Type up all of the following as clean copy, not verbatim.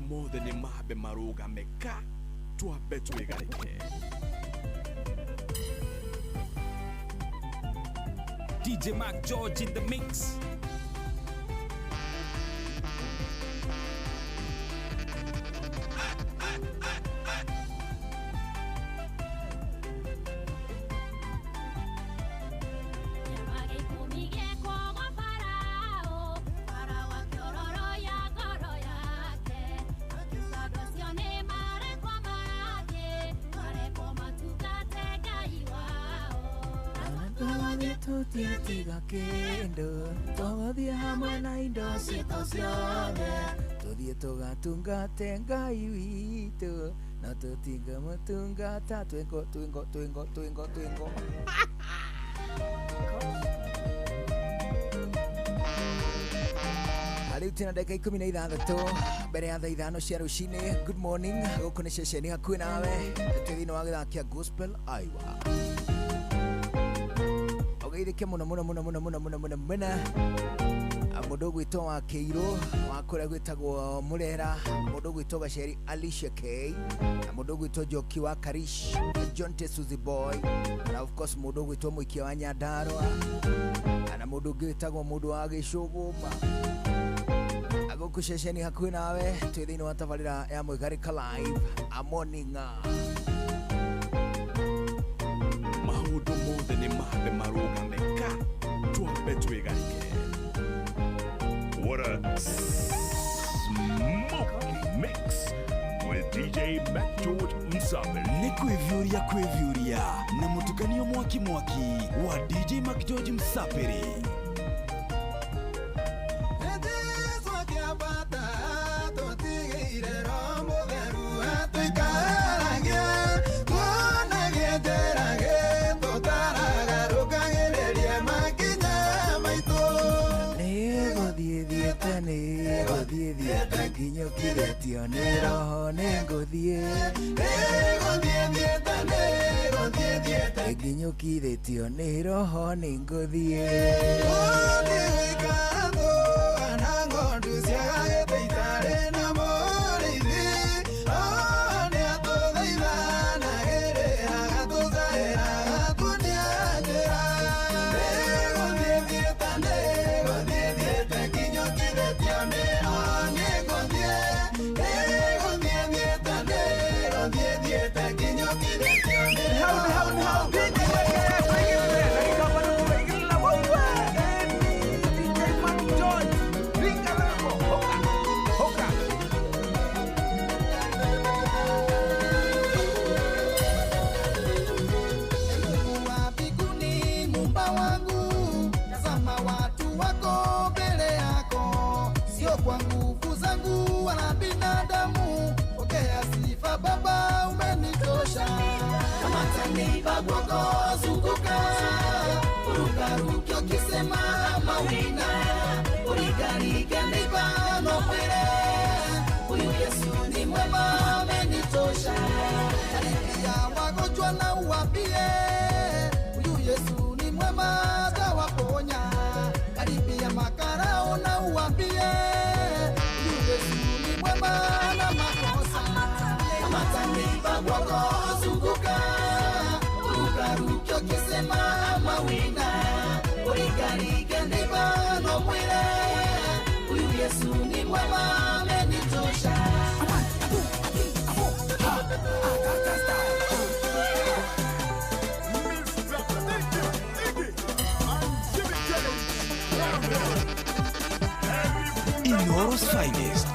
Maundu mothe ni mabe marugameka twabe twigarike. DJ Mac George in the mix. Tiga kendo todhia hamwe na indo cito ciothe tuthie tugatungate Ngai witũ na tũtinga mũtungata twingo Rĩu tena dakika 16 mbere ya thaa 5 cia rũcinĩ. Good morning, gũkũ nĩ ceceni hakuhĩ nawe thĩinĩ wa gĩthaka kĩa Gospel Aiwa. Ogeirike muno mũndũ gwĩtwo wa Kĩirũ wa kũrĩa gwĩtagwo Mũrera, mũndũ gwĩtwo Gaceri Alicia K, na mũndũ gwĩtwo Njoki wa Karish, John Tesuzi Boy, na of course mũndũ gwĩtwo Mũikia wa Nyandarua, na mũndũ gwĩtagwo mũndũ wa Gĩcũgũma. Agũkũ ceceni hakuhĩ nawe twĩ thĩinĩ wa tabarĩra ya Mwĩgarĩka Live a morning. Maundu mothe ni mabe marugameka twabe twigarike. What a smoky mix with DJ Mac George Msaperi. Ni kwivyuria na mutukanio mwaki wa DJ Mac George Msaperi. Nginyũkithĩtio nĩ roho nĩngũthiĩ nginyũkithĩtio nĩ roho nĩngũthiĩ na ng'ondu ciagagĩte itarĩ na mũrĩithi nĩ atũthaithanagĩrĩra gatũcaĩra gatunia njĩra nĩgũthiĩthiĩte nginyũkithĩtio nĩ roho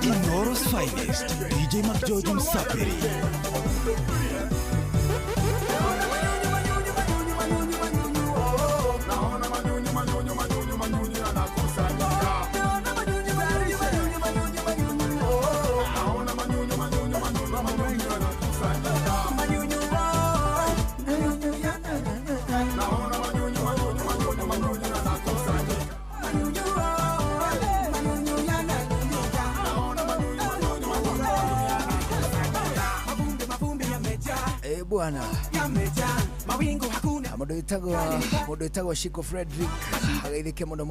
Inoros finest, DJ Mac George Msaperi. bwana. Mundu itagwo Shiko Frederick agaithike muno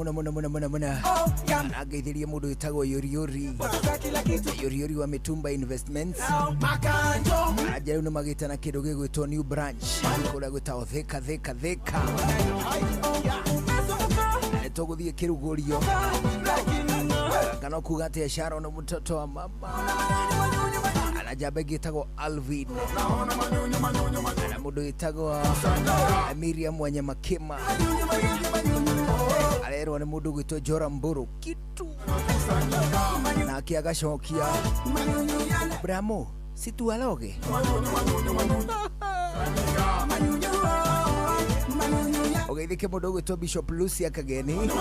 agaithirie mundu itagwo Yoriori wa Mitumba Investments ajaru ni magitana kindu gigwitwo New Branch kuria gwitagwo Thika nituguthie kirugurio kana kuga ati Sharon no mtoto wa mama anajambe gitagwo Alvin na mundu itagwo Miriam Wanyama Kima alero ni mundu gwitwo Jora Mburu kitu na akiagacokia Bramo situaloge ogeithike mundu gwitwo Bishop Lucia Kageni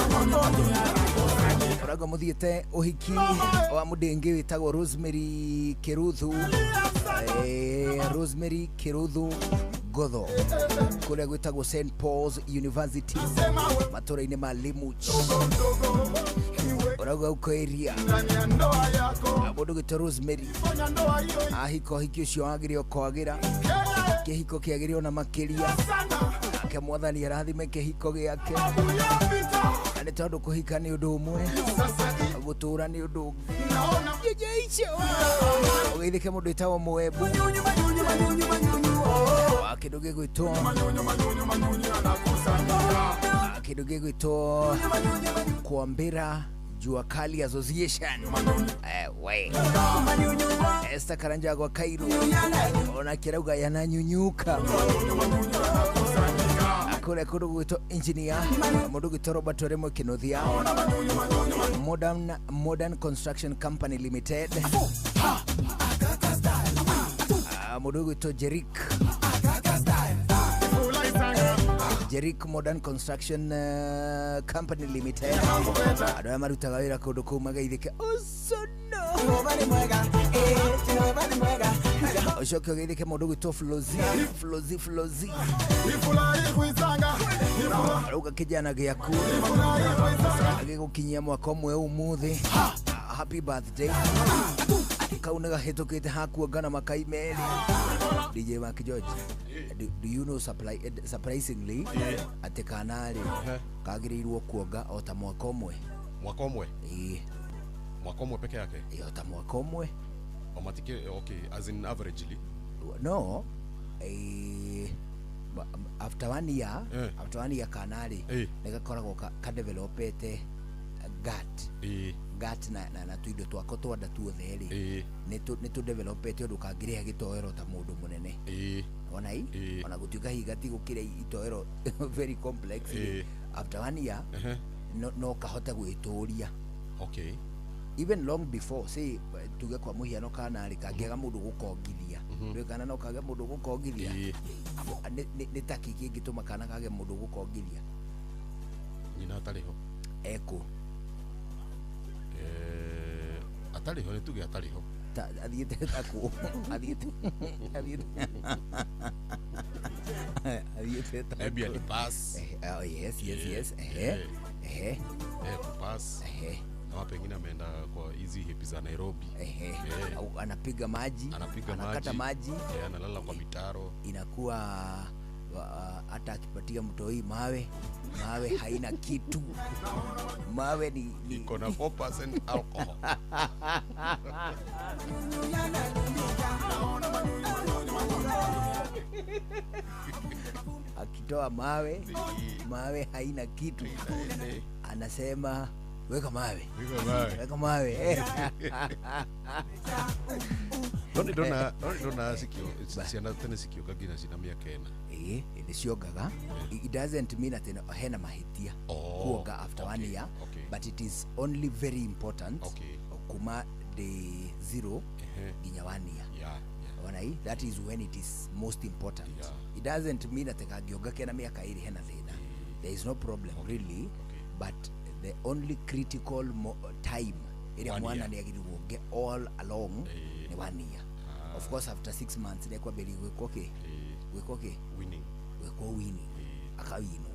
orago muthiete uhiki wa mudenge witagwo Rosemary Kiruthu Godho kuria gwitagwo St Paul's University matũra-inĩ ma Limuch orago uko area mundu gwitwo Rosemary ahiko hiki ucio agirio kwagira kihiko kiagirio na makiria ake mwathani arathime kihiko giake ane tondu kuhika ni undu umwe gutura ni undu jeje ogeithike mundu itawo Moebu kindu gigwitwo Kuambira Jua Kali Association we Esther Karanja gwa Kairu ona kirauga yananyunyuka akore kundu gwitwo engineer mundu gwitwo Robert Oremo Kinothia Modern Construction Company Limited mundu gwitwo Jerick Modern Construction Company Limited adwa marutaga wira kundu kuu magaithike osono oshokyo gaithike mundu gwitwo Flozi aruga kijana giaku agigukinyia mwaka umwe umuthi happy birthday kaunaga hetukite hakuongana makai meri DJ Mark George do you know surprisingly ati kanari kagirirwo kuonga ota mwaka umwe mwaka umwe peke yake ota mwaka umwe omatike okay as in averagely no after 1 year kanari nagakoragwo ka developete gat na tuindo twako twanda tuothe ri ni tu developete undu kangiria gitoero ta mundu munene ona ona gutuika higati gukire itoero very complex after 1 year no kahota gwituria okay even long before say tuge kwa muhiano kana ri kangiaga mundu gukongithia ri kana no kage mundu gukongithia ni takiki gituma kana kage mundu gukongithia nyina atariho eko atariho ni tuge atariho athiete taku athiete maybe ali pass yes pass na pengine ameenda kwa hizi hepi za Nairobi au anapiga maji anakata maji analala kwa mitaro inakuwa hata akipatia mtoi mawe haina kitu mawe ni iko na 4% alcohol akitoa mawe haina kitu anasema weka mawe Don't sikio siana tena sikio kagina sina miaka ena ni ciongaga it doesn't mean that hena mahitia kuoga after 1 year but it is only very important kuma day 0 ginya 1 year that is when it is most important it doesn't mean that kagioga kena miaka iri hena thina there is no problem really but the only critical time area mwana ni agiriwo get all along ni 1 year of course after 6 months ni kwa beli wekoke winning akawino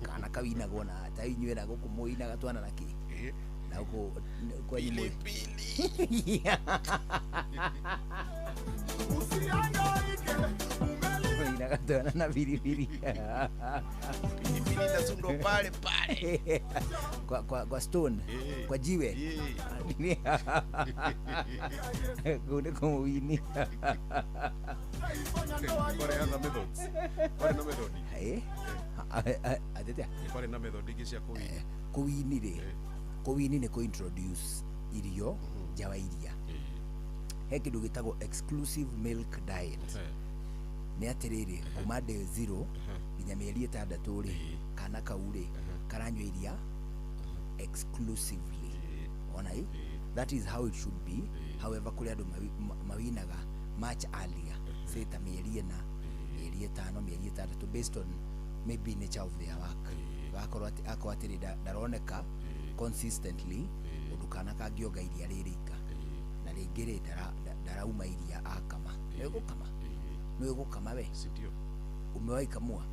kana kawina gona tainywera gukumuina gatwana naki na uko kwa ile pili usiangaike Tuna na pilipili. Pilipili na sundo pale pale. Kwa stone, kwa jiwe. Kune como vini. Pare na methods. Pare na methodi. Atetea. Pare na methodi cia kuwini. Kuwini re. Kuwini ne ko introduce irio jawa iria. He kindu gitagwo exclusive milk diet. Nĩ atĩrĩrĩ kuma day 0 nginya mĩeri 6 rĩ kana kau rĩ karanyua iria exclusively. Ona hii that is how it should be. However kũrĩ andũ mawinaga much earlier, say ta mĩeri 4 mĩeri 5 mĩeri 6 based on maybe nature of their work. Gakorwo atĩrĩ ndaroneka consistently ũndũ kana kangĩonga iria rĩrĩka na rĩngĩ rĩ ndarauma iria akama nĩ gũkama we Sindio. umewahi kamua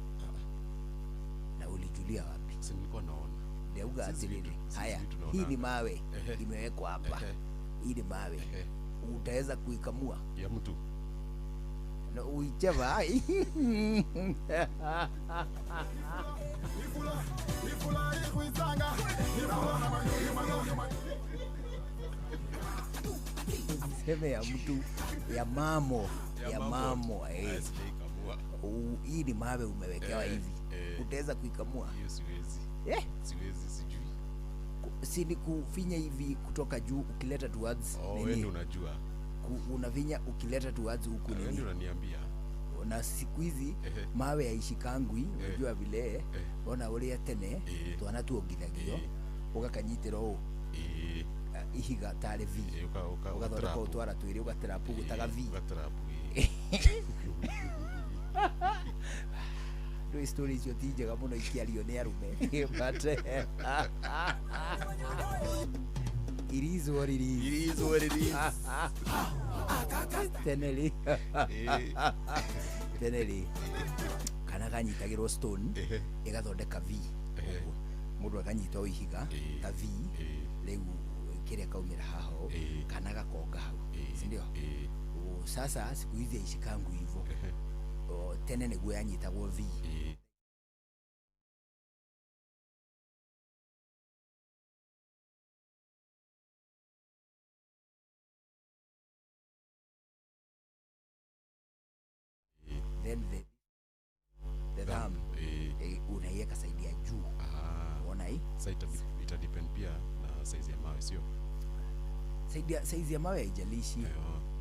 na ulijulia wapi? Si nilikuwa naona. Ndeuga atĩrĩrĩ haya hii ni mawe imewekwa hapa, hii ni mawe utaweza kuikamua Ya mtu. na uicheva seme ya mtu ya mamo hii ni mawe umewekewa hivi utaweza kuikamua Hiyo siwezi. Siwezi sijui. si ni kufinya hivi kutoka juu ukileta towards Wewe ndio unajua. Unavinya ukileta towards huku Wewe nini ndio unaniambia. na siku hizi mawe yaishikangwi unajua vile ona uria tene twana tuongithagio ugakanyitira u ihiga tare vi ugathondeka utwara twiri ugaterapu gutaga vi ndo stories icio ti njega muno ikiario ni arume but it is what it is. It is what it is. Teneli kana kanyitagirwo stone igathondeka v mundu akanyita o ihiga ta v riu kiria kaumira haho kana gakonga hau sindio? Sasa siku hizi ishikangu hivyo tene niguo yanyitagwo v. Then the thumb unaiweka saidi ya juu. Unaona hii? Sasa ita depend pia na size ya mawe sio? Size ya mawe haijalishi.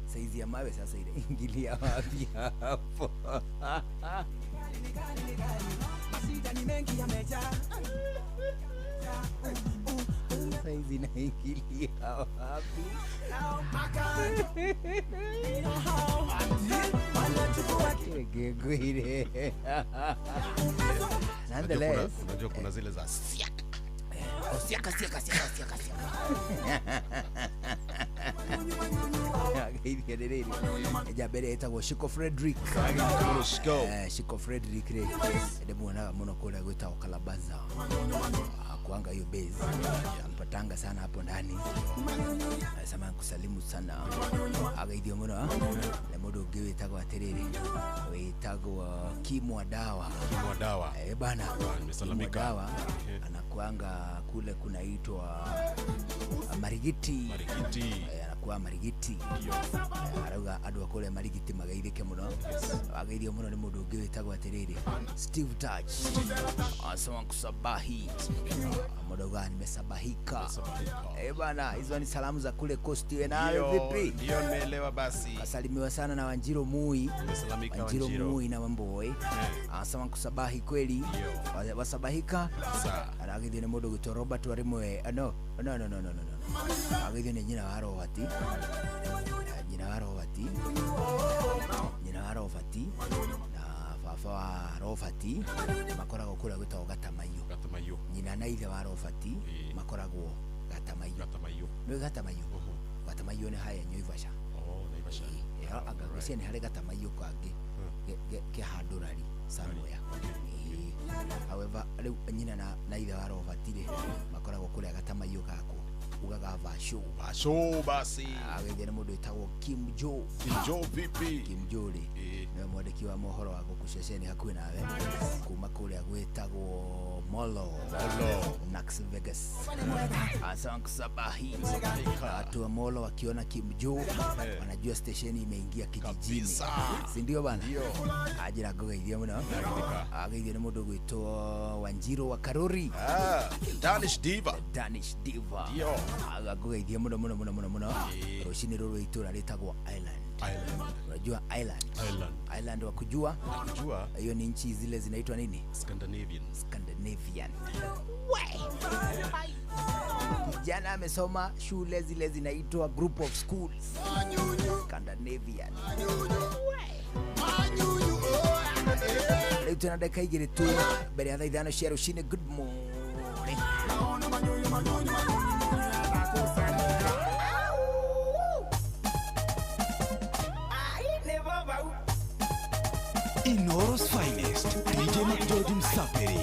Size ya mawe sasa inaingilia wapi hapo? Size inaingilia wapi? Gegwire. Nonetheless, unajua kuna zile za siaka. Jabere etagwo Shiko Frederick. Shiko Frederick re ndemuonaga muno kule gwitagwo Kalabaza kuanga hiyo base ampatanga sana hapo ndani. Nasema kusalimu sana agaithio muno na mundu ungi witagwo atiriri witagwo Kimwa Dawa bana nimesalamika anakuanga kule kunaitwa Marigiti anakuwa Marigiti arauga andu akule Marigiti magaithike muno agaithio muno ni mundu ungi witagwo atiriri Steve Touch asema kusabahi Modoga nimesabahika. Bana, hizo ni salamu za kule Coast. Nayo vipi? Ndio nimeelewa basi. Kasalimiwa sana na Wanjiro Mui. Nimesalamika Wanjiro Mui na Mamboy. Anasema kusabahi kweli. Wasabahika. Sawa. Anagithio ni mundu gwitwa Robert Warimwe. No. Agithio ni nyina wa Robert. Nyina wa Robert. Na baba wa Robert makoragwo kula gwitwa Gatamayo. Nyina na ithe wa Robert makoragwo Gatamayo. Nĩ Gatamayo. Gatamayo ni haya Naivasha. Naivasha. Agagucia ni hari Gatamayo kangi ke handurari somewhere. However nyina na ithe wa Robert makoragwo kule Gatamayo kako ugaga Vasho basi. Agithio ni mundu witagwo Kim Jo vipi? Kim Jo ri. mwandiki wa mohoro wa gukushesheni hakuhi nawe kuma kuria gwitagwo Molo Nax Vegas. Asante Sabahi. Watu wa Molo wakiona Kimjuu wanajua station imeingia kijijini, si ndio bana? Ajira ngogeithia muno, ageithia ni mundu gwitwo Wanjiro wa Karuri, Danish Diva. Danish Diva. Ngogeithia muno. Rushini ruru itura ritagwo Island. Unajua Island wa kujua hiyo ni nchi zile zinaitwa nini? Scandinavian. Kijana amesoma shule zile zinaitwa group of schools Scandinavian. Leo tuna dakika igiri tu mbere ya idhano share ushine. Good morning. Inoro's finest, DJ Mac George Msapiri.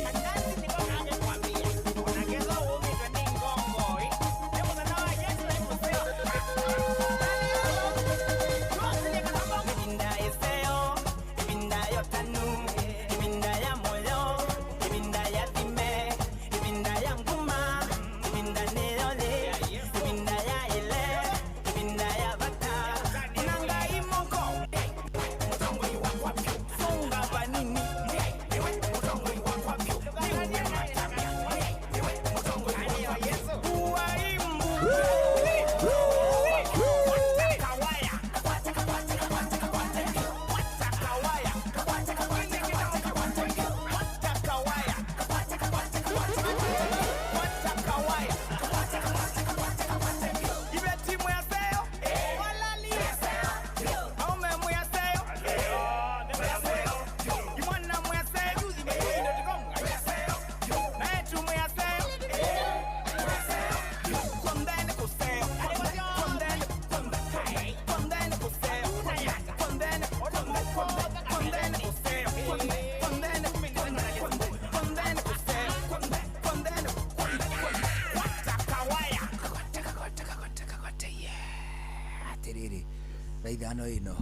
Idhano ino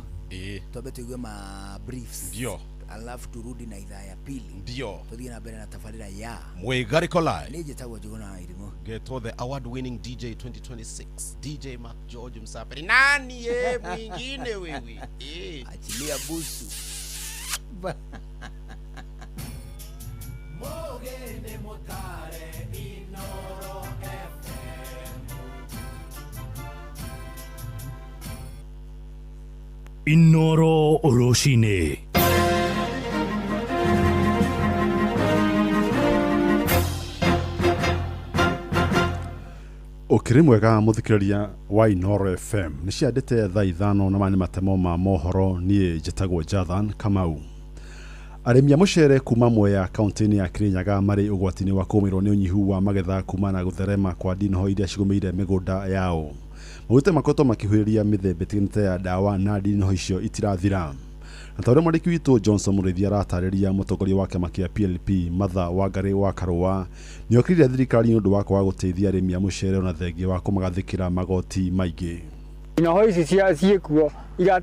tobe tuigwe ma briefs, ndio alafu turudi na idhaa ya pili, ndio tuthie na mbere na tafarira ya Mwigariko Live. Nije tagwo juguna irimo Geto the award winning DJ 2026 DJ Mac George Msapiri. Nani mwingine wewe? Achilia busu. Mogene motare Inoro FM. Inoro Oroshine. Ukiri mwega muthikiriria wa Inoro FM ni ciandite thaa ithano na mani matemo ma mohoro nie njitagwo Jathan Kamau. Arĩmi a mũcere kuma Mwea kaunti-inĩ ya Kirinyaga marĩ ũgwati-inĩ wa kũũmĩrwo nĩ ũnyihu wa magetha kuma na gũtherema kwa ndinoho iria cigũmĩire mĩgũnda yao. Maguta makoretwo makĩhuhĩrĩria mĩthemba ĩtiganĩte ya ndawa na ndinoho icio itirathira. Na ta ũrĩa mwandĩki witũ Johnson Mũrĩithi aratarĩria mũtongoria wa kĩama kĩa PLP Martha Wangari wa Karũa nĩ okĩrire thirikari nĩ ũndũ wa kwaga gũteithia arĩmi a mũcere ona thengia wa kũmagathĩkĩra magoti maingĩ. Ndinoho ici ciĩkuo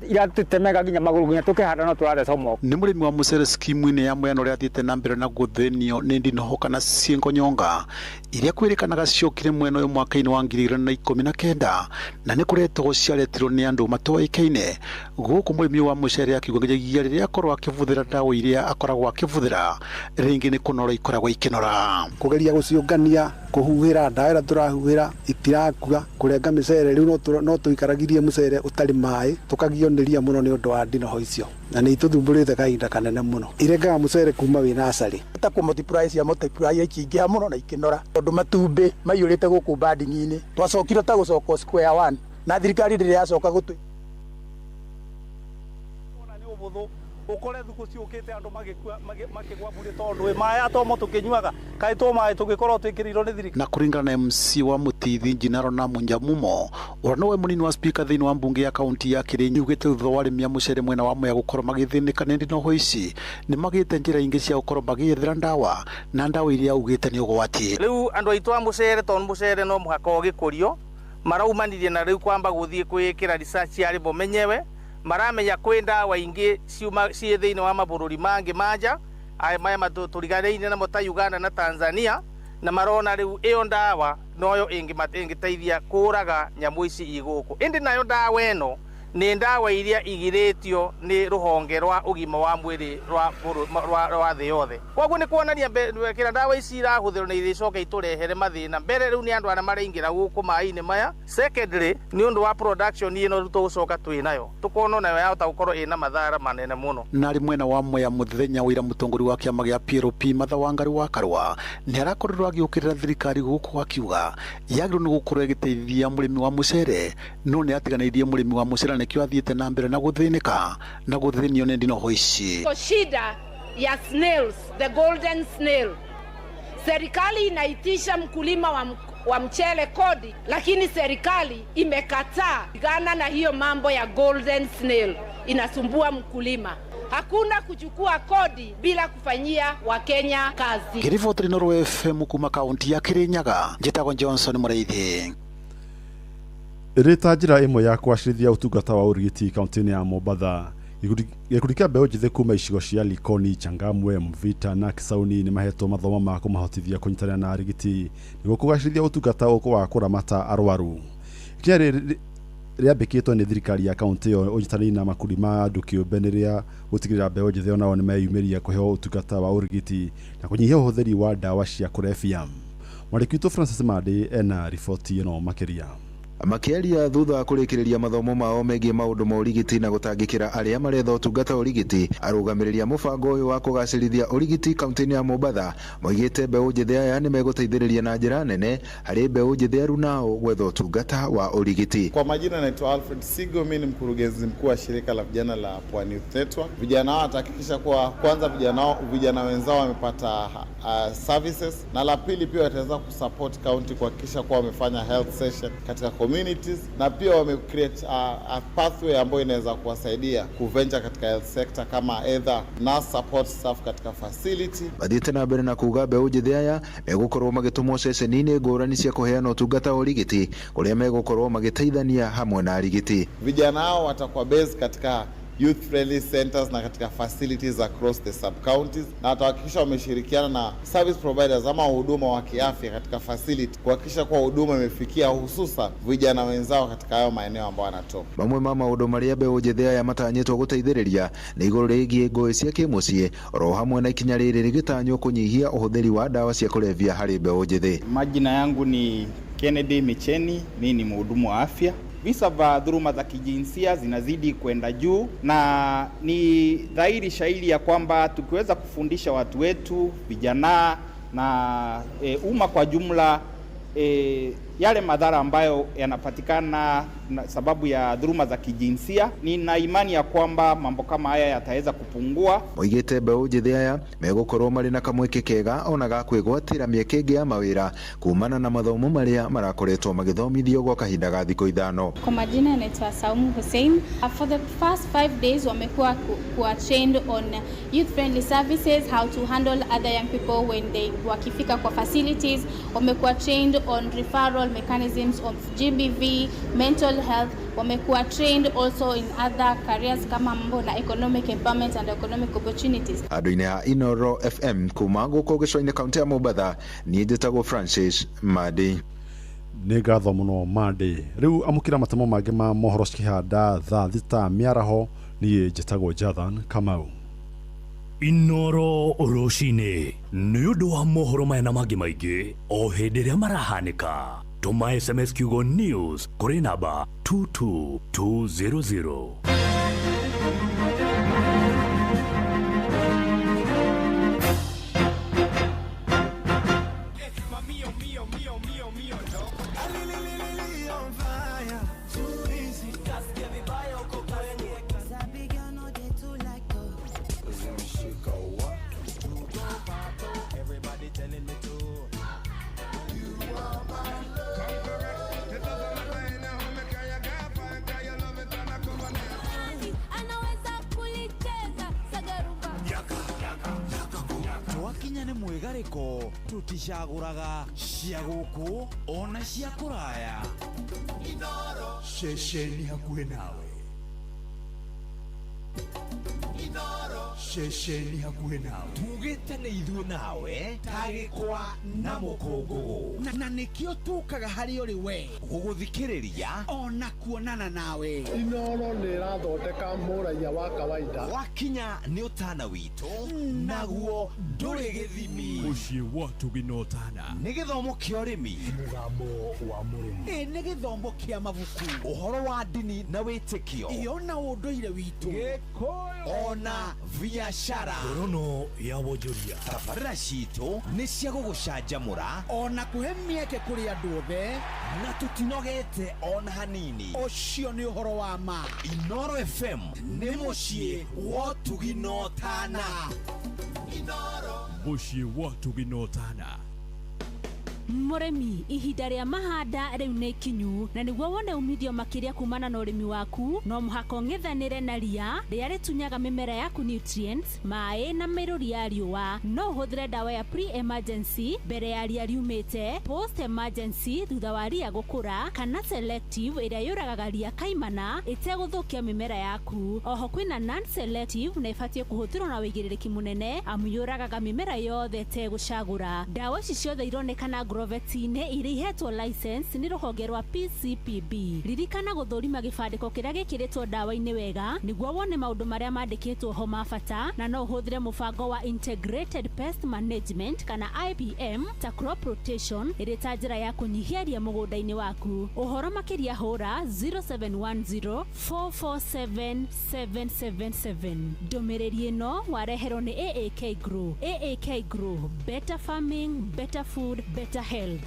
iratutemega nginya maguru nginya tukihanda no turathecomo. Ni murimi wa mucere skimu-inĩ ya Mwea ũrĩa athiĩte na mbere na gũthenio nĩ ndinoho kana ciĩngo nyonga iria kwĩrĩkanaga ciokire mwena ũyũ mwaka-inĩ wa 2019 na nĩ kũretwo ciaretirwo nĩ andũ matoĩkaine. Gũkũ mũrimi wa mucere akiuga nginyagia rĩrĩa akorwo akĩbũthĩra ndawa iria akoragwo akĩbũthĩra rĩngĩ nĩ kũnora ikoragwo ikĩnora. Kũgeria gũciũngania kũhuhĩra ndawa ĩrĩa tũrahuhĩra itirakua kũrenga mĩcere rĩu no tũikaragirie mũcere ũtarĩ maĩ tukagionĩria mũno nĩ ũndũ wa ndinoho icio na nĩ itũthumbũrĩte kahinda kanene mũno. Irengaga mũcere kuma wĩna acari ta ku multiply cia multiply ikingĩha mũno na ikinora tondũ matumbĩ maiyũrĩte gũkũ banding-inĩ twacokire ta gũcoka square one na thirikari ndĩrĩ yacoka gũtũ ona nĩ ũbũthũ ukore thuku ciukite andu makigwa bure tondu maĩ atomo tukinyuaga kai to maĩ tugikorwo twikirirwo ni thirikari. Na kũringana na MC wa Mutithi Njinaro na Munjamumo ũrĩa nĩwe mũnini wa speaker thĩinĩ wa mbunge ya kaunti ya Kirinyaga ugĩte thutha wa arĩmi a mũcere mwena wa Mwea gũkorwo magĩthĩnĩka nĩ ndinoho ici nĩ magĩte njĩra ingĩ cia gũkorwo magĩethera ndawa na ndawa iria ugĩte nĩ ũgwati. Rĩu andũ aitũ a mũcere tondu mũcere no mũhaka ũgĩkũrio maraumanire na rĩu kwamba gũthiĩ kwĩkĩra research ya arĩmo menyewe maramenya kwenda waingi ciuma cie thiini wa mabururi mangi manja maya maturiganiine namo ta Uganda na Tanzania na marona riu iyo ndawa noyo ingiteithia kuraga nyamu ici iguku indi nayo ndawa eno ni ndawa iria igiritio ni ruhonge rwa ugima wa mwiri rwa thi yothe koguo ni kuonania kira ndawa ici irahuthirwo ni iricoka iturehere mathina mbere riu ni andu ana maraingira guku mai-ini maya secondly ni undu wa production ino ruto gucoka twinayo tukona nayo yahota gukorwo ina mathara manene muno nari mwena wa Mwea muthenya wira mutongori wa kiama gia PLP Martha Wangari wa Karua ni arakorirwo agiukirira thirikari guku akiuga yagirwo ni gukorwo igiteithia murimi wa mucere no ni atiganeirie murimi wa mucere nikio athiete na mbere na guthinika na guthinio ni ndinoho ici shida ya snails, the golden snail. Serikali inaitisha mkulima wa mchele kodi, lakini serikali imekataa pigana na hiyo mambo ya golden snail, inasumbua mkulima. Hakuna kuchukua kodi bila kufanyia Wakenya kazi. Kiriboti Noro FM kuma kaunti ya Kirinyaga, njitagwo Johnson Mureithi. Rita njira imwe ya kwacirithia utungata wa urigiti kaunti-ini ya Mombatha gikundi kia mbeũ njĩthĩ kuma icigo cia Likoni, Changamwe, Mvita na Kisauni ni mahetwo mathomo ma kumahotithia kunyitanĩra na arigiti niguo kugacĩrithia utungata wa kuramata arwaru. Ikinya rĩambĩkĩtwo nĩ thirikari ya kaunti ĩyo ũnyitanĩri na makundi ma andũ kĩũmbe nĩ rĩa gũtigĩrĩra mbeũ njĩthĩ onao nĩ meyumĩria kũheo utungata wa urigiti na kũnyihia ũhũthĩri wa ndawa cia kũrebia. Mwandĩki witũ Francis Mande ena riboti ĩno makĩria. Makiaria thutha kurikiria mathomo mao megie maundu ma urigiti na gutangikira aria maretha utungata urigiti arugamiria mubango uyu wa kugacirithia urigiti kaunti-ini ya Mombatha moigite mbeũ njĩthĩ aya ni meguteithĩrĩria na njĩra nene harĩ mbeũ njĩthĩ aru nao gwetha utungata wa urigiti. Kwa majina naitwa Alfred Sigo, mimi ni mkurugenzi mkuu wa shirika la vijana la Pwani Youth Network. Vijana hao watahakikisha kuwa kwanza vijana wenzao wamepata services, na la pili pia wataweza kusupport county kuhakikisha kuwa wamefanya health session katika communities, na pia wame create a pathway ambayo inaweza kuwasaidia kuventure katika health sector kama either nurse support staff katika facility. Bathite na mbere na kuga mbeũ njĩthĩ aya megukorwo magĩtumwo ceceni-inĩ ngũrani cia kũheana ũtungata wa ũrigiti kũrĩa megukorwo magĩteithania hamwe na arigiti. Vijana hao watakuwa based katika youth friendly centers na katika facilities across the sub counties, na watahakikisha wameshirikiana na service providers ama huduma wa kiafya katika facility kuhakikisha kuwa huduma imefikia hususan vijana wenzao katika hayo maeneo ambayo wanatoka. Mamwe ma maundu maria mbeũ njĩthĩ aya matanyĩtwo gũteithĩrĩria nĩ igũrũ rĩgiĩ ngũĩ cia kĩmũciĩ oro hamwe na ikinya rĩrĩ rĩgĩtanywo kũnyihia ũhũthĩri wa ndawa cia kũrebia harĩ mbeũ njĩthĩ. Majina yangu ni Kennedy Micheni, mimi ni mhudumu wa afya. Visa vya dhuluma za kijinsia zinazidi kwenda juu, na ni dhahiri shahiri ya kwamba tukiweza kufundisha watu wetu, vijana na umma kwa jumla yale madhara ambayo yanapatikana na sababu ya dhuluma za kijinsia, nina imani ya kwamba mambo kama haya yataweza kupungua. Moigite mbeũ njĩthĩ aya megukorwo marĩ na kamweke kega ona ga kwĩgwatĩra mĩeke ĩngĩ ya mawĩra kumana na mathomo marĩa marakoretwo magĩthomithio gwa kahinda ga thikũ ithano. Kwa majina yanaitwa Saumu Hussein. For the first 5 days wamekuwa trained on youth friendly services, how to handle other young people when they wakifika kwa facilities. Wamekuwa trained on referral mechanisms of GBV, mental health. Wamekuwa trained also in other careers kama mambo na economic empowerment and economic opportunities. Andũ-inĩ ha Inoro FM kuma gũkũ gĩcũa-inĩ kaunti ya Mombatha, niĩ njĩtagwo Francis Madi. Nĩ ngatho mũno Madi. Rĩu amũkĩra matemo mangĩ ma mohoro cikĩhanda thaa thita mĩaraho, niĩ njĩtagwo Jathan Kamau. Inoro Oroshine nĩ ũndũ wa mohoro maya na mangĩ maingĩ o hĩndĩ ĩrĩa marahanĩka. Tuma SMS kiugo news kũrĩ namba 22200. Mwegariko tutishaguraga cia guku ona cia kuraya. Inoro shesheni hakuhe nawe. ceceni hakuhĩ nawe tugĩte nĩ ithuĩ nawe tagĩkwa na mũkũngũgũ na nĩkĩo tũkaga harĩ ũrĩ we gũgũthikĩrĩria ona kuonana nawe. Inooro nĩ ĩrathondeka mũraia wa kawaida wakinya nĩ ũtana witũ naguo ndũrĩ gĩthimi. Mũciĩ wa Tũgĩ na Ũtana nĩ gĩthomo kĩa ũrĩmi, mũgambo wa mũrĩmi, nĩ gĩthomo kĩa mabuku, ũhoro wa ndini na wĩtĩkio, ona ũndũire witũ, gĩkũyũ ona biacara, ngorono ya wonjoria. Tabarĩra citũ nĩ cia gũgũcanjamũra ona kũhe mĩeke kũrĩ andũ othe na tũtinogete ona hanini. Ũcio nĩ ũhoro wa ma. Inooro FM nĩ mũciĩ wa Tũgĩ na Ũtana. Mũciĩ wa Tũgĩ na Ũtana. Mũrĩmi, ihinda rĩa mahanda rĩu nĩ ikinyu, na nĩguo wone umithio makĩria kumana na ũrĩmi waku, no mũhaka ũng'ethanĩre na ria rĩrĩa rĩtunyaga mĩmera yaku nutrients, maĩ na mĩrũri ya riũa. No ũhũthĩre ndawa ya pre-emergency mbere ya ria riumĩte, post-emergency thutha wa ria gũkũra, kana selective ĩrĩa yũragaga ria kaimana ĩtegũthũkia mĩmera yaku. Oho kwĩna non-selective na ĩbatiĩ kũhũthĩrwo na wĩigĩrĩrĩki mũnene amu yũragaga mĩmera yothe ĩtegũcagũra. Ndawa ici ciothe ironekana Grovet-inĩ irĩa ihetwo license nĩ rũhonge rwa PCPB. Ririkana gũthũrima gĩbandĩko kĩrĩa gĩkĩrĩtwo ndawa-inĩ wega nĩguo wone maũndũ marĩa mandĩkĩtwo ho ma bata, na no ũhũthĩre mũbango wa Integrated Pest Management kana IPM ta crop rotation ĩrĩ ta njĩra ya kũnyihia ria mũgũnda-inĩ waku. Ũhoro makĩria hũra 0710 447 777. Ndũmĩrĩri ĩno wareherwo nĩ AAK Grow. AAK Grow, better farming, better food, better health.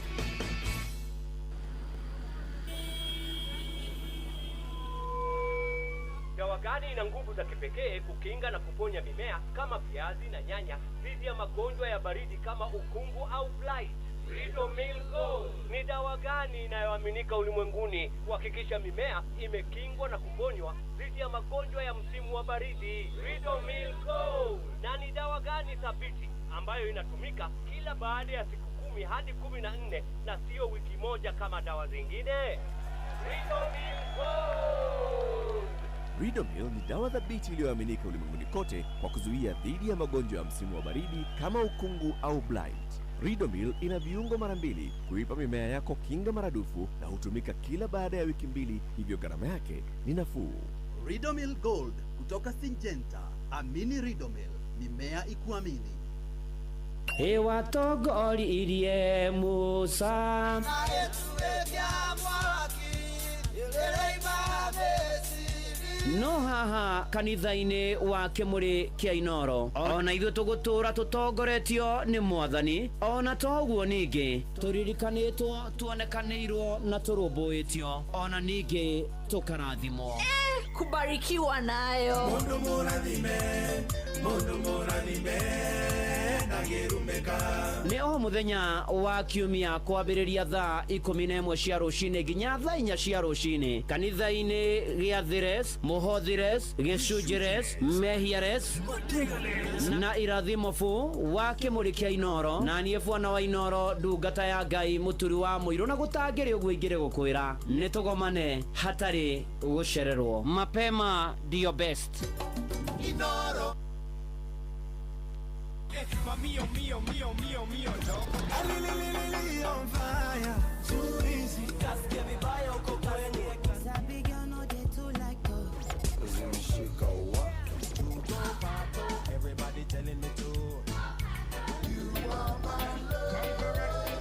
Dawa gani ina nguvu za kipekee kukinga na kuponya mimea kama viazi na nyanya dhidi ya magonjwa ya baridi kama ukungu au blight? Ridomil Gold ni dawa gani inayoaminika ulimwenguni kuhakikisha mimea imekingwa na kuponywa dhidi ya magonjwa ya msimu wa baridi? Ridomil Gold. Na ni dawa gani thabiti ambayo inatumika kila baada ya siku 10 hadi 14 na sio wiki moja kama dawa zingine? Ridomil Gold. Ridomil ni dawa thabiti iliyoaminika ulimwenguni kote kwa kuzuia dhidi ya magonjwa ya msimu wa baridi kama ukungu au blight. Ridomil ina viungo mara 2 kuipa mimea yako kinga maradufu na hutumika kila baada ya wiki 2, hivyo gharama yake ni nafuu. Ridomil Gold kutoka Syngenta. Amini Ridomil, mimea ikuamini. Hewa togori irie Musa no haha kanitha-inĩ wa Kĩmũrĩ kĩa Inooro ona ithuĩ tũgũtũra tũtongoretio nĩ Mwathani, ona toguo ningĩ tũririkanĩtwo, tuonekanĩirwo na tũrũmbũĩtio, ona ningĩ tũkarathimwo. Kubarikiwa nayo. Mundu mũrathime na gĩrumĩka. Nĩ o mũthenya wa kiumia kwambĩrĩria thaa 11 cia rũcinĩ nginya thaa 4 cia rũcinĩ kanitha-inĩ gĩa Thires, Mũhothires, Gĩcunjĩres, Mehiares na Irathimofu wa Kĩmũrĩ kĩa Inooro, na niĩ Bwana wa Inooro, ndungata ya Ngai mũturi wa mũirũ, na gũtangĩrĩ ũguo ingĩrĩ gũkwĩra nĩ tũgomane hatarĩ gũcererwo. Mapema ndio best. Inooro. Mío, no. On fire, too easy. Kaskia vibaya uko kwenye. Sabi girl no they too like to. Zimshika wa. Everybody telling me to. You are my love.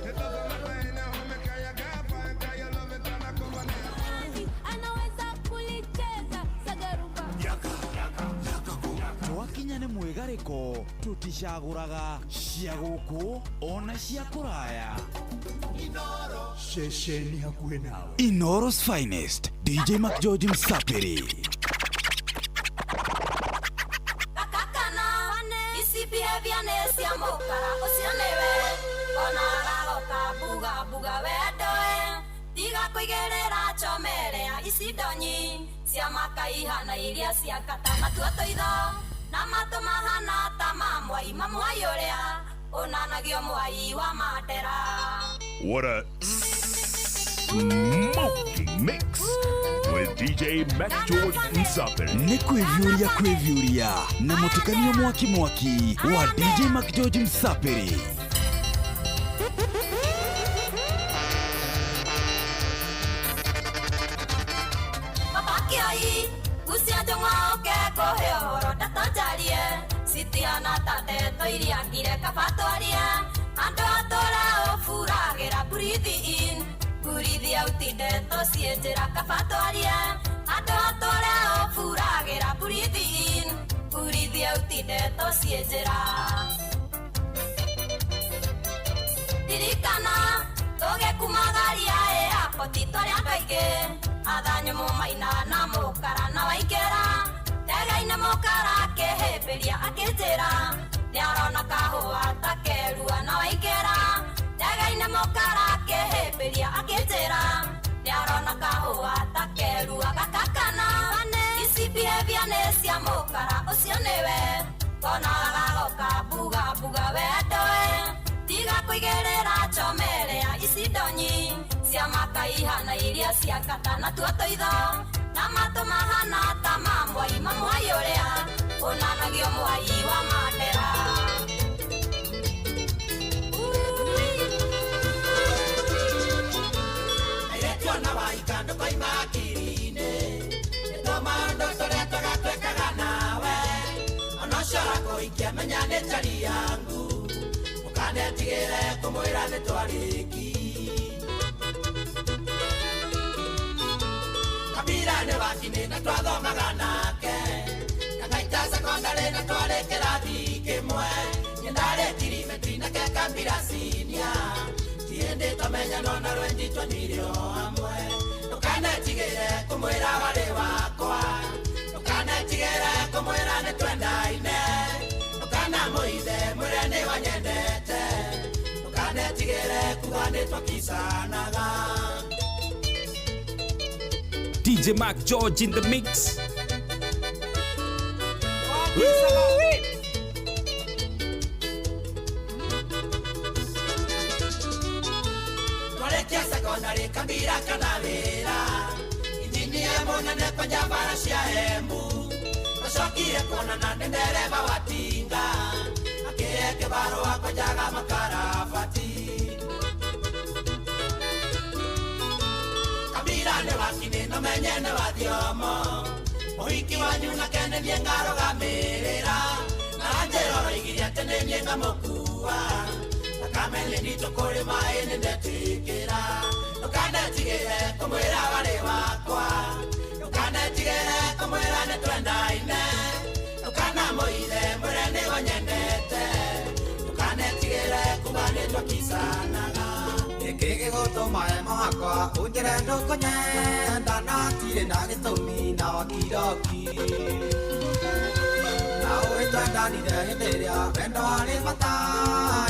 The love of my life now, make I gapa, and your love it and I come on. Anaweza kulicheza sagaruba. Yaka. Twakinya nĩ mwĩgarĩko tũticagũraga cia gũkũ ona cia kũraya. Inooro ceceni hakuhĩ nawe. Inoro's finest DJ Mac George Msapiri. Kakakana isi behavior nesia mokara usionewe ona gagoka buga wedoe tiga kũigĩrĩra chomerea isi donyi cia makaihana iria cia katana tuotoitho na mato mahana ta mamwai ũrĩa ũnanagio mwai wa Mandera. What a smoky mix with DJ Mac George Msaperi. Nĩ kwĩvyũria na mũtukanio mwaki wa DJ Mac George Msaperi. Papakiai, gucia jonga oke kohe horo tatajarie. Sitiana tate toiria ngire kafatwarie. Ando atora ofuragira breathe in. Breathe out inde tosienjera kafatwarie. Ando atora ofuragira breathe in. Breathe out inde tosienjera. Dirikana toge kumagaria potitoria kaige. Adanya mumaina na mukara na waikera. Tega ina mukara keheberia akejera. Niarona kahua takerua na waikera. Tega ina mukara keheberia akejera. Niarona kahua takerua gakakana. Isi behavior nesia mukara usionewe. Kona gagoka buga buga wedoe. Tiga kuigerera chomelea isi donyi. Siama kaihana iria siakatana tuatoitho. Namato mahana tamamwa imamwa yorea. Unanagio mwai wa mandera. Airetwa na waikando kwa imakirine. Etoma ondo toreta gatwekaga nawe. Onoshora kuikia menyane chari yangu. Mukane tigere kumwira netwariki. Kabirane wakine na twadhomaga nake. Kagaita sekondari na twarekera thike mwe. Nyendare tirimetri na kekambira sinia. Tiende tomenya nona rwendi twanyirio hamwe. Nukane tigere kumwira wale wakwa. Nukane tigere kumwira netwendaine. Nukane muithe mwire ni wanyendete. Nukane tigere kugane twakisanaga. DJ Mac George in the mix. Twarekia sekondari kambira kanavira. Injinia munene kwa njavara cia Embu. Tacokire kuonana ndi ndereva wa tinga. Akihe kibarua kwa njaga makarabati. Kabirane wakine no menyene wa thiomo. Muhiki wanyu na kene niengaro gamirira. Na njero igiria tene nienga mukua. Akamele nito kore maene ndetikira. Nukane tigere kumwira wale wakwa. Nukane tigere kumwira netwendaine. Nukana moide mwirene wanyendete. Nukane tigere kumane twakisanaga. Ekege gotoma emo hakwa unjere ndokonye. Ndana tire na gitumi na wakiroki. Nawe twendanire hinderia wendo wari bata.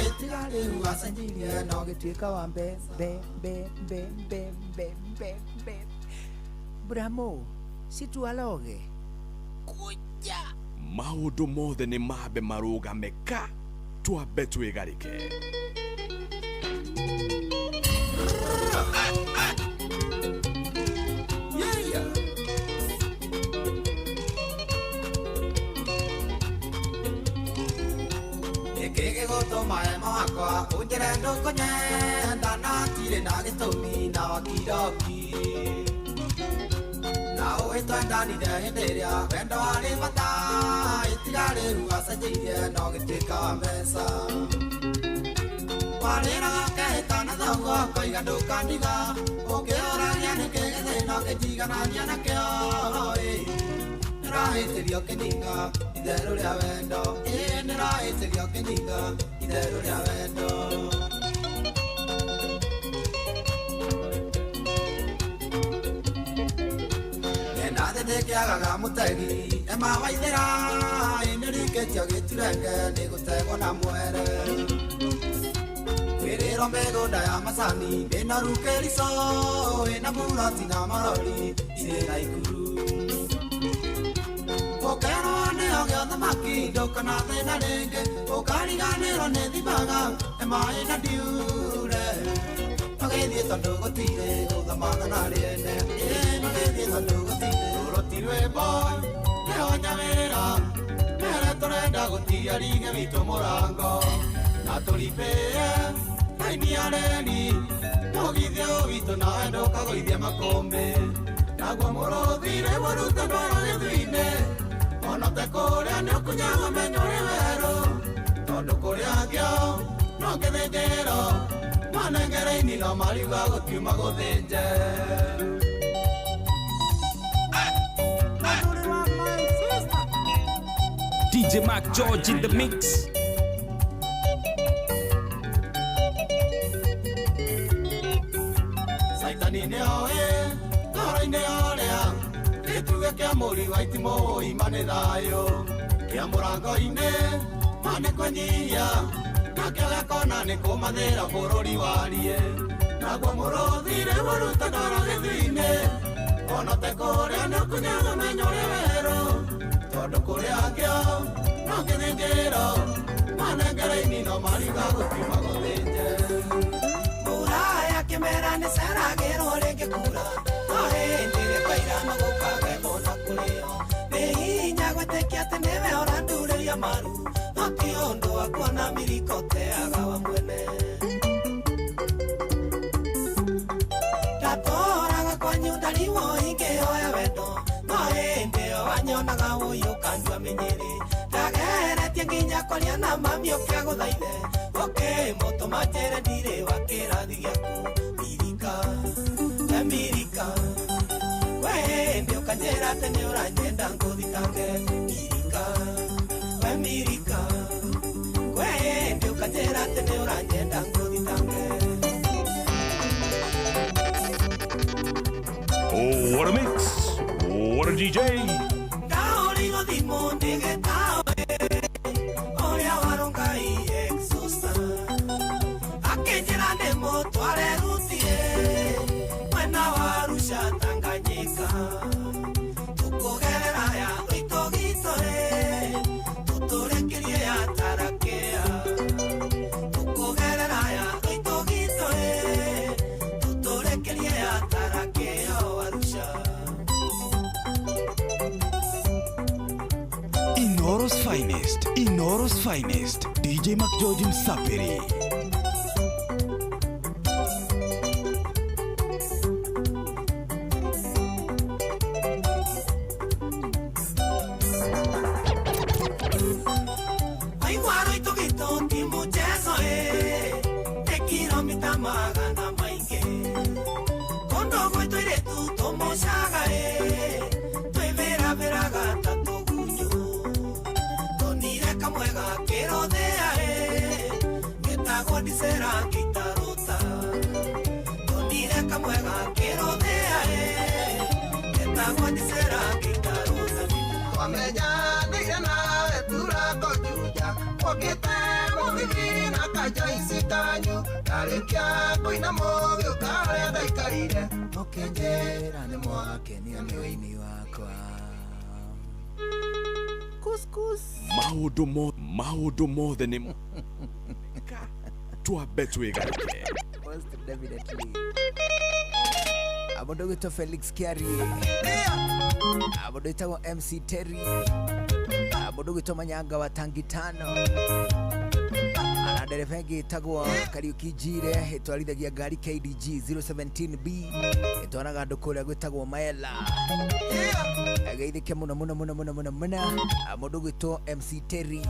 Itigari ugacenjirie no gituika wa mbe. Bramo, situaloge. Kuja. Maundu mothe ni mabe marugame ka. Twambe twigarike. Ekege gotoma emo hakwa unjere ndokonye. Ndana tire na gitumi na wakiroki. Nawe twendanire hinderia wendo wari bata. Itigari ugacenjirie no gituika wa mbeca. Warira gakehĩtana thogo koiga ndũkaniga. Ũngĩũragia nĩkĩ gĩthĩno gĩtiganania nakĩo. Nĩrahĩtĩrio kĩninga itherũ rĩa wendo. Nĩrahĩtĩrio kĩninga itherũ rĩa wendo. Ngenda thĩ ndĩkĩagaga mũtegi. Ema waithĩra nĩrikĩtio gĩturenge nĩgũtegwo na mwere. Kwĩrĩrwo mĩgũnda ya macani ĩna rukĩrico ĩna buroti na marori irĩ na ikuru. Ũkerwo nĩho gĩa thamaki ndũkana thĩna rĩngĩ. Ũkariganĩrwo nĩ thimaga maĩ na ndiure. Tũgĩthiĩ tondũ gũtirĩ gũthamaga na rĩene. Tũgĩthiĩ tondũ gũtirĩ Rũtirwĩmbo nĩho Nyamĩra mere tũrenda gũtigia rige witũ mũrango na tũripĩe raini ya reri mũgithi ũyũ witũ nawe ndũkagũithia makũmbĩ naguo mũrũthi rĩu ũrute ndwara gĩthui-inĩ ona te kũrĩa nĩũkunyaga ũmenyo ũrĩ werũ tondũ kũrĩa ngĩo no ngĩthĩnjĩro manengereini no mariuga gũtiuma gũthĩnje. DJ Mac George in the mix. Saitani nĩoĩ ngoro-inĩ ũrĩa gĩtuge kĩa mũri wa itimũ imane thayũ kĩa mũrango-inĩ mane kũnyihia nake gakona nĩ kũmathĩra bũrũri wariĩ naguo mũrũthi rĩu ũrute ndwara gĩthui-inĩ ona te kũrĩa nĩũkunyaga ũmenyo ũrĩ werũ tondũ kũrĩa ngĩo no ngĩthĩnjĩro manengereini no mariuga gũtiuma gũthĩnje. Mbura ya kĩmera nĩceragĩrwo rĩngĩ kura no hĩndĩ ĩrĩa kwaira no gũkagethwo na kũrĩo nĩ hinya gwĩtĩkia atĩ nĩwe ũrandurĩria maru no ti ũndũ wa kuona miriko teaga wa mwene. Ndatũraga kwanyu ndarimwo ingĩhoya wendo no hĩndĩ ĩyo wanyonaga ũyũ kandua mĩnyĩrĩ ndageretie nginya kwaria na mami ũkĩagũthaithe ũkĩmũtũma njĩre ndirĩ wa kĩrathi gĩaku mirika we mirika we hĩndĩ ũkanjĩra atĩ nĩ ũranyenda ngũthitange mirika we mirika we hĩndĩ ũkanjĩra atĩ nĩ ũranyenda ngũthitange. Oh, what a mix! What a DJ! Ndaũrigo thimũ ndĩgĩtawe ũrĩa warongai exhausta akĩnjĩra ndĩmũtware Rũtiĩ mwena wa Arusha Tanganyika tũkũgerera ya Gĩtũgitũĩ tũtũrĩkĩrie ya Tarakea tũkũgerera ya Gĩtũgitũĩ tũtũrĩkĩrie ya Tarakea o Arusha. Inoro's finest, DJ Mac George Msapiri. Aigwaro itugito ti muchezo te kilomita magana maingi kondo gwetu iretu tomocaga twĩvĩravĩraga ta tũgunyũ tonire kamwe gakĩrothea gĩtagwo ndicera ngĩitarũta tonire kamwe gakĩrothea gĩtagwo ndicera ngĩitarũta twamenyanĩire nawe turakojuja ũkĩte mũgithiri na kanja ici kanyu ndarĩkia kũina mũgĩ ũkarĩa thaikarire ũkĩnjĩra nĩ mwakenia mĩoyo-inĩ wakwa. Couscous. Maũndũ mothe nĩ twambe twĩgarũre. Most definitely. Abondo gwĩtwo Felix Kiari, abondo gwĩtwo MC Terry, abondo gwĩtwo Manyanga wa Tangi Tano, ana ndereba ĩngĩ ĩtagwo Kariuki Njire ĩtwarithagia ngari KDG 017B ĩtwaraga andũ kũrĩa gwĩtagwo Maela. Ageithĩke mũno mũndũ gwĩtwo MC Terry,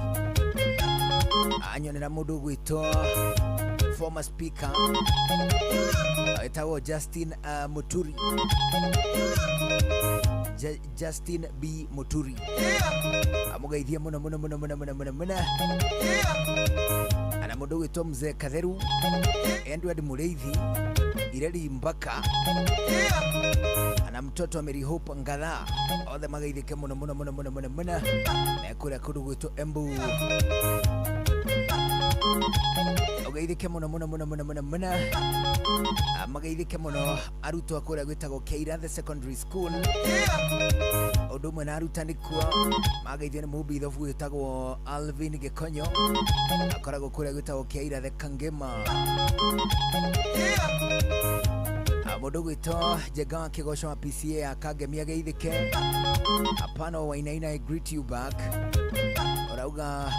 anyonera mũndũ gwĩtwo former speaker ĩtagwo Justin Muturi, Justin B Muturi, amugeithie mũno ana mũndũ gwĩtwo Mzee Katheru, Edward Mureithi, Ireri Mbaka, ana mtoto Mary Hope Ngatha, othe mageithĩke mũno na kũrĩa kũndũ gwĩtwo Embu. Ogeithĩke mũno mageithĩke mũno arutwo akũrĩa gwĩtagwo Keirathe Secondary School, ũndũ ũmwe na arutani kuo mageithio nĩ mũbithobu gwĩtagwo Alvin Gĩkonyo akoragwo kũrĩa gwĩtagwo Keirathe Kangema. Mudogo ito Jega Kigosho wa PCA akagemia geithike. Apano Wainaina, I greet you back. Orauga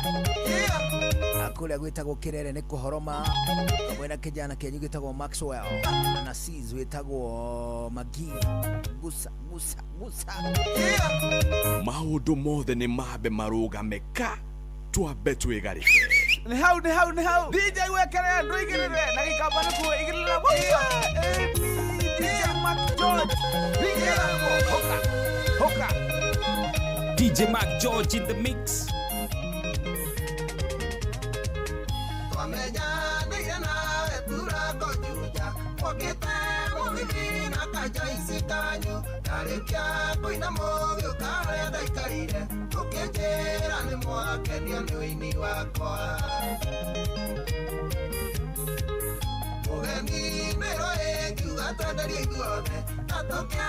akule gwitagwo Kirere ni kuhoroma. Mwena kijana kenyu gitagwo Maxwell. Na Sis witagwo Magi. Gusa. Maundu mothe ni mabe marugameka twabe twigarike. Ni hau DJ wekere andu igirire na gikamba ni ku igirira DJ Mac George hoka DJ Mac George in the mix. Tarikia koina mogyo kare daikarire ukejera ni mwake ni wini wakwa Ogeni mero ekiuga tandari guothe atokia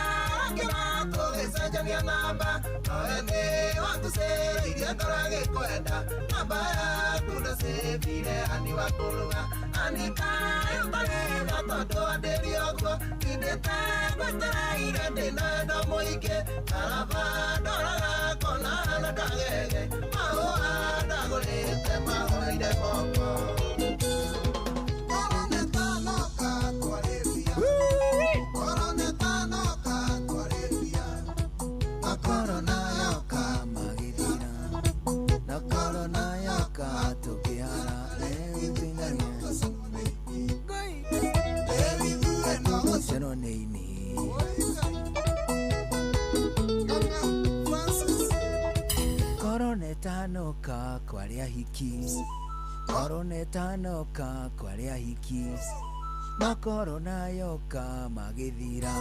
kira togesajania namba oene watuseririe ndarage kwenda namba yaku ndacebire ani wakuluga anika yotare gatondo anderioguo indete gweteraire ndinenda muingi araba ndoraga kona na kagege mahũa ndagũrĩte mahoire moko Koronetanoka kwaria hiki Koronetanoka kwaria hiki No korona yoka magithira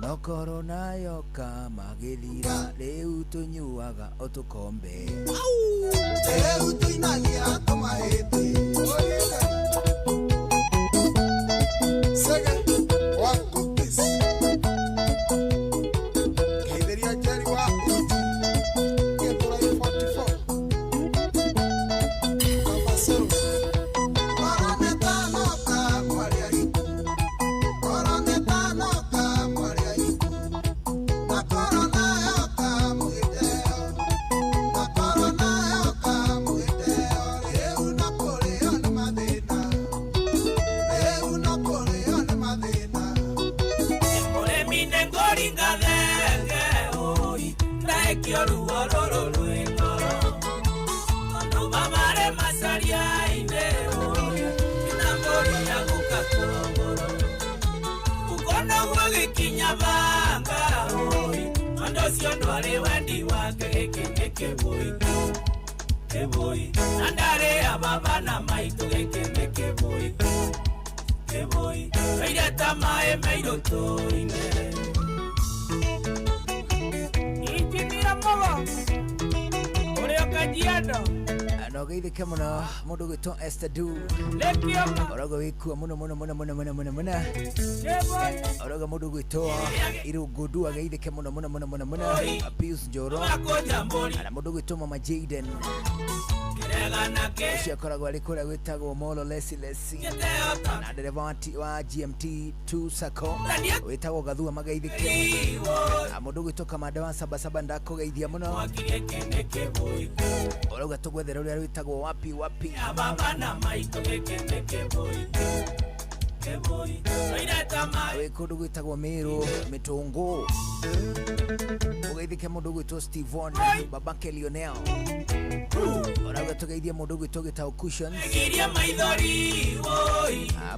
No korona yoka magithira Riu tunyuaga otukombe Riu tuinagia tomahĩndĩ Sega wako pisi Kaitheria Jerry wa uti Getora 44 Kabasero Koronetanoka kwaria hiku Koronetanoka kwaria hiku Na korona yoka mugiteo Na korona yoka mugiteo Riu Napoleon mathina Riu Napoleon mathina Muremi nengoringa thenge oi Ndaekio ruo rũrũ rwĩko Andũ mamare macaria-inĩ oi Inamũria gũka kũrogoro Ũkona guo gĩkinya banga oi Andũ ũcio ndwarĩ wendi wake gĩkĩ nĩ kĩbũi Na ndarĩ ababa na maitũ gĩkĩ nĩ kĩbũi Kaire ta maĩ mairũtũ-inĩ Injimira mogo Ũrĩa Kajiado No geithike muno mundu gwitwo Esther Du Orogo wikua muno Orogo mundu gwitwo Irungu Du ageithike muno Pius Njoro Ana mundu gwitwo Mama Jaden Ucio akoragwo arĩ kũrĩa gwĩtagwo Molo Lesi Na ndereva wa GMT 2 Sacco wĩtagwo Gathua mageithike Mũndũ gwĩtwo Kamanda wa Sabasaba ndakũgeithia mũno Ũrauga tũgwethere ũrĩa wĩtagwo wapi Wĩ kũndũ gwĩtagwo Meru Mĩtũngũ Ũgeithike mũndũ gwĩtwo Stevon Babake Lionel Ũrauga tũgeithie mũndũ gwĩtwo gĩtagwo Cushions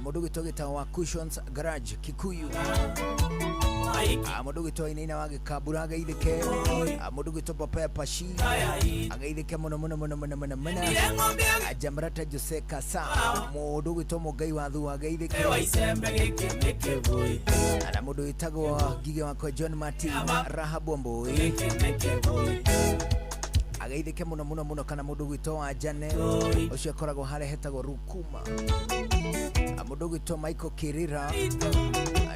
mũndũ gwĩtwo gĩtagwo wa Cushions Garage Kikuyu mũndũ gwĩtwo Inaina wa Gĩkambura ageithike mũndũ gwĩtwo Papa Pashi ageithike mũno Jamrata Jose Kasa mũndũ gwĩtwo Mũngai wa Thu ageithike na mũndũ wĩtagwo Gige wako John Martin Rahabu Mbui ageithike mũno kana mũndũ gwĩtwo wa Jane ũcio akoragwo harĩa hetagwo Rukuma mũndũ gwĩtwo Michael Kirira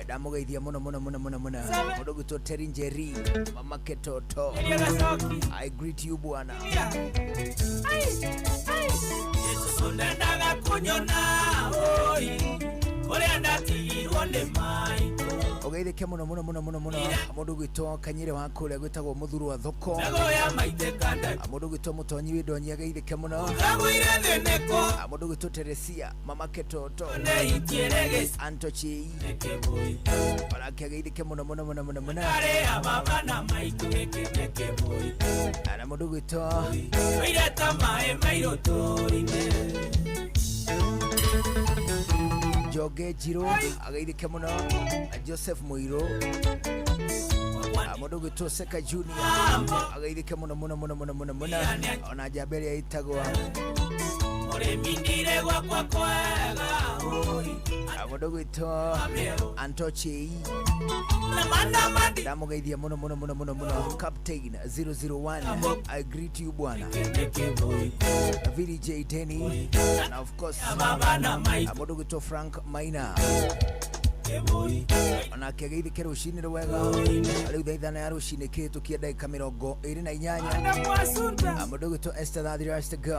ndamũgeithia mũno mũndũ gwĩtwo Terry Njeri Mama Ketoto I greet you bwana Yesu ndendaga kunyona oi Ore ndatigirwo nĩ maitũ. Ugeithike muno mundu gwitwo Kanyire wa kuria gwitagwo muthuru wa thoko. Nagoya maitekanda. Mundu gwitwo Mutonyi windonyi ageithike muno. Ngagwire theneko. Mundu gwitwo Teresia mama Ketoto. Antochi. Baraka ageithike muno. Are ababa na maitu eke boy. Ana mundu gwitwo. Ire tamae mairotorine. Joge Jiro ageithike muno. Joseph Muiro mundu gwitwo Seka Junior ageithike muno ona Jabeli aitagwa ore mindire gwakwa kwega mundu gwitwo Antochi ndamugeithia muno Captain 001 I greet you bwana VJ Denny and of course mundu gwitwo Frank Maina ona kegeithike rucini rwega riu thaithana ya rucini kitu kia ndagika 28 mundu gwitwo Esther the rest go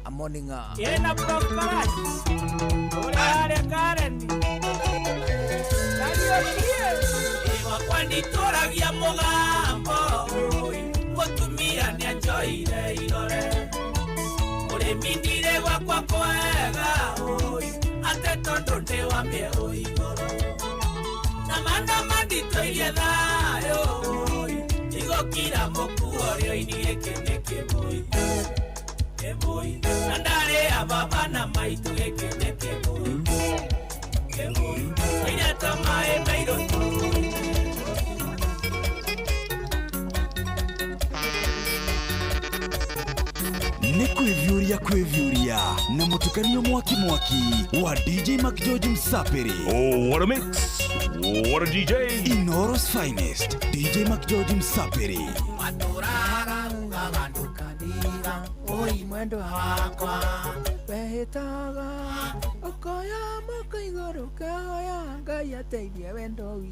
a morning ena prokaras ore Karen ewa kwani toragia mugambo gutumira ni anjoire irore ore mindire gwakwa kwega ate tondo nde wa mĩero igũrũ na manda mandito iria thayo igũkira mũkuo rĩo-inĩ gĩkĩ nĩ kĩbũi na ndarĩ ababa na maitũ gĩkĩ nĩ kĩbũi iria ta maĩ mairũtũ Ni kwivyuria na mutukanio mwaki wa DJ Mac George Msapiri. Oh, what a mix! What a DJ! Inoro's finest, DJ Mac George Msapiri. Maturaga ugagandukaniga oi mwendo wakwa wehitaga ukoya moko iguru kaya Ngai ateithie wendo wi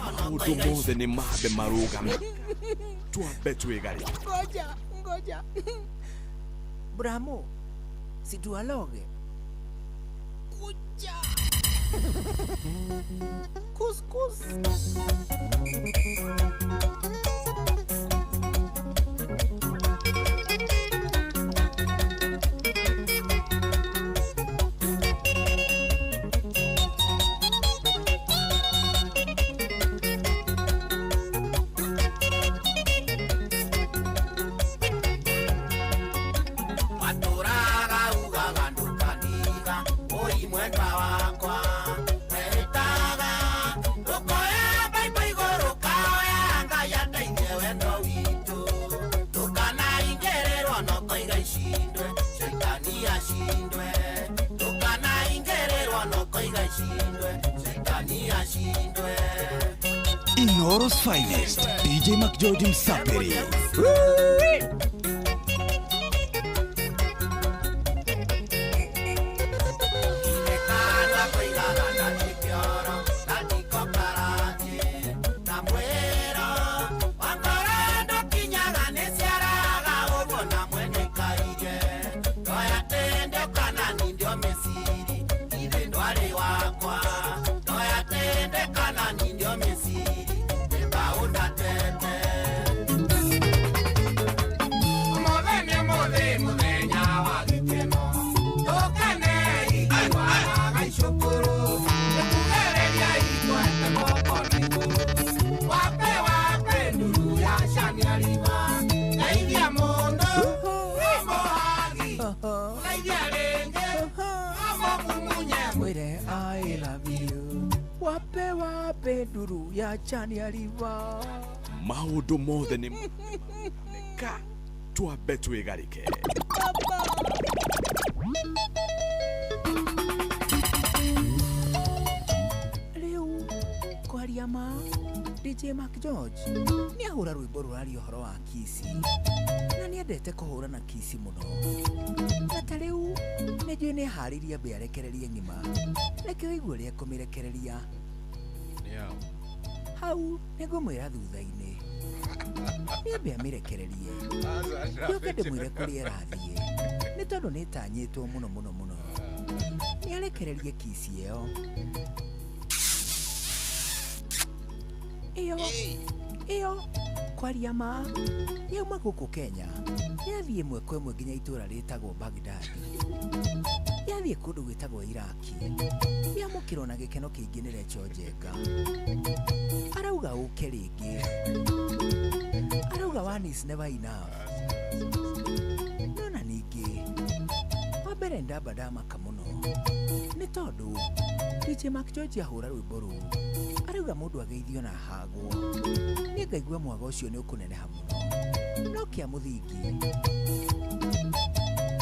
Maundu mothe ni mabe marugame twambe twigari. Ngoja Bramo situaloge kuja Kus Inoro's finest, DJ Mac George Msapiri. I love you. Wape duru ya chani aliva. Maundu mothe ni ka twambe twigarike. Riu kwaria ma DJ Mac George ni ahura rwimbo rurari uhoro wa kisi na ni endete kuhura na kisi muno. Na riu nejwe ni hariria bearekereria ngima reke wigwe ria kumirekereria hau nigumwira thutha-ini niambe amirekererie yoke ndimwire kuria rathie ni tondu nitanyitwo muno muno muno niarekererie kisi ĩyo iyo kwaria ma yauma gũkũ Kenya yathiĩ ĩmwe kwa ĩmwe nginya itũra rĩtagwo Baghdad yathiĩ kũndũ gwĩtagwo Iraki yamũkĩrwo na gĩkeno kĩingĩ nĩ Rachel Njenga arauga ũke rĩngĩ arauga one is never enough nona ningĩ wambere ndamba ndamaka mũno nĩ tondũ DJ Mark George ahũra rwĩmbo rũu arauga mũndũ ageithio na hagwo nĩ ngaigua mwago ũcio nĩ ũkũneneha mũno no kĩa mũthingi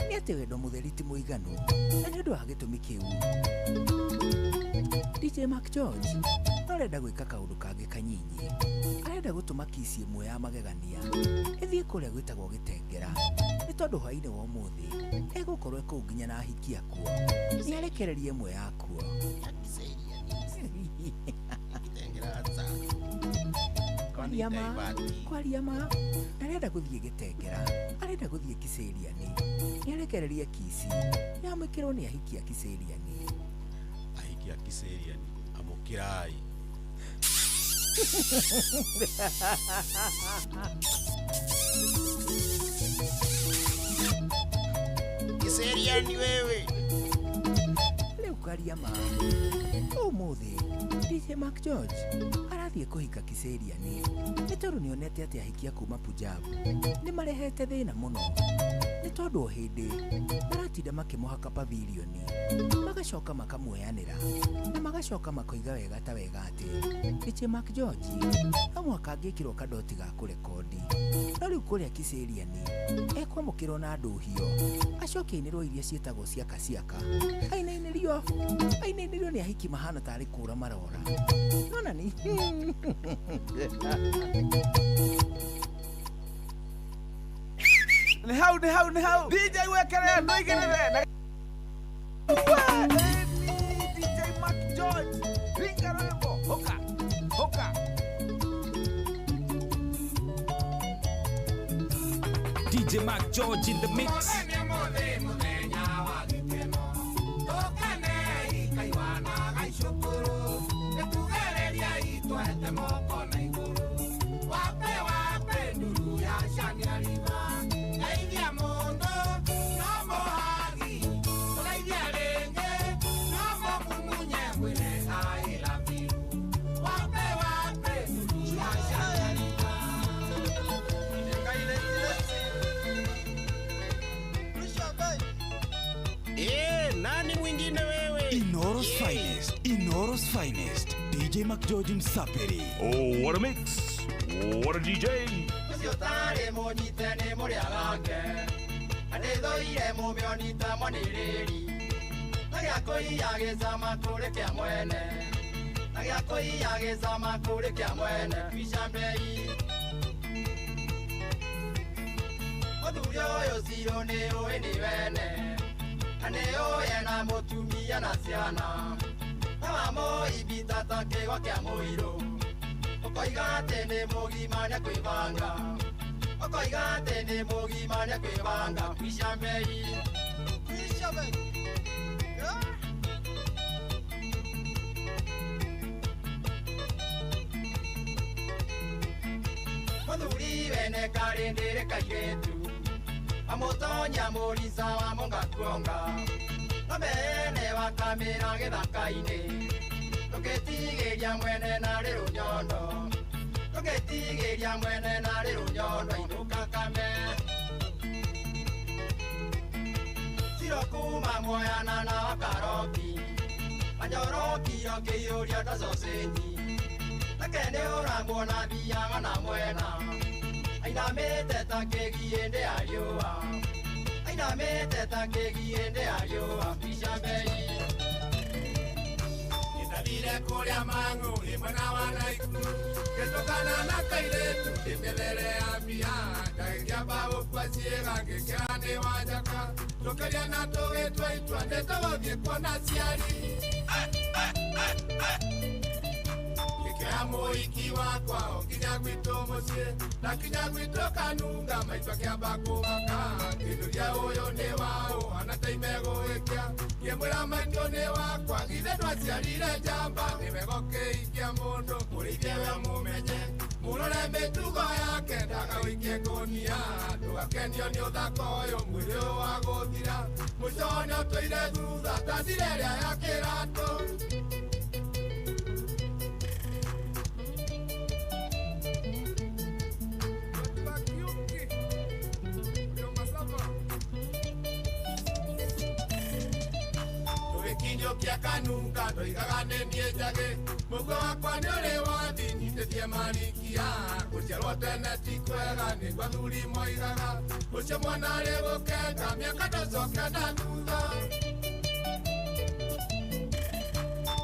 nĩ atĩ wendo mũtheri ti mũiganu na nĩ ũndũ wa gĩtũmi kĩu DJ Mark George arenda gwĩka kaũndũ kangĩ kanyinyi arenda gũtũma kisi ĩmwe ya magegania ĩthiĩ kũrĩa gwĩtagwo Gĩtengera nĩ tondũ hwaĩ-inĩ wa ũmũthĩ egũkorwo kũu nginya na ahiki akuo nĩ arekererie ĩmwe yakuo kwaria ma arenda gũthiĩ Gĩtengera arenda gũthiĩ Kiseriani nĩ arekererie kisi yamwĩkĩrwo nĩ ahiki a Kiseriani ahiki a Kiseriani amũkĩrai Kiseriani wewe leo kwaria ma ũmũthĩ DJ Mark George arathiĩ kũhika Kiseriani nĩ tondũ nĩonete atĩ ahikia kuma Punjab nĩ marehete thĩna mũno nĩ tondũ o hĩndĩ maratinda makĩmũhaka pavilioni magacoka makamuoyanĩra na magacoka makoiga wega ta wega atĩ DJ Mark George no mũhaka angĩkĩrwo kadoti ga kũrekondi no rĩu kũrĩa Kiseriani ekwamũkĩrwo na ndũhio acoke ainĩrwo iria ciĩtagwo ciaka ciaka ainĩrĩrio nĩ ahiki mahana tarĩ kũra marora nona nĩ Nĩ hau DJ wekerere ndoigĩrĩre DJ Mark George ringa rwĩmbo hoka DJ Mark George in the mix. Inoro's finest, DJ Mark George Msaperi. Oh, what a mix! What a DJ! Usiotare monyite ni muriagake anithoire mumionita mwaniriri nagiakoiageza kuri kia mwene nagiakoiageza kuri kia mwene twicambei muthuri uyu ciro ni uĩ ni wene na nĩ ũĩ na mũtumia na ciana Tawamo ibita take wa kia mũirũ ũkoiga atĩ nĩ mũgima nĩ kwĩbanga ũkoiga atĩ nĩ mũgima nĩ kwĩbanga kwicambei mũthuri wene karĩ ndĩrĩ kairĩtu amũtonya mũrica wa mũngakuonga Mene wakamira gĩthaka-inĩ tũgĩtigĩria mwene narĩ rũnyondo tũgĩtigĩria mwene narĩ rũnyondo inũka kame ciro kuma muoyana na wakaroki anyorokio kĩiyũrio ta sausage nake nĩ ũrangwo na thiaga na mwena ainamĩte ta kĩgiĩ-ndĩ ya riũa ainamĩte ta kĩgiĩ-ndĩ ya riũa kwicambei nĩndathire kũrĩa mang'ũ rĩmwe na wanaikuru ngĩtũkana na kairĩtu ndĩmethere ya mbia ngagĩkĩamba gũkua ciĩga ngĩkĩra nĩ wanjaka tũkĩria na tũgĩtua itua nĩtũgũthiĩ kuona ciari Kea muiki wakwa Okinya gwito mucie Na kinya gwito kanunga Maitwa kia bako maka Kinuria uyo ni wao Anataime guikia Kiemwira maitwa ni wakwa Githe twaciarire jamba Nimegoke ikia mundu Murithie we mumenye Murore mitugo yake Ndagawikie kunia Ndugakenio ni uthako uyu Mwiri uyu wa guthira Mwico ni utuire thutha Tathire ria ya kiratu Kia kanunga ndoigaga nenie njage Mugo wakwa ni uri wathi nyitithie marikia Guciarwo tene ti kwega niguo athuri moigaga Ucio mwana arĩ gũkenga mĩaka ndũcoke na thutha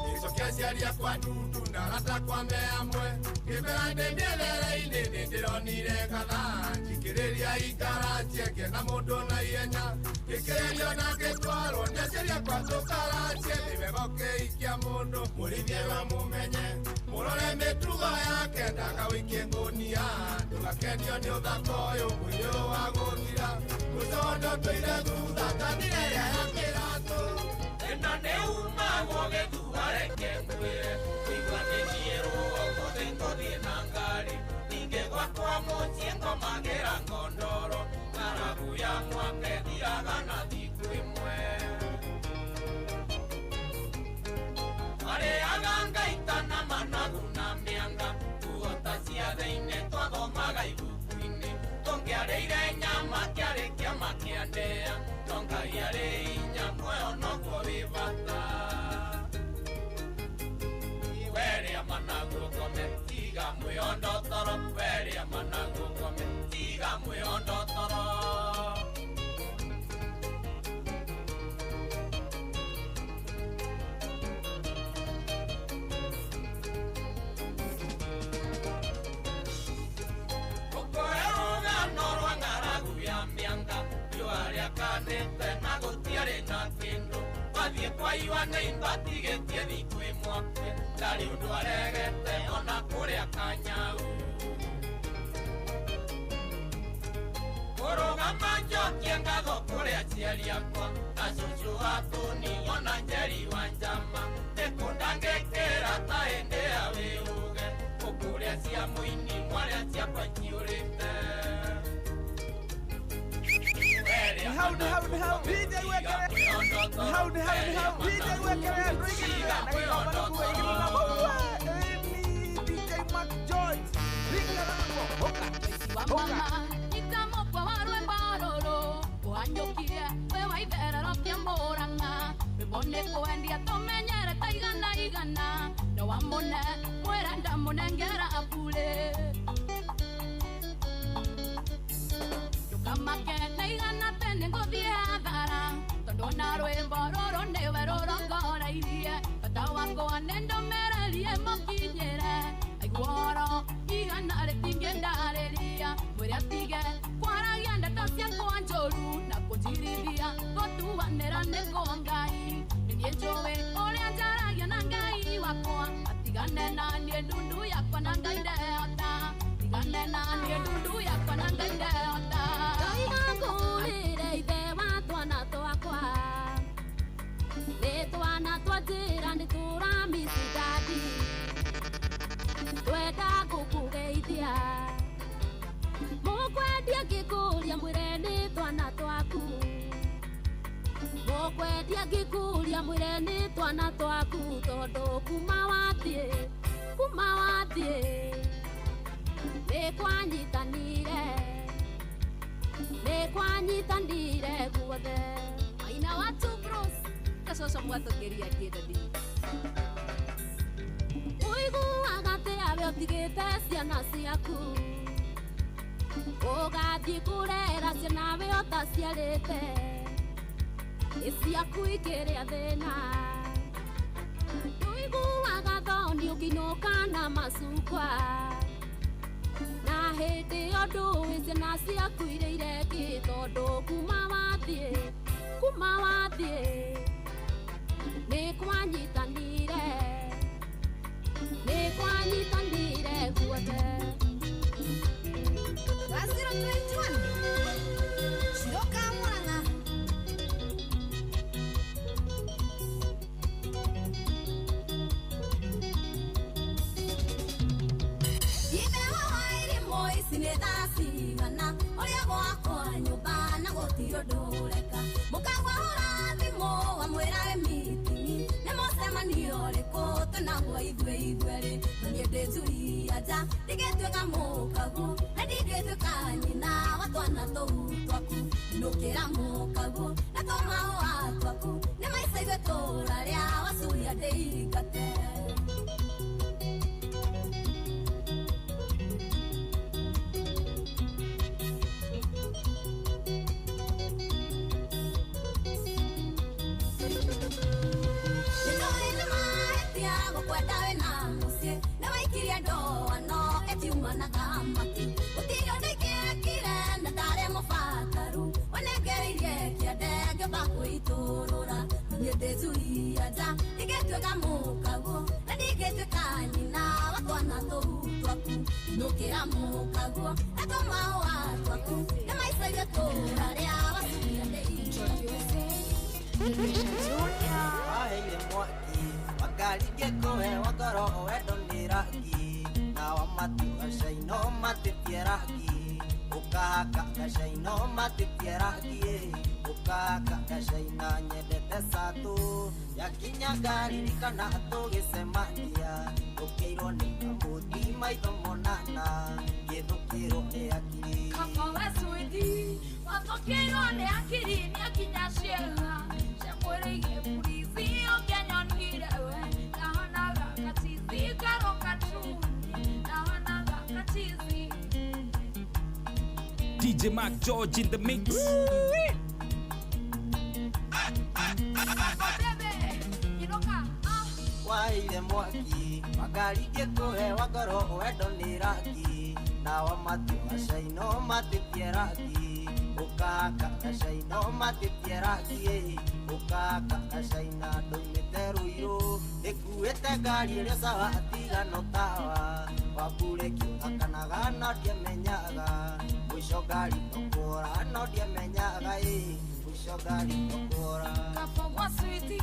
Gĩcokia aciari akwa ndundu na arata kwa me amwe Ngĩmera ndĩ mĩethere-inĩ nĩ ndĩronire gatha Njikĩrĩria ikaracie ngĩona mũndũ na ihenya Gĩkĩrĩrio na ngĩtwarwo nĩ aciari akwa tũkaracie Nĩmegoke ikia mũndũ mũrithie we mũmenye Mũrore mĩtugo yake ndagawikie ngũnia Ndũgakenio nĩ ũthaka ũyũ mwĩrĩ ũyũ wa gũthira Mũico ndũtũire thutha tathire ĩrĩa ya kĩratũ Ĩno nĩ umagwo gĩthuga reke mwĩre Kũigua nĩ ciĩrwo ũmũthĩ ngũthiĩ na ngari Ningĩ gwakwa mũciĩ ngomagĩra ngondoro Ng'aragu ya mwaka ĩthiraga na thikũ ĩmwe Arĩaga ngaita na managu na mĩanga Tuota ciathĩ-inĩ twathomaga ibuku-inĩ Tũngĩarĩire nyama kĩarĩkia makĩandĩa No Ngai arĩ hinya muoyo noguo wĩ bata Weria managu ũkome tiga mwĩondo toro Weria managu ũkome tiga mwĩondo toro Kanĩte na gũtiarĩ na kĩndũ Wathiĩ kwa Iwana imbatigĩtie thikũ ĩmwe Ndarĩ ũndũ aregete ona kũrĩa Kanyau Kũrũgama njokie ngatho kũrĩ aciari akwa Na cũcũ Atũni ona Njeri wa Njama Nĩkũndangĩkĩra ta hĩndĩ ya wĩũge Ũkũrĩa cia mũini mwarĩa ciakwa ciũrĩte How DJ Wekere How DJ Wekere Ringa na kuingia bwa DJ Mac George Ringa na Mama itamo kwa warwe baroro Wanyokire we waithera rokia moranga Bebone kwendia tomenyere taigana igana No wamone mwerenda munengera apule Kama kena igana tene ngothie hathara Tondu na rwimbo ruru niwe rurongorairie Bata wakwa nendomererie mukinyire Aiguoro igana ritingĩndarĩria Mwĩre atige kwaragia ndeto ciakwa njũru Na kũnjirithia gũtuanĩra nĩguo Ngai Nĩniĩ njũĩ ũrĩa njaragia na Ngai wakwa Atigane na niĩ ndundu yakwa na Ngai ndehota Tigane na niĩ ndundu yakwa na Ngai ndehota Ngũrĩre ithe wa twana twakwa Nĩ twana twa njĩra nĩ tũramisi dadi Twenda gũkũgeithia Mũkwendia ngĩkũria mwĩre nĩ twana twaku Mũkwendia ngĩkũria mwĩre nĩ twana twaku Tondũ kuma wathiĩ Nĩ kwanyitanire guothe Maina watu bros Kacoca mwatũkĩria kĩndadi Ũiguaga atĩa we ũtigĩte ciana ciaku Ũgathiĩ kũrera ciana we ũtaciarĩte Ciaku ikĩrĩa thĩna Ũiguaga thoni ũkĩinũka na macungwa Na hĩndĩ ĩyo ndũĩ ciana ciaku irĩire kĩ Tondũ kuma wathiĩ Nĩ kwanyitanire nitwanyitanire guote Waziro 21 Shiroka Muranga Ibewa wairi moisi nethacigana Oria gwakwa nyumba na gutio ndureka Mukagwa urathimo wamwira we meeting Nemocemanio riku tunagwa ithueri Nanie ndĩnjuria nja ndigĩtuĩka mũkagu na ndigĩtuĩka nyina wa twana tũu twaku nũkĩra mũkagu na tũmahũa twaku nĩ maica ithuĩ tũrarĩa wacuria ndĩingate Ndĩnjuria nja ndigĩtuĩka mũkagu na ndigĩtuĩka nyina wa twana tũu twaku nũkĩra mũkagu na tũmahũa twaku nĩ maica ithuĩ tũrarĩa wacuria ndĩingate Waheire mwaki wakari ngĩkũhe wa ngoro wendo nĩ rangi na wa matu gacaino matĩtie rangi ũkahaka gacaino matĩtie rangi ũkahaka gacaina nyendete satu yakinya ngaririkana tũgĩcemania ũkĩirwo nĩ kamũthi maitho monana gĩthũkĩrwo nĩ akiri Kama wesuidi watokĩirwo nĩ akiri nĩ akinya ciĩga ciamwĩrĩire burithi ũngĩanyonire we ndahanaga katithi ngaro katuni ndahanaga katithi DJ Mac George in the mix. Waheire mwaki wakari ngĩkũhe wa ngoro wendo nĩ rangi na wa matu gacaino matĩtie rangi ũkahaka gacaino matĩtie rangi ũkahaka gacaina ndoimĩte Ruiru ĩkuĩte ngari ĩrĩa sawa atigano tawa wambũrĩkio akanaga no ndiamenyaga mũico ngari ndũkũra no ndiamenyaga mũico ngari ndũkũra Kafogwa switi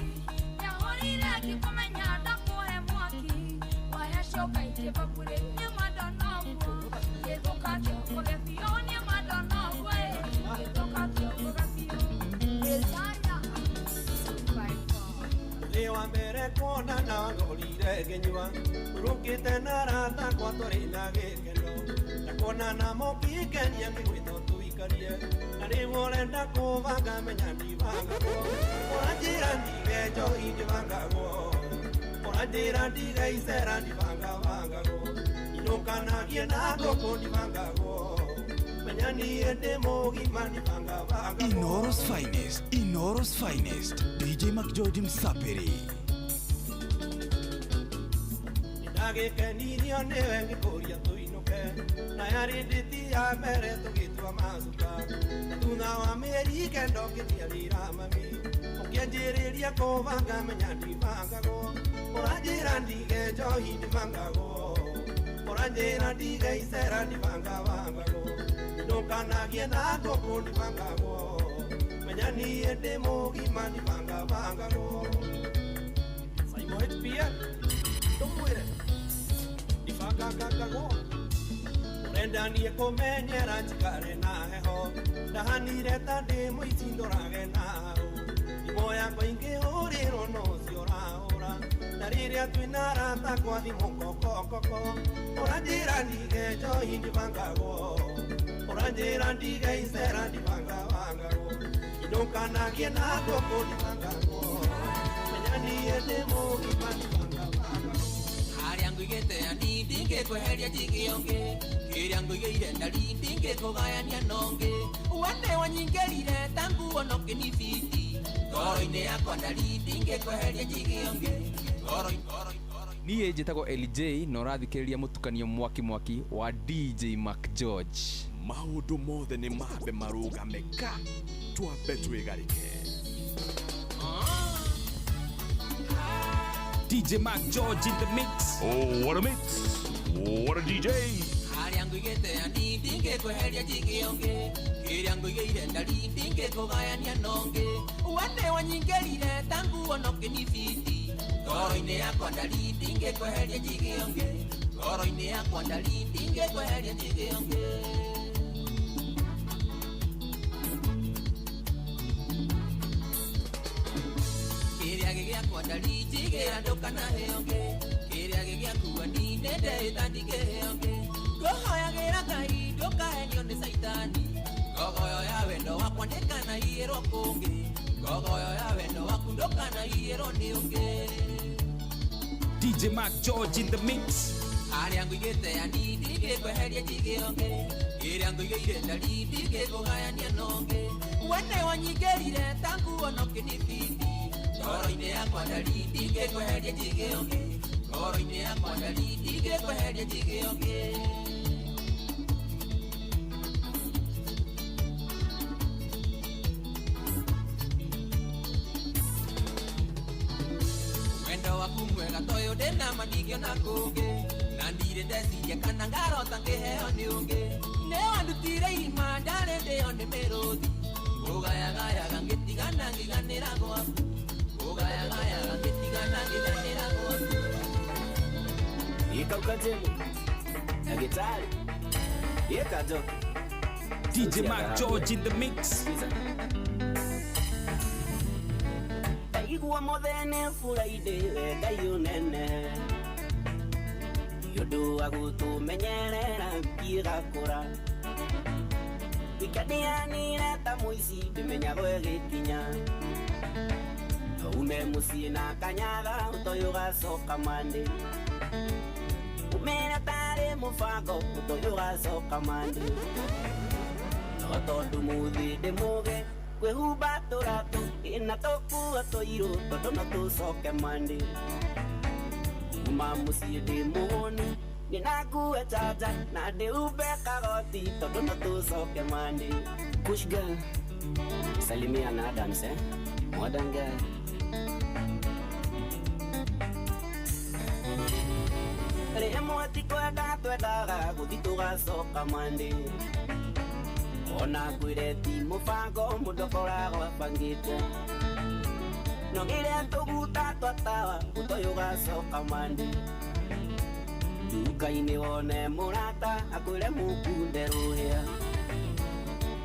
yahorire akĩkũmenya ndakũhe mwaki wahecoka ikĩbabũrĩ nĩ madonogu gĩthũka kĩoko gĩbiũ nĩ madonogu gĩthũka kĩoko gĩbiũ Wĩtanya Nĩ wa mbere kuonana ngorire ngĩnyua tũrũkĩte na arata akwa tũrĩ na gĩkeno na kuonana mũkĩngenia ngĩgwĩta tũikarie na rĩu ũrenda kũbanga menya ndibangagwo ũranjĩra ndige njohi ndibangagwo ũranjĩra ndige icera ndibangabangagwo inũkanagie na ngũkũ ndibangagwo menya niĩ ndĩ mũgima ndibangabangagwo Inoros finest DJ Mac George Msapiri Ndagĩkenirio nĩwe ngĩkũria tũinũke na yarĩ ndĩti ya mbere tũgĩtua macuka thutha wa mĩeri kenda ũkĩniarĩra mami ũkĩanjĩrĩria kũbanga menya ndibangagwo ũranjĩra ndige njohi ndibangagwo ũranjĩra ndige icera ndibangabangagwo ndũkanagie na ngũkũ ndibangagwo menya niĩ ndĩ mũgima ndibangabangagwo Saimo HPL ndũmwĩre ndibangagwo ũrenda niĩ kũmenyera njikare na heho ndahanire ta ndĩ mũici ndũrage naũ thimo yakwa ingĩhũrĩrwo no cio ũrahũra na rĩrĩa twĩna arata kwa thimũ kokokoko ũranjĩra ndige njohi ndibangagwo ũranjĩra ndige icera ndibangabangagwo inũkanagie na ngũkũ ndibangagwo menya niĩ ndĩ mũgima ndibangabangagwo harĩa ngũigĩte ani ndingĩkweheria njigĩonge kĩrĩa ngũigĩire ndari ndingĩkũgayania nongĩ wende wanyingĩrire tangu onoke ni fiti ngoro-inĩ yakwa ndari ndingĩkweheria njigĩonge Niĩ njĩtagwo LJ na ũrathikĩrĩria mũtukanio mwaki wa DJ Mac George. Maũndũ mothe nĩ mambe marũgame ka twambe twĩgarĩke DJ Mark George in the mix. Oh, what a mix. What a DJ. Ariangu igete ani dinge kweheria jigionge. Kiriangu igire ndari dinge kugayania nonge. Wande wanyingerire tangu onoke ni fiti. Goro-ine yakwa ndari dinge kweheria jigionge. Goro-ine yakwa ndari dinge kweheria jigionge. Kiria gĩgĩakwa ndari njigĩra ndũkana heonge. Kiria gĩgĩakua ni nende tandike heonge. Ngũhoyagĩra Ngai ndũkahenio nĩ Saitani. Ngogoyo ya wendo wakwa ndĩkanaiyĩrwo kũngĩ. Ngogoyo ya wendo waku ndũkanaiyĩrwo nĩ ũngĩ. DJ Mark George in the mix. Harĩa ngũigĩte ani ndingĩkweheria njigĩonge. Kĩrĩa ngũigĩire ndari ndingĩkũgayania nonge. Wene wanyingĩrire tangu onoke ni fiti. Ngoro-inĩ yakwa ndari ndingĩkweheria njigĩonge. Ngoro-inĩ yakwa ndari ndingĩkweheria njigĩonge. Wendo waku mwega toyo ndĩna maningio na kũngĩ. Na ndirĩ ndeciria kana ngarota ngĩheo nĩ ũngĩ. Nĩ wandutire irima ndarĩ ndĩo nĩ mĩrũthi. Ũgayagayaga ngĩtigana ngĩganĩra gwaku. Ũgayagayaga ngĩtigana ngĩganĩra gwaku. Ikauka jemu Agitari Ikajo DJ Mark George in the mix. Igua mothene furaide Gayo nene Yodo agutumenyerera ngĩgakũra. Wikadianire ta mũici ndimenyaga ĩgĩkinya. Ume mũciĩ na kanyaga ũtoyo ũgacoka mande. Umena tarĩ mũbango ũtoyo ũgacoka mande. No tondũ mũthĩ ndĩ mũge kwĩhumba tũratũ ĩna tũkua tũirũ tondũ no tũcoke mande. Uma mũciĩ ndĩ mũhũnu nina nguo chacha na ndĩhumbe kagoti tondũ no tũcoke mande. Kush girl salimia na dance modern girl. Rĩmwe ti kwenda twendaga gũthi tũgacoka mande. Ona ngwĩre ti mũbango mũndũ akoragwo abangĩte. No rĩrĩa tũguta twatawa ũtoyo ũgacoka mande. Nduka-inĩ wone mũrata akwĩre mũkunde rũhĩa.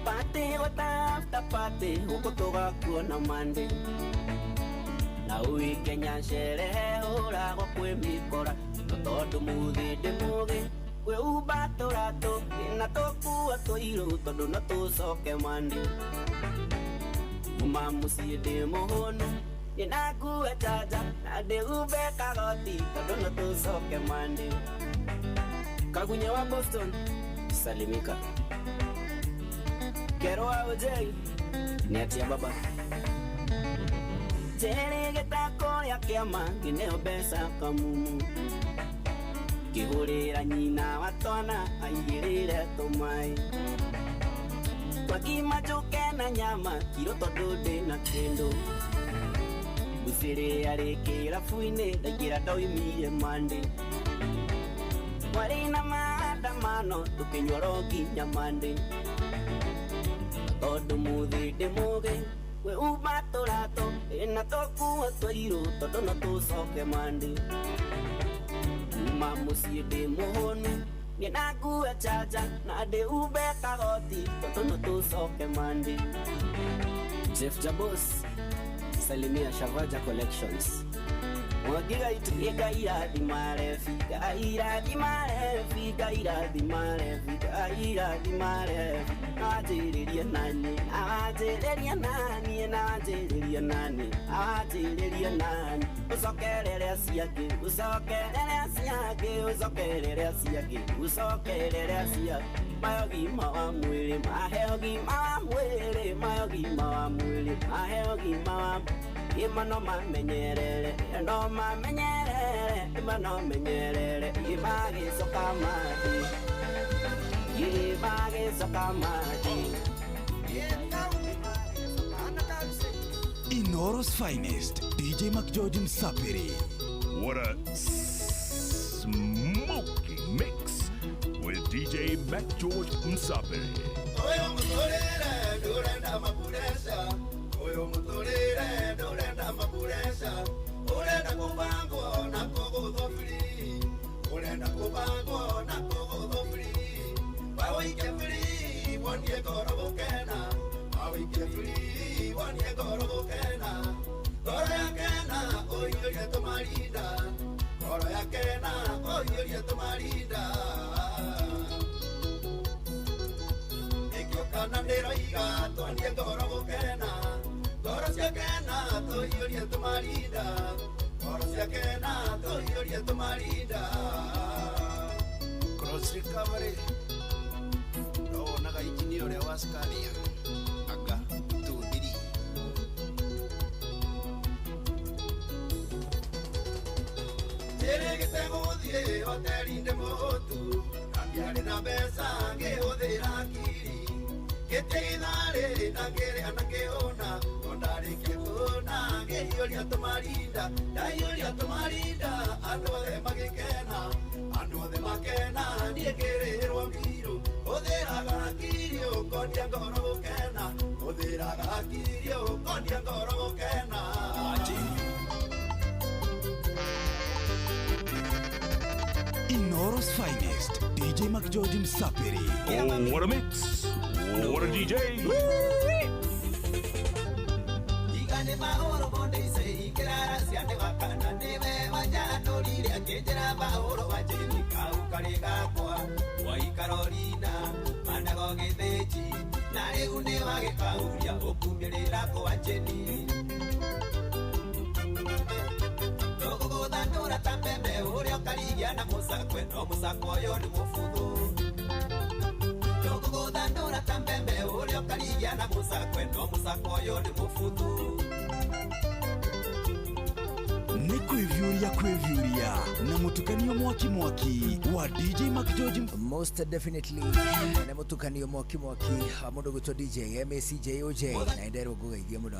Party gũta after party gũkũ tũgakuona mande. Na ũgĩkenya sherehe ũragwo kwĩ mĩkora. Tondũ mũthĩ ndĩ mũgĩ kwĩhumba tũratũ ĩna tũkua tũirũ tondũ no tũcoke mande. Uma mũciĩ ndĩ mũhũnu ĩna nguo chacha na ndĩhumbe kagoti tondũ no tũcoke mande. Kagunye wa Boston salimika. Kero wa Ojei nĩ atia baba. Njere gĩtako ya kĩama ngĩneo mbeca kamumu. Kĩhũrĩra nyina wa twana aigĩrĩre tũmaĩ. Twakima njũke na nyama kiro tondũ ndĩna kĩndũ. Ngucĩrĩ arĩ kĩrabu-inĩ ndaingĩra ndoimire mande. Mwarĩ na maandamano tũkĩnyua ro nginya mande. Tondũ mũthĩ ndĩ mũgĩ kwĩhumba tũratũ ĩna tũkua tũirũ tondũ no tũcoke mande. Uma mũciĩ ndĩ mũhũnu ngĩna nguo chacha na ndĩhumbe kagoti tondũ no tũcoke mande. Jeff Jabos salimia Shavaja Collections. Mwagiga ituĩka irathimare fika irathimare fika irathimare fika irathimare. Anjĩrĩria nani anjĩrĩria nani anjĩrĩria nani anjĩrĩria nani. Ũcokerere ciake ũcokerere ciake ũcokerere ciake ũcokerere ciake. Mahe ũgima wa mwĩrĩ mahe ũgima wa mwĩrĩ mahe ũgima wa mwĩrĩ mahe ũgima wa ima no mamenyerere no mamenyerere ima no menyerere imagĩcoka mati imagĩcoka mati. Inoro's finest, DJ Mark George Msapiri. What a smoky mix with DJ Mac George Msape. Oyo mutorere durenda mapuresha. Oyo mutorere durenda mapuresha. Urenda kubango na kogo free. Urenda kubango na kogo free. Bawike free, wonye goro kena. Bawike free, wonye goro kena. Goro ya kena, oyo yeto marinda. Goro ya kena, oyo yeto marinda. Kanandero iga, tuandie goro gokena. Goro sia kena, to yuri tu marinda. Goro sia kena, to yuri tu marinda. Cross recovery. No, naga engineer ya waskaria. Aga, tu diri. Tere que te godie, o te rinde motu. Cambiare na besa, que ode akiri. Que te dare na quere anakeona ondare que bona que yoria tomarinda da yoria tomarinda ando de makena ni querer o amiro odera gakirio con ya goro kena odera gakirio con ya goro kena Inoro's finest, DJ Mac George Msaperi. Oh, what a mix! What a DJ! Igane maoro bonde se ikirara siande wakana neve wajano lile akejera maoro wajeni kaukarega kwa Waikarolina manago gedeji nare une wage kauria okumirira ko wajeni Logo dandora tambembe uri okarigia na musakwe no musako yo ni mufudu Dandora tambembe uri okarigia na musakwe no musako yo ni mufudu Ni kwevyuria na mutukanio mwaki wa DJ Mac George. Most definitely na mutukanio mwaki mundu gutwa DJ MCJOJ na ndero gugeithia muno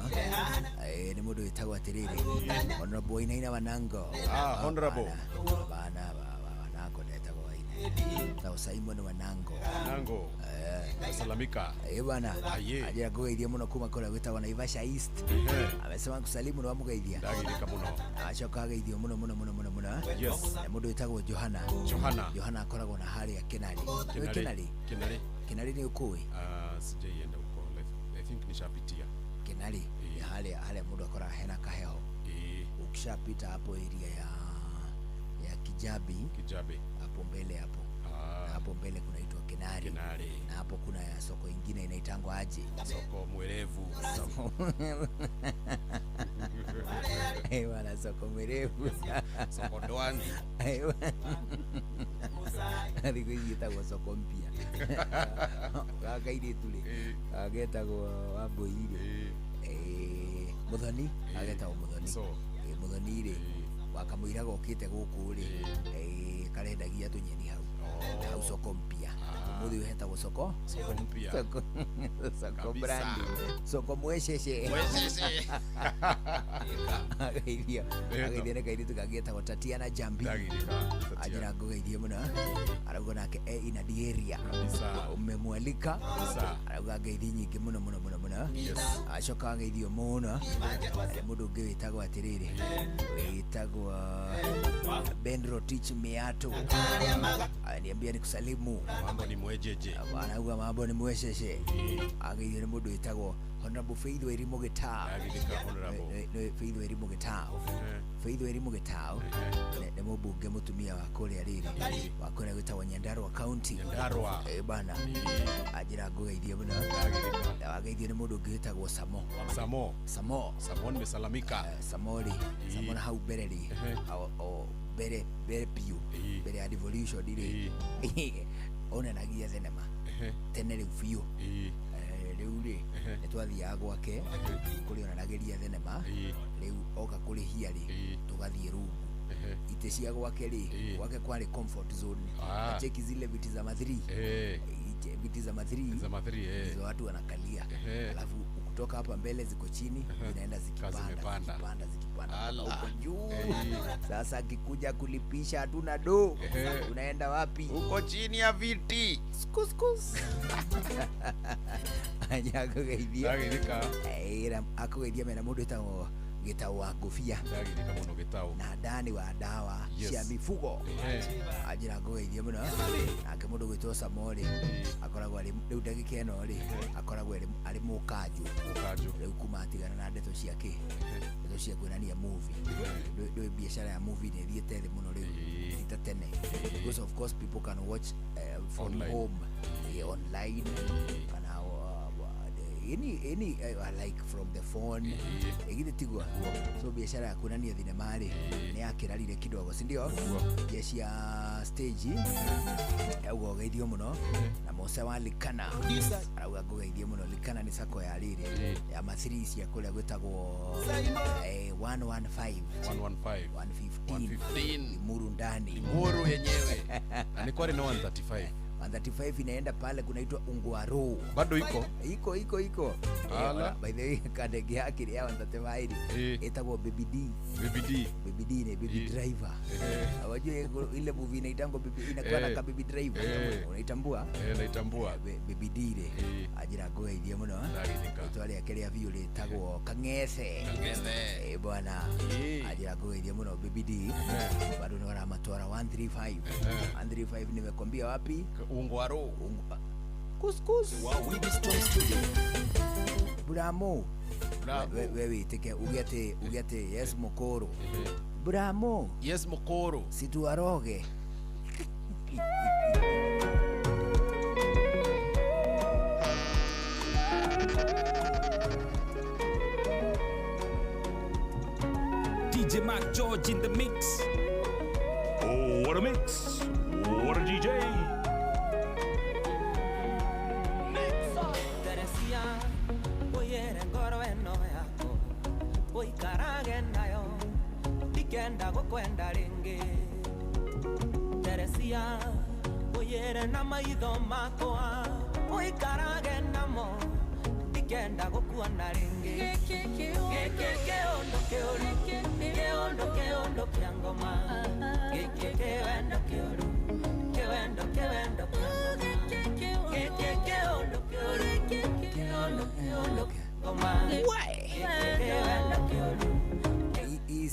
ni mundu witagwa atiriri Honorable Inaina Wanango. Honorable bana Wanango ndetagwa na Simon Wanango. Wanango salamika bana ajira gugeithia muno kuma kora witagwa Naivasha East. Amesema kusalimu no amugeithia ndagirika muno achoka geithio muno yes na mundu witagwa Johana akoragwo na hali ya Kenari ni ukui sijaienda huko I think nishapitia Kenari hali mundu akora hena kaheho ukishapita hapo area ya Kijabi hapo mbele hapo na hapo mbele kunaitwa Kenari na hapo kuna soko ingine inaitangwa aje soko mwerevu wala soko mwerevu soko Ndwanzi alikuita kwa soko mpya wakaide tule ageta kwa wabo ile Muthoni ageta Muthoni ile wakamwira gokite guku ri karendagia tunyeni hau soko mpya muthi uheta go soko mpya soko brand soko mwesheshe agaidia ne kaidi tukageta Tatiana Jambi ajira ngogeithie muno arauga nake ina area umemwalika arauga ngeithi nyingi muno acoka ngeithio muno mundu ungi witagwa atiriri witagwa Bendro Teach Meato niambia nikusalimu mambo ni mwejeje arauga mambo ni mwesheshe ageithio ni mundu witagwa Honorable Faith Wairimu Gitao Faith Wairimu Gitao ni mubunge mutumia wa kuria riri wa kuria gwitagwo Nyandarua County bana ajira ngugeithie muno ageithio ni mundu gwitagwo Samo nimesalamika Samo na hau bereri bere piu bere ya devolution dire onenagia thenema tene riu biu riu ri nitwathiaga gwake kuri onanagiria thenema riu oka kurihia ri tugathie rungu ite cia gwake ri gwake kwari comfort zone acheki zile viti za madhiri viti za madhiri hizo watu wanakalia alafu kutoka hapa mbele ziko chini zinaenda zikipanda huko juu. Sasa akikuja kulipisha hatuna do, unaenda wapi? Uko chini ya viti. Skus anyako gaidia ako gaidia mena mundu itago gitau wa ngofia na ndani wa dawa cia mifugo ajira ngogeithia muno nake mundu gwitwo Samori akoragwo ari riu ndagika ino ri akoragwo ari mukanju riu kumatigana na ndeto ciake ndeto cia kuonania movie ndio biashara ya movie ni thiete thi muno riu ita tene because of course people can watch from home online kana any like from the phone egide tigwa so biashara ya kunania thinema-ri ni yakirarire kidogo si ndio jeshi ya stage ego geithio muno na Mose wa Likana arauga ngogeithio muno Likana ni sako ya riri ya mathiri cia kuria gwitagwo 115 Limuru ndani Limuru yenyewe ni kwari no 135 135 inaenda pale kunaitwa Ungwaro. Bado iko? Iko. By the way kadege yake ya 135 itakuwa Baby D ni Baby Driver. Hawajua ile movie inaitangwa Baby inakuwa na Baby Driver. Unaitambua? Naitambua. Baby D ile ajira ngoeithia muno. Twali yake ya vio litagwo Kang'ese. Bwana ajira ngoeithia muno Baby D. Bado ni wana matwara 135 nimekwambia wapi? Ungwaro. Kuskus. Wow, we be strong studio. Bramo. Wewe teke ugete yes Mokoro. Bramo. Yes Mokoro. Situaroge. DJ Mac George in the mix. Oh, what a mix. What a DJ. Kenda gukwenda ringi Teresia uyere na maitho makwa uikarage namo ikenda gukuona ringi keondo kia ngoma kewendo kioru keondo ngoma kewendo kioru.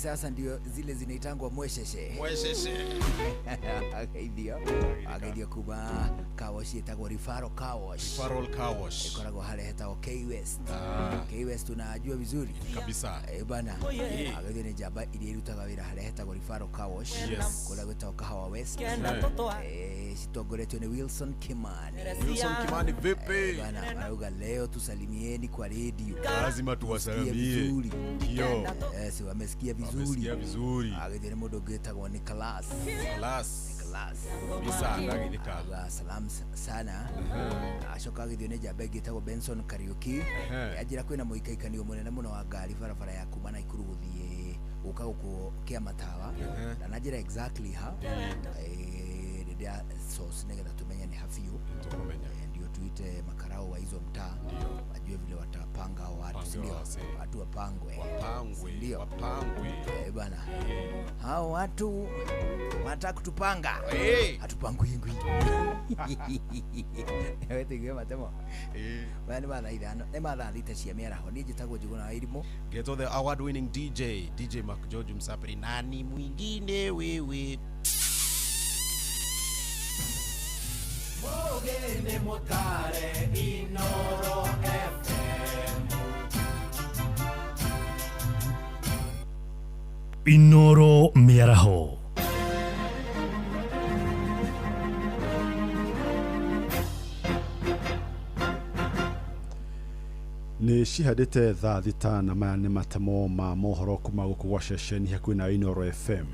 Sasa ndio zile zinaitangwa mwesheshe agaidio kuba kawash itagwo referral kawash ikoragwo hale hetagwo K-West K-West tunajua vizuri kabisa bana agaidio ni jaba ile irutaga wira hale hetagwo referral kawash kula gwetagwo Kahawa West sitogoretwo ni Wilson Kimani vipi bana arauga leo tusalimieni kwa radio lazima tuwasalimie hiyo wamesikia vizuri agithire mundu ngitagwo Nicholas salam sana acoka agithio ni jamba ngitagwo Benson Kariuki ajira kwina muikaikanio munene muno wa ngari barabara ya kuma Naikuru guthie uka guku kia matawa na najira exactly ha ndia source ngetha tumenya ni hafiu ndio tuite makarao wa hizo mtaa wajue vile watapanga watu ndio watu wapangwe ndio bana hao watu wanataka kutupanga hatupangwi ngwi wewe tigwe matemo bana bana idano ne madha lita cia miara ho ni jitagwo Njuguna wa Irimo Geto the award winning DJ Mac George Msapiri nani mwingine wewe Mogene motare Inoro FM Inoro miaraho ni cihadite thaa thita na maya ni matemo ma mohoro kuma guku gwa ceceni hakuhi na Inoro FM.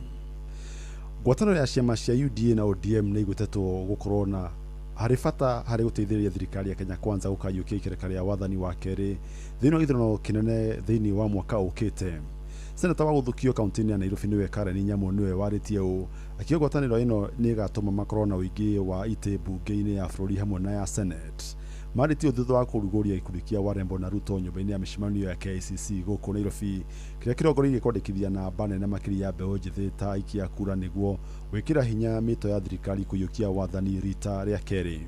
Ngwatanĩro ya ciama cia UDA na ODM nĩ igwetetwo gukorwo na harĩ bata harĩ gũteithĩrĩria thirikari ya Kenya Kwanza gũkayũkia ikereka rĩa wathani wa kerĩ thĩinĩ wa gĩthurano kĩnene thĩinĩ wa mwaka ũkĩte. Seneta wa guthukio kaunti ya Nairobi niwe Karen Nyamu niwe waritie u akigwataniro ino ni gatuma makoro na uingi wa ite bunge-ini ya bũrũri hamwe na ya Senate. Marĩtio thutha wa kũrugũria ikundi kia Warembo na Ruto nyũmba-inĩ ya mĩcemanio ya KICC gũkũ Nairobi, kĩrĩa kĩrongoreirie kwandĩkithia namba nene makĩria ya mbeũ njĩthĩ ta aikia kura nĩguo gwĩkĩra hinya mĩto ya thirikari kũiyũkia wathani rita rĩa kerĩ.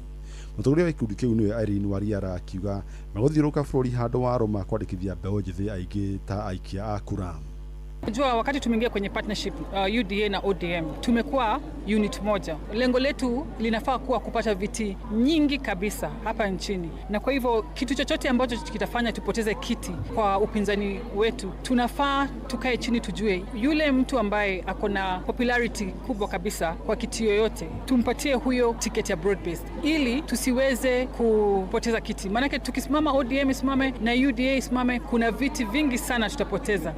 Mũtongoria wa ikundi kĩu nĩwe Irene Wariara akiuga magũthiũrũrũka bũrũri handũ wa Roma kwandĩkithia mbeũ njĩthĩ aingĩ ta aikia a kura. Unajua wakati tumeingia kwenye partnership UDA na ODM tumekuwa unit moja. Lengo letu linafaa kuwa kupata viti nyingi kabisa hapa nchini, na kwa hivyo kitu chochote ambacho kitafanya tupoteze kiti kwa upinzani wetu, tunafaa tukae chini tujue yule mtu ambaye akona popularity kubwa kabisa kwa kiti yoyote, tumpatie huyo ticket ya broad based ili tusiweze kupoteza kiti. Maana tukisimama ODM isimame na UDA isimame, kuna viti vingi sana tutapoteza.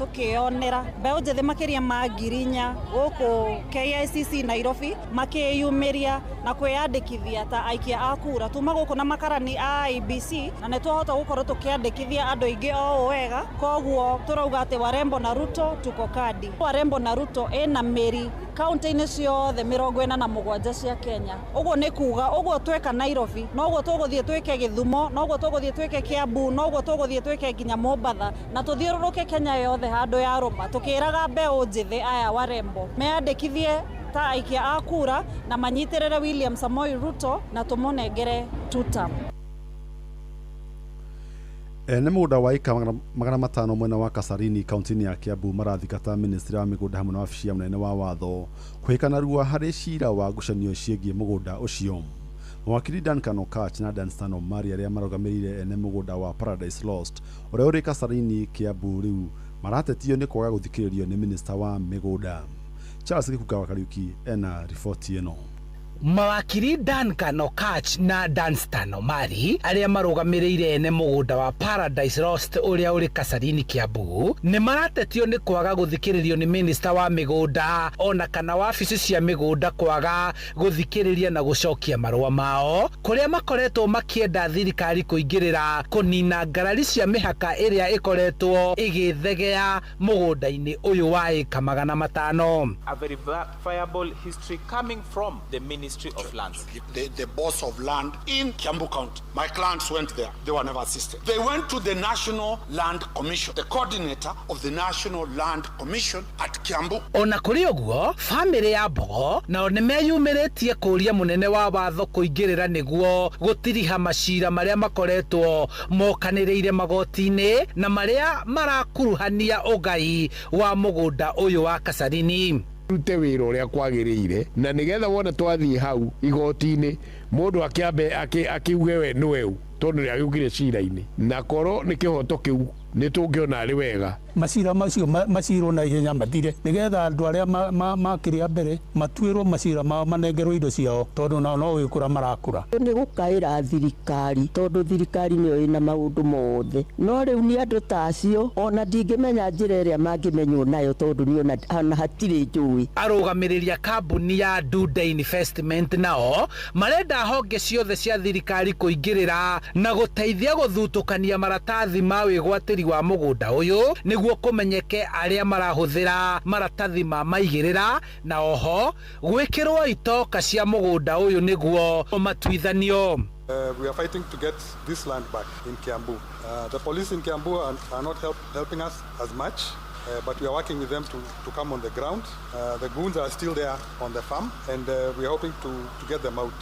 Tukionera mbeũ njĩthĩ makĩria ma 1000 gũkũ KICC Nairobi makĩyumĩria na kwĩyandĩkithia ta aikia a kura. Tuma gũkũ na makarani a IEBC na nĩtwahota gũkorwo tũkĩandĩkithia andũ aingĩ o wega. Koguo tũrauga atĩ Warembo na Ruto tuko kadi. Warembo na Ruto ena mĩri kaunti-inĩ ciothe 47 cia Kenya. Ũguo nĩ kuga ũguo tweka Nairobi, no ũguo tũgũthiĩ twĩke Gĩthumo, no ũguo tũgũthiĩ twĩke Kiambu, no ũguo tũgũthiĩ twĩke nginya Mombatha, na tũthiũrũrũke Kenya yothe handũ ya Roma. Tukĩraga mbeũ njĩthĩ aya Warembo meyandĩkithie ta aikia a kura na manyitirĩre William Samoei Ruto na tũmũnengere tutam. Nĩ mũgũnda wa ika 500 mwena wa Kasarini kaunti-inĩ ya Kiambu marathikata ministry wa mĩgũnda hamwe na wabici ya mũnene wa watho kũhĩkana rua harĩ cira wa ngucanio ciĩgiĩ mũgũnda ũcio. Mwakiri Duncan Okatch na Danstan Omari arĩa marũgamĩrĩire ene mũgũnda wa Paradise Lost ũrĩa ũrĩ Kasarini Kiambu rĩu maratetio nĩ kwaga gũthikĩrĩrio nĩ minister wa mĩgũnda. Charles Gikuka wa Kariuki ena riboti ĩno. Mawakiri Duncan Okatch na Danstan Omari arĩa marũgamĩrĩire ene mũgũnda wa Paradise Lost ũrĩa ũrĩ Kasarini Kiambu nĩ maratetio nĩ kwaga gũthikĩrĩrio nĩ minister wa mĩgũnda ona kana wabici cia mĩgũnda kwaga gũthikĩrĩria na gũcokia marũa mao, kũrĩa makoretwo makĩenda thirikari kũingĩrĩra kũnina ngarari cia mĩhaka ĩrĩa ĩkoretwo ĩgĩthegea mũgũnda-inĩ ũyũ wa ĩka 500. A verifiable history coming from the Ministry of Lands. The boss of land in Kiambu County. My clients went there. They were never assisted. They went to the National Land Commission, the coordinator of the National Land Commission at Kiambu. Ona kũrĩ ũguo, family ya Mbogo nao nĩ meyumĩrĩtie kũria mũnene wa watho kũingĩrĩra nĩguo gũtiriha macira marĩa makoretwo mokanĩrĩire magoti-inĩ na marĩa marakuruhania ũgai wa mũgũnda ũyũ wa Kasarini. Rute wĩra ũrĩa kwagĩrĩire na nĩgetha wona twathiĩ hau igoti-inĩ mũndũ akĩambe akiuge we nĩwe ũ tondũ nĩ agĩũkire cira-inĩ na korwo nĩ kĩhoto kĩu nĩ tũngĩona arĩ wega. Macira macio macirwo na ihenya mathire nĩgetha andũ arĩa makĩrĩa mbere matuĩrwo macira mao manengerwo indo ciao tondũ nao no gwĩkũra marakũra. Nĩ gũkaĩra thirikari tondũ thirikari nĩyo ĩna maũndũ mothe, no rĩu nĩ andũ ta acio ona ndingĩmenya njĩra ĩrĩa mangĩmenywo nayo tondũ nĩ hatirĩ njũĩ. Arũgamĩrĩria kambuni ya Duda Investment nao marenda honge ciothe cia thirikari kũingĩrĩra na gũteithia gũthutũkania maratathi ma wĩgwatĩri wa mũgũnda ũyũ nĩguo kũmenyeke arĩa marahũthĩra maratathi ma maigĩrĩra na oho gwĩkĩrwo itoka cia mũgũnda ũyũ nĩguo matuithanio. We are fighting to get this land back in Kiambu. The police in Kiambu are not helping us as much. But we are working with them to come on the ground. The goons are still there on the farm and we are hoping to get them out.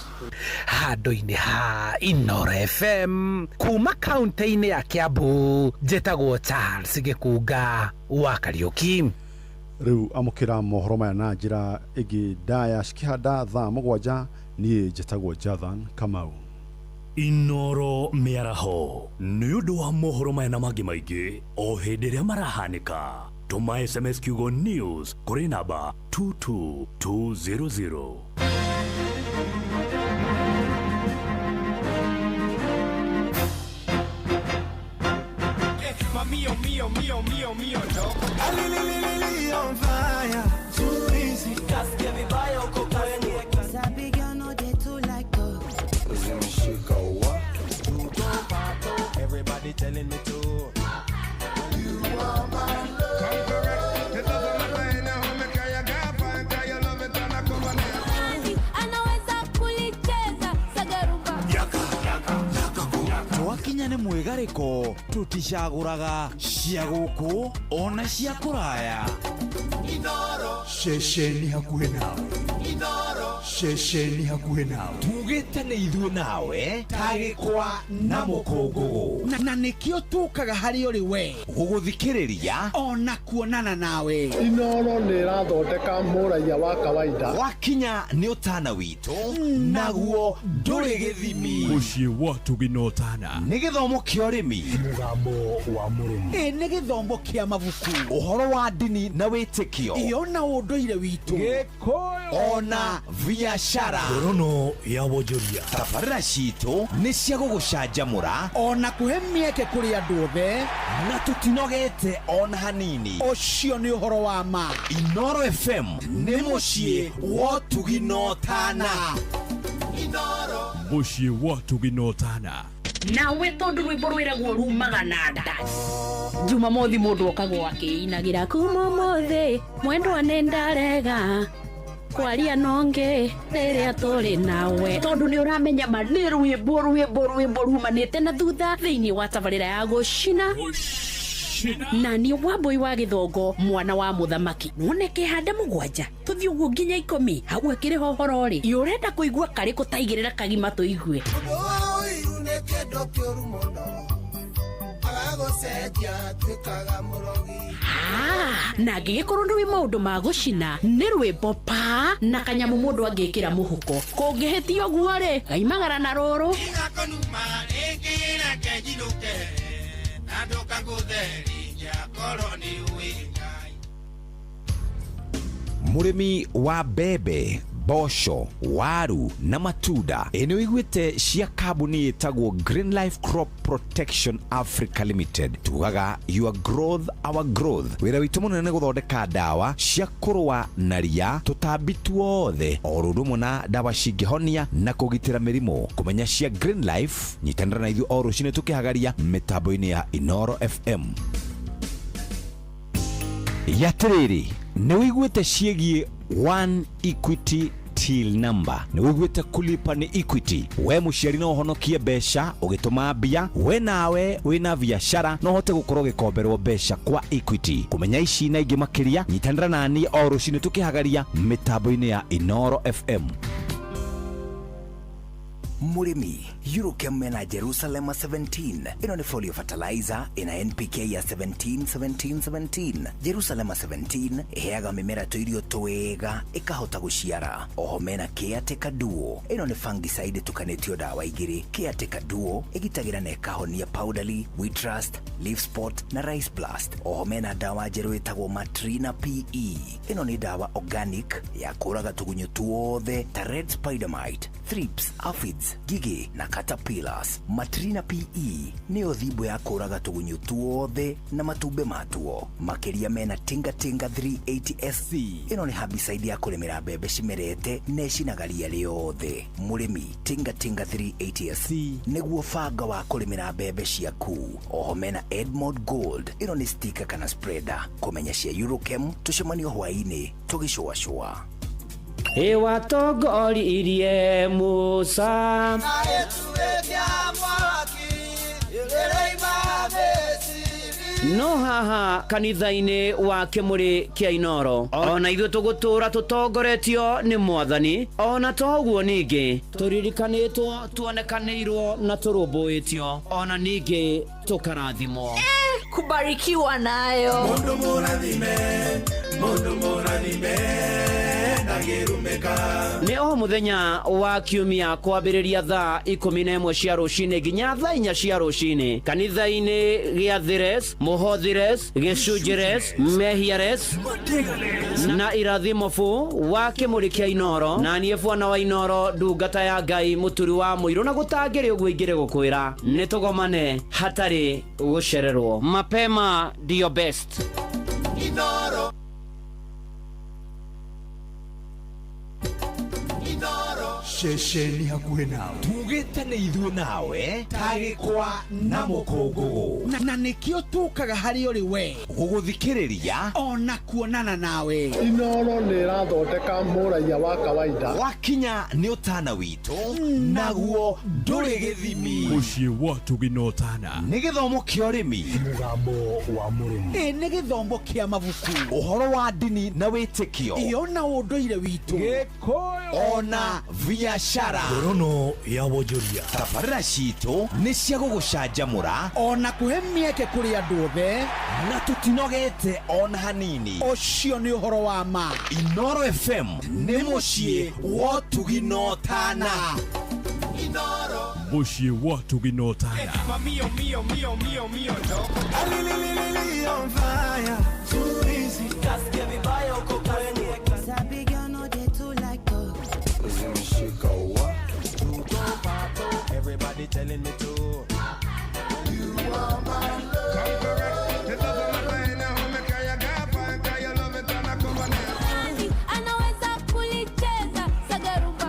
Handũ-inĩ ha Inoro FM kuma kaunti-inĩ ya Kiambu njĩtagwo Charles Gĩkunga wa Kariuki. Rĩu amũkĩra mohoro maya na njĩra ĩngĩ ndaya cikĩhanda thaa 7 niĩ njĩtagwo Jathan Kamau. Inoro mĩaraho nĩ ũndũ wa mohoro maya na mangĩ maingĩ o hĩndĩ ĩrĩa marahanĩka. Tũma SMS kiugo news kũrĩ namba 22200. Mío, mío, mío, mío, mío, no. Alililili on fire, too easy. Gas que me vaya o cocaine. Sabi girl no they too like dogs. Everybody telling me to. You are my love. gwakinya nĩ mwĩgarĩko tũticagũraga cia gũkũ ona cia kũraya. Inoro Ceceni hakuhĩ nawe, Inoro ceceni hakuhĩ nawe, tugĩte nĩ ithuĩ nawe ta gĩkwa na mũkũngũgũ, na nĩkĩo tũkaga harĩ ũrĩ we gũgũthikĩrĩria ona kuonana nawe. Inoro nĩ ĩrathondeka mũraiya wa kawaida. Wakinya nĩ ũtana witũ naguo ndũrĩ gĩthimi. Mũciĩ wa Tũginotana nĩ gĩthomo kĩa ũrĩmi, mũgambo wa mũrĩmi, nĩ gĩthomo kĩa mabuku, ũhoro wa ndini na wĩtĩkio, ona ũndũire witũ, Gĩkũyũ ona biacara, ngorono ya wonjoria. tabarĩra citũ nĩ cia gũgũcanjamũra ona kũhe mĩeke kũrĩ andũ othe, na tũtinogete ona hanini. Ũcio nĩ ũhoro wa ma. Inoro FM nĩ mũciĩ wa Tũginotana. Inoro mũciĩ wa Tũginotana. nawe tondu rwimbo rwiragwo rumaga na nda Jumamothi mundu okagwo akiinagira kuma mothi mwendwa nendarega kwaria nonge riria turi nawe tondu ni uramenya ma ni rwimbo rumanite na thutha thiini wa tabarira ya gucina na ni Wambui wa Githongo mwana wa muthamaki noneke handa mugwanja tuthi uguo nginya 10 hau akiri hohoro ri urenda kuigua kari kutaigirira kagima tuigue na angĩgĩkorwo ndũĩ maũndũ ma gũcina nĩ rwĩmbo pa na kanyamu mũndũ angĩkĩra mũhuko kũngĩhĩtia ũguo rĩ gaimagara na rũrũ mũrĩmi wa mbembe, mboco, waru na matunda nĩ wĩiguĩte cia kambuni ĩtagwo Green Life Crop Protection Africa Limited. Tugaga your growth our growth. Wĩra witũ mũnene nĩ gũthondeka ndawa cia kũrũa na ria, tũtambi tuothe, o ũndũ ũmwe na ndawa cingĩhonia na kũgitĩra mĩrimũ. Kũmenya cia Green Life, nyitanĩra na ithuĩ o rũciinĩ tũkĩhagaria mĩtambo-inĩ ya Inoro FM. Yatirĩrĩ, nĩ wĩiguĩte ciĩgiĩ One Equity Till number. Nĩ wĩiguĩte kulipa ni Equity. We mũciari no ũhonokie mbeca ũgĩtũma mbia, we nawe wĩna biacara no hote gũkorwo gĩkomberwo mbeca kwa Equity. Kũmenya ici na ingĩ makĩria, nyitanĩra nani o rũciinĩ tũkĩhagaria mĩtambo-inĩ ya Inoro FM. Murimi, Eurochem mena Jerusalem 17. Ino ni folio fertilizer ina NPK ya 17. Jerusalem 17 iheaga mimera tuirio twega ikahota guciara. Oho mena Caretaker Duo. Ino ni fungicide tukanetio dawa igiri. Caretaker Duo igitagira na ikahonia powdery, wheat rust, leaf spot na rice blast. Oho mena dawa jeru itagwo Matrina PE. Ino ni dawa organic ya kuraga tugunyo tuothe ta red spider mite, thrips, aphids, gigi na caterpillars. Matrina PE nĩyo thimbo ya kũraga tũgunyũ tuothe na matumbe matuo. Makĩria mena Tinga 380 SC. Ĩno nĩ herbicide ya kũrĩmĩra mbembe cimerete na ĩcinaga ria rĩothe. Mũrĩmi, Tinga 380 SC nĩguo banga wa kũrĩmĩra mbembe ciaku. Oho mena Edmond Gold. Ĩno nĩ sticker kana spreader. Kũmenya cia Eurochem tũcemanio hwaĩ-inĩ tũgĩcũacũa. watongoririe Musa no haha kanitha-inĩ wa Kĩmũrĩ kĩa Inoro ona ithuĩ tũgũtũra tũtongoretio nĩ Mwathani, ona toguo ningĩ tũririkanĩtwo, tuonekanĩirwo na tũrũmbũĩtio, ona ningĩ tũkarathimwo. Kubarikiwa nayo Mundu mũrathime nĩ o mũthenya wa kiumia kwambĩrĩria thaa 11 cia rũcinĩ nginya thaa 4 cia rũcinĩ kanitha-inĩ gĩa Thires, Mũhothires, Gĩcunjĩres, Mehiares na Irathimofu wa Kĩmũrĩ kĩa Inoro. Na niĩ Bwana wa Inoro, ndungata ya Ngai mũturi wa mũirũ, na gũtangĩrĩ ũguo ingĩrĩ gũkwĩra nĩ tũgomane hatarĩ gũcererwo. Mapema ndio best. Inoro ceceni hakuhĩ nawe tugĩte nĩ ithuĩ nawe tagĩkwa na mũkũngũgũ na nĩkĩo tũkaga harĩ ũrĩ we gũgũthikĩrĩria ona kuonana nawe. Inooro nĩ ĩrathondeka mũraiya wa kawaida wakinya nĩ ũtana witũ naguo ndũrĩ gĩthimi. Mũciĩ wa Tũginotana nĩ gĩthomo kĩa ũrĩmi, mũgambo wa mũrĩmi, nĩ gĩthomo kĩa mabuku, ũhoro wa ndini na wĩtĩkio, ona ũndũire witũ, gĩkũyũ ona biacara, ngorono ya wonjoria. tabarĩra citũ nĩ cia gũgũcanjamũra ona kũhe mĩeke kũrĩ andũ othe na tũtinogete ona hanini. Ũcio nĩ ũhoro wa ma. Inooro FM nĩ mũciĩ wa Tũginotana. Inooro Mũciĩ wa Tũginotana. Mio, mio, mio, mio, mio, no. On fire, too easy. Just give me by your cocaine. Sabi girl no dey too like talk. Everybody telling me to. You are my love. Come correct. The love of my pain, now make I got fine. Cause you love it and I come on it. Anaweza kulicheza sagaruba.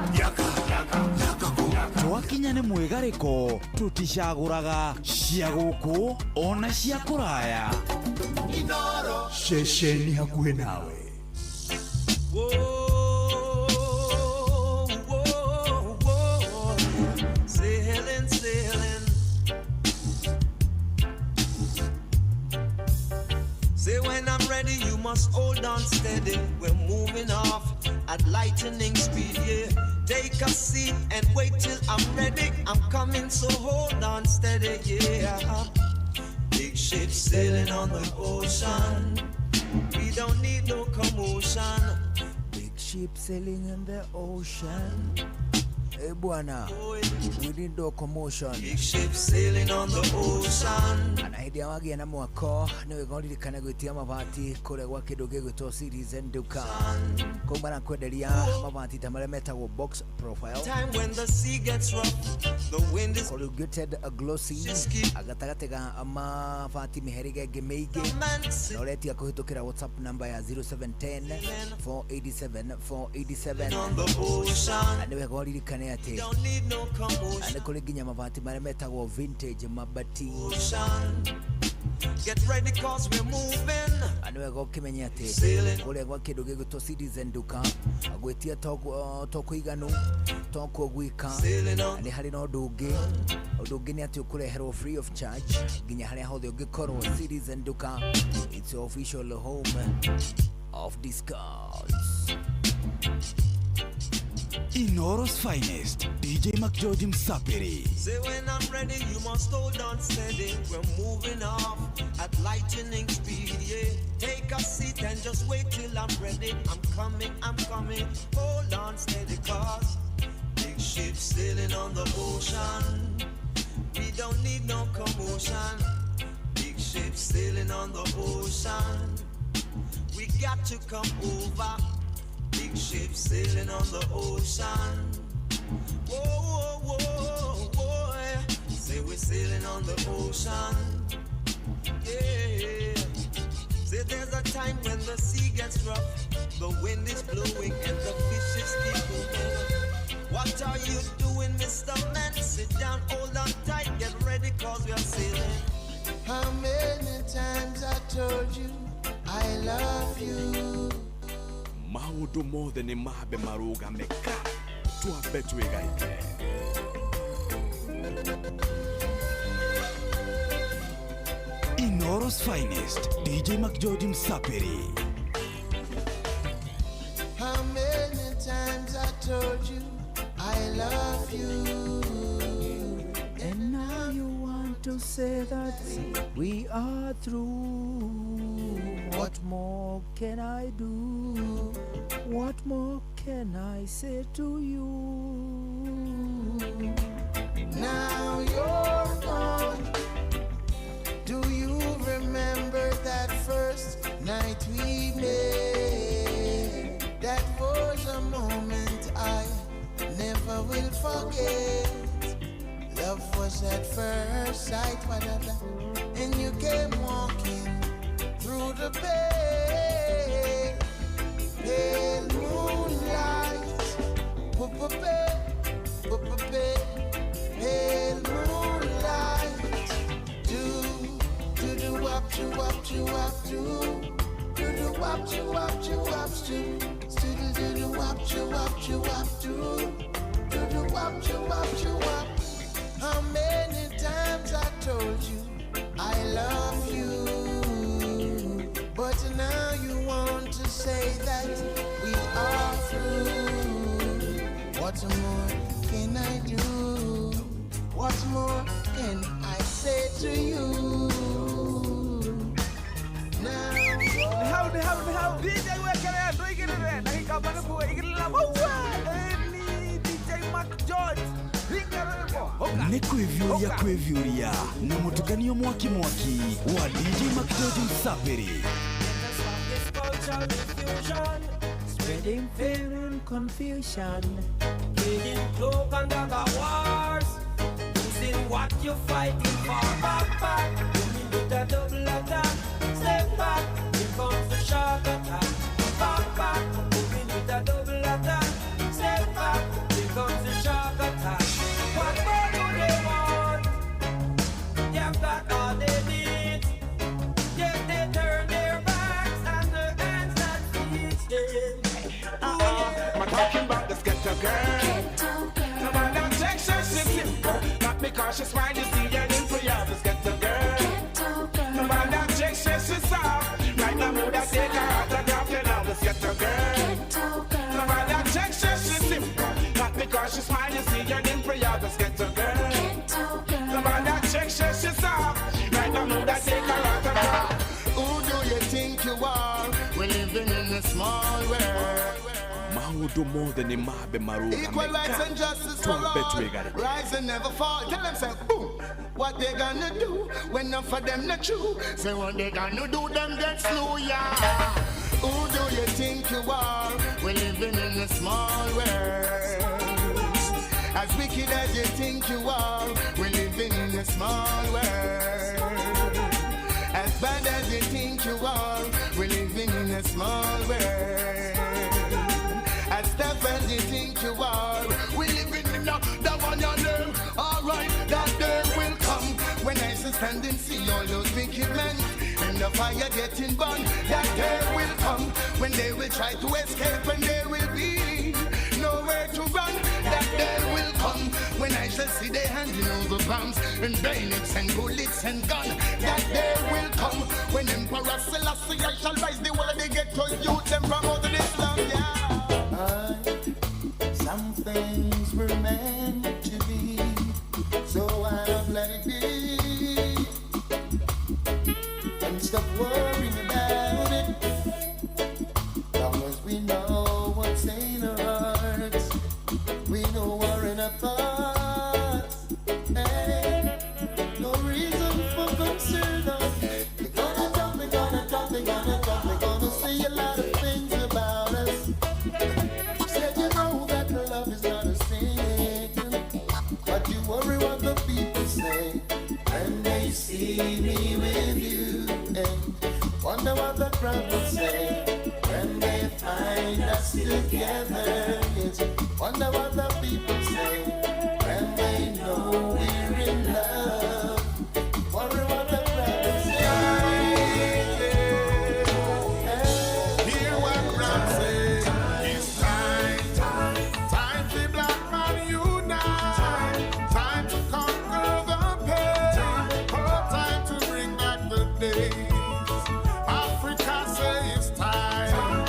Twakinya nĩ mwĩgarĩko tũticagũraga cia gũkũ ona cia kũraya. Inooro ceceni hakuhĩ nawe. Sailing, sailing. Say when I'm ready, you must hold on steady. We're moving off at lightning speed, yeah. Take a seat and wait till I'm ready. I'm coming, so hold on steady, yeah. Big ship sailing on the ocean. We don't need no commotion. Big ship sailing in the ocean. Hey, bwana, we need no commotion. Big ship sailing on the ocean. Anahidi wagi na mwako niwe goli kana gwitia mabati kule gwa kindu gigwitwo Citizen Duka. Kumbana kwenderia mabati tamale metagwo box profile. Time when the sea gets rough, the wind is corrugated glossy. Agatagatiga mabati miherige gemeige. Na uletia kuhitukira WhatsApp number ya 0710 487 487. on the ocean. Niwe goli kana ati Don't need no commotion. ane kule ginya mabati mare metagwo vintage mabati. Get ready cause we're moving. Anwe go kimenya ati kule gwa kindu gigwitwo Citizen Duka agwetia toko iganu toko gwika ani hari no ndungi ni ati ukureherwo free of charge ginya hari hothe ungikorwo. Citizen Duka, it's your official home of discounts. Inooro's finest, DJ McGeorge Msapiri. Say when I'm ready, you must hold on steady. We're moving off at lightning speed, yeah. Take a seat and just wait till I'm ready. I'm coming, hold on steady cause big ship sailing on the ocean. We don't need no commotion. Big ship sailing on the ocean. We got to come over. Big ship sailing on the ocean. Whoa, whoa, whoa, whoa, yeah. Say we're sailing on the ocean. Yeah. Say there's a time when the sea gets rough, the wind is blowing and the fishes keep moving. What are you doing, Mr. Man? Sit down, hold on tight, get ready cause we are sailing. How many times I told you I love you? Maũndũ mothe nĩ mambe marũgameka twambe twĩgaike. Inooro's finest, DJ McGeorge Msapiri. How many times I told you I love you? And now you want to say that we are through. What more can I do? What more can I say to you? Now you're gone. Do you remember that first night we met? That was a moment I never will forget. Love was at first sight, and you came walking through the pale moonlight. you up to? Do the wop you up to? Still do the wop you up to? Do the wop you up? How many times I told you I love you, but now you want to say that we are through. What more can I do? What more can I say to you? Now, how DJ Wekele doigere na hikabana ko igila mawa ni DJ Mac George nĩ kwĩvyũria na mũtukanio mwaki wa DJ Mac George Msapiri. Spreading fear and confusion, killing cloak and dagger wars, losing what you're fighting for. Back, moving with a double attack. Step back, here comes the shark attack. Back, moving with a double attack. Step back, here comes the shark attack. What more do they want? They've got all they need. Yet they turn their backs and their hands that feeds them. I'm talking about this ghetto girl. No man that takes her simple. Not because she's fine, you see an inferior. This ghetto girl. No man that takes her soft. Right now, move that take her out and drop you now. This ghetto girl. No man that takes her simple. Not because she's fine, you see an inferior. This ghetto girl. No man that takes her soft. Right now, move that take her out and drop. Who do you think you are? We're living in a small world. Maũndũ mothe nĩ mambe marũgamĩka. Equal rights and justice for all. Rise and never fall. Tell them, say, boom. What they gonna do when enough for them not true? Say what they gonna do, them get slow, yeah. Who do you think you are? We're living in a small world. As wicked as you think you are, we're living in a small world. As bad as you think you are, we're living in a small world. As tough as you think you are, we're living in the one your name. Alright, that day will come when I stand and see all those wicked men and the fire getting burned. That day will come when they will try to escape and there will be nowhere to run. That day will come when I shall see they handing over bombs and bayonets and bullets and guns. That day will come when Emperor Selassie I shall rise the world they get to youth them from out of this land. Yeah. Some things were meant to be, so I'll let it be and stop worrying about it. Long as we know what's in our hearts, we know what's in our thoughts. Hey, no reason for concern. They're gonna talk, they're gonna talk, they're gonna talk, they're gonna say a lot of things about us. Said you know that love is not a sin, but you worry what the people say when they see me with you, and wonder what the crowd will say when they find us together. Yes, wonder what the people say when they know we're in love. Wonder what the crowd will say. Hear what Ram say. It's time for black man unite. Time to conquer the pain. Oh, time to bring back the days. Africa say it's time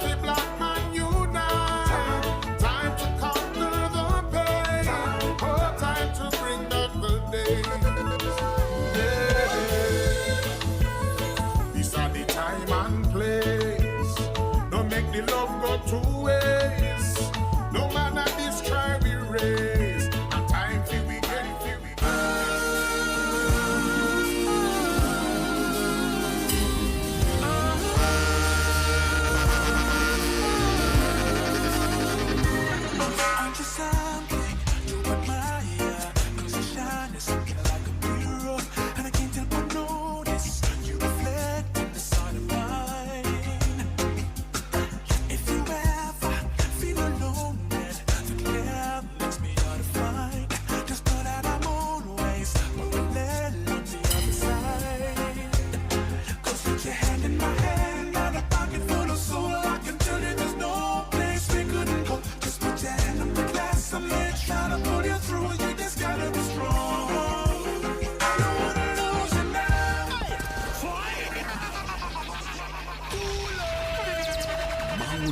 for black man unite. Time to conquer the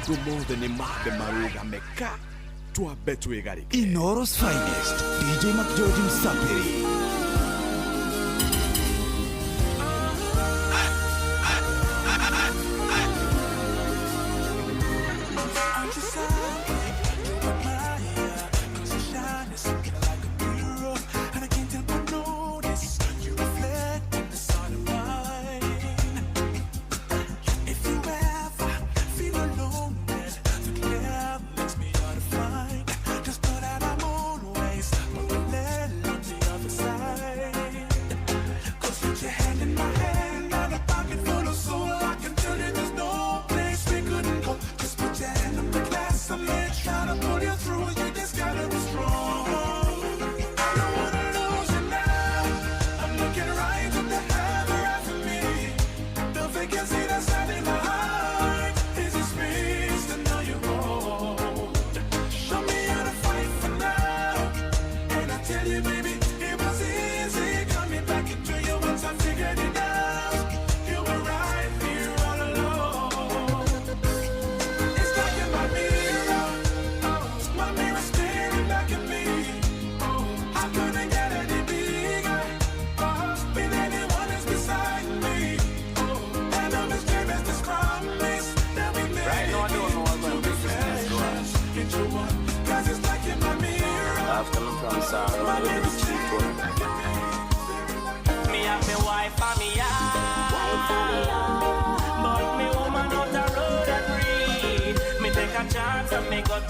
maundu mothe ni mambe marugame ka twambe twigarike. Inoros Finest, DJ McGeorge Msapiri.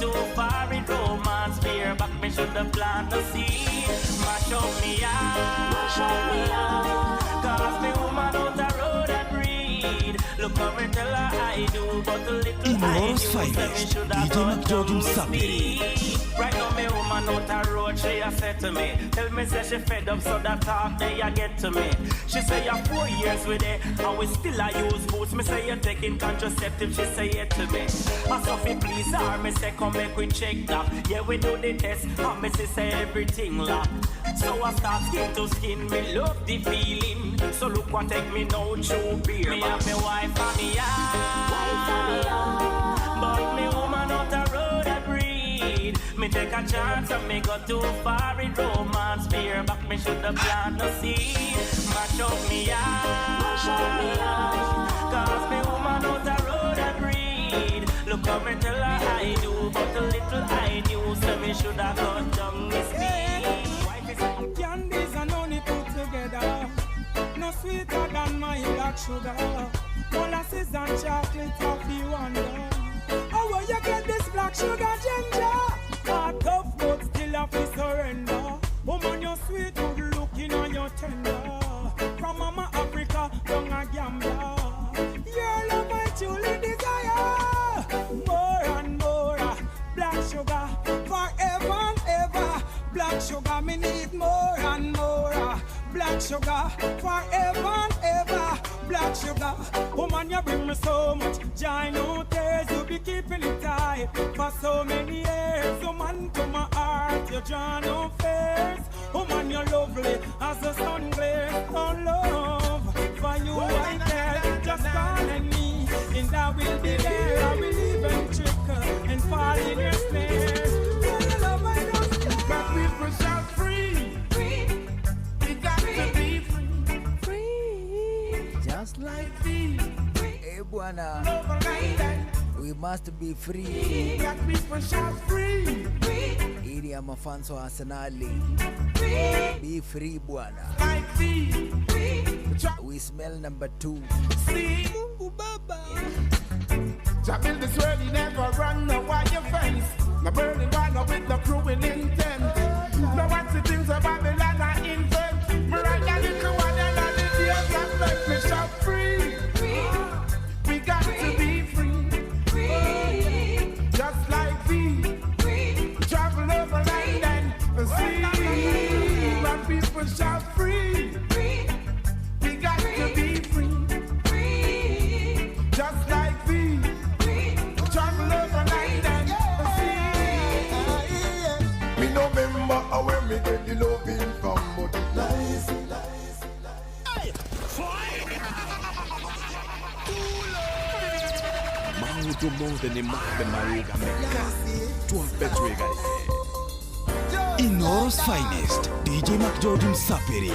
Too far in romance, fear back me should have planted the seed. Mash up me out, cause me woman out the road and breed. Look how me tell her I do, but a little I do, so me should have gone down with me. Right now me woman out the road, she a said to me, tell me say she fed up, so that talk they a get to me. She say you're 4 years with it, and we still a use boots. Me say you're taking contraceptive, she say it to me. I Sophie please her, me say come make we check that. Yeah we do the test, and me say everything lock. So I start skin to skin, me love the feeling. So look what take me now to beer. Me have me wife and me out, but me woman out the road a breed. Me take a chance and me go too far in romance. Fear back me should have planted no seed. Mash up me out, cause me woman out the road a breed. Look how me tell her I do, but a little I knew, so me should have gone down this speed. Candies and honey put together, no sweeter than my black sugar. Molasses and chocolate of the wonder. How will you get this black sugar ginger? Heart tough but still have to surrender. Woman, you're sweet, good looking and you're tender. From Mama Africa, down a Gambia. Your love I truly desire. More and more, black sugar, forever and ever. Black sugar, me need more and more. Black sugar, forever and ever. Black sugar, woman, you bring me so much joy, no tears. You be keeping it tight for so many years. Woman, to my heart, you draw no face. Woman, you're lovely as the sun glares. Oh, love, for you I care. Just calling me, and I will be there. I will even trickle and fall in your snares. But we push out free. We got to be free. Just like free. Hey, Buana. We must be free. Got me push out free. Ili ya mafanso wa Arsenali. Be free, Buana. Like free. We smell number 2. See, Mungu Baba. Jamil this world, he never run, no why your face. No burning one, no with no crewing intent. No what's the things of Babylon I invent. Me right now little one and all the days that make me shout free. We got to be free. Just like we travel over land and sea. When people shout free. We got to be free. Just like we travel over land and sea. Me no remember where me get the loving from, but it nice. Maundu maũndũ mothe nĩ mambe marũgamĩka twambe twĩgarie. Inoro's finest, DJ Mac George Msapiri.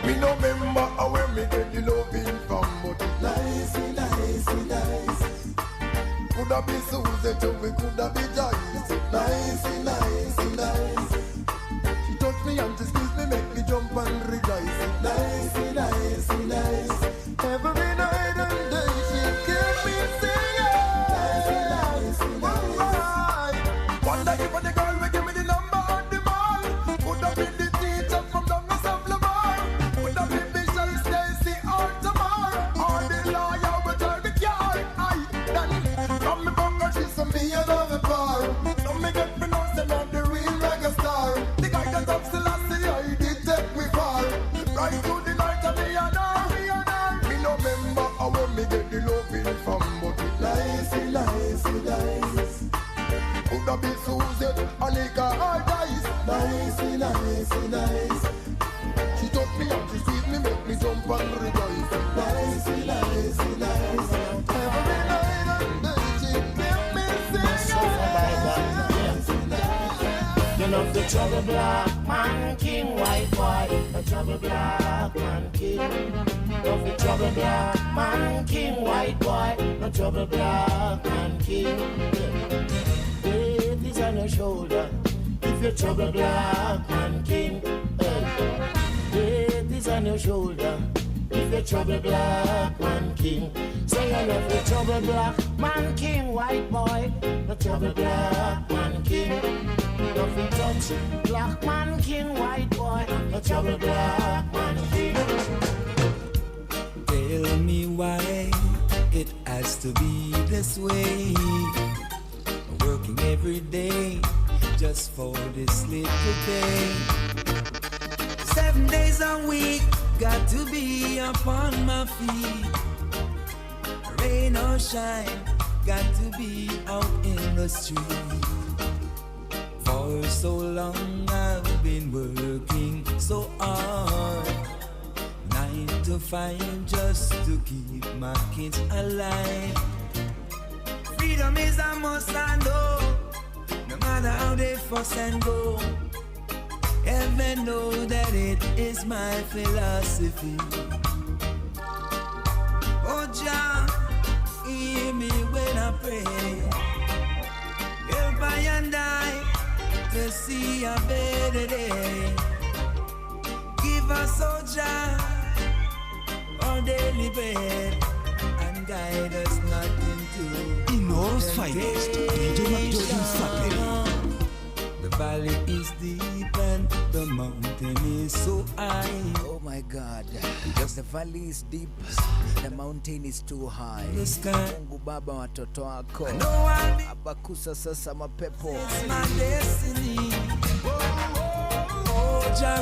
Me no remember where me get the loving from, but it nice. Coulda be Susie too, we coulda be Joyce. Nice. She touch me and she squeeze me, make me jump and rejoice. Nice. Every night and day she keep me singing. Nice. Wonder if the girl will give me the number on the ball. Coulda be the teacher from down the Lamar. Coulda be Bishop Stacy or Tamar. Or the lawyer will drive the car. From me bunker she's some me another bar. Don't me get pronounced and I'm the real mega star. The guy that up still I see I did take me far. Right to the night of me and her. Me no remember how me get the loving from, but it nice. Coulda be Susie, Anika or Dice. Nice. She touch me and she squeeze me, make me jump and rejoice. Nice. Every night and day she keep me singing. You love the trouble black man king, white boy, the trouble black man king. Love the trouble black man king, white boy, the trouble black man king. Weight is on your shoulder, if you're trouble black man king. Weight is on your shoulder, if you're trouble black man king. Say I love the trouble black man king, white boy, the trouble black man king. Love the touch black man king, white boy, the trouble black man king. Tell me why it has to be this way. Working every day just for this little day. 7 days a week, got to be upon my feet. Rain or shine, got to be out in the street. For so long I've been working so hard, 9 to 5 just to keep my kids alive. Freedom is a must I know, no matter how they fuss and go. Heaven know that it is my philosophy. Oh Jah, hear me when I pray. Help I and I to see a better day. Give us, oh Jah, our daily bread, and guide us not into Inoro's finest, DJ Mac George Msapiri. The valley is deep and the mountain is so high. Oh my God, the valley is deep, the mountain is too high. Mungu Baba watoto wako abakusa sasa mapepo. It's my destiny. Oh, Jah,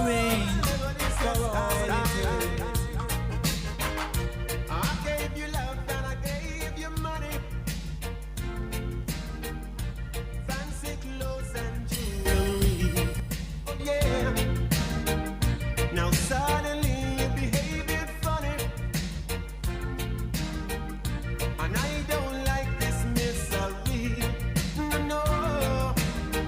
Now suddenly you behaving funny, and I don't like this misery. No,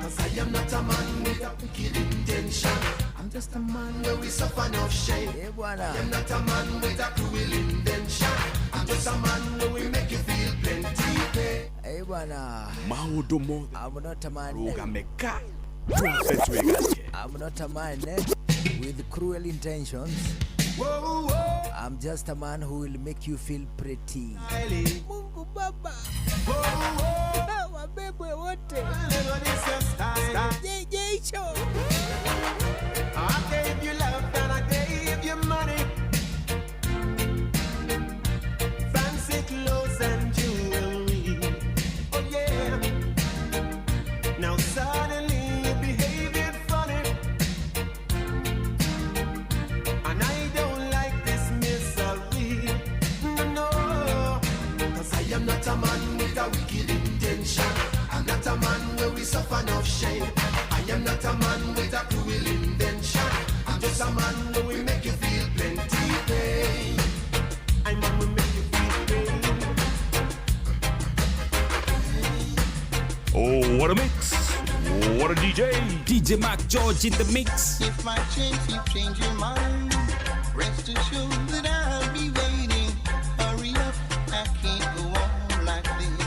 cause I am not a man with a wicked intention. I'm just a man where we suffer enough shame. I am not a man with a cruel intention. I'm just a man where we make you feel plenty pain. Hey bwana, maũndũ mothe I'm not a man rũgamĩka twambe twĩgarie. I'm not a man with cruel intentions. I'm just a man who will make you feel pretty. Mungu Baba, wabebwe wote. JJ Show. I gave you love and I gave you money, fancy clothes and jewelry. Oh yeah. Now suddenly you're behaving funny, and I don't like this misery. No, cause I am not a man with a wicked intention. I'm not a man where we suffer enough shame. I am not a man with a cruel invention. I'm just a man who will make you feel plenty pain. I'm a man who will make you feel pain. Oh, what a mix! What a DJ! DJ Mac George in the mix. If my chance you change your mind, rest assured that I'll be waiting. Hurry up, I can't go on like this.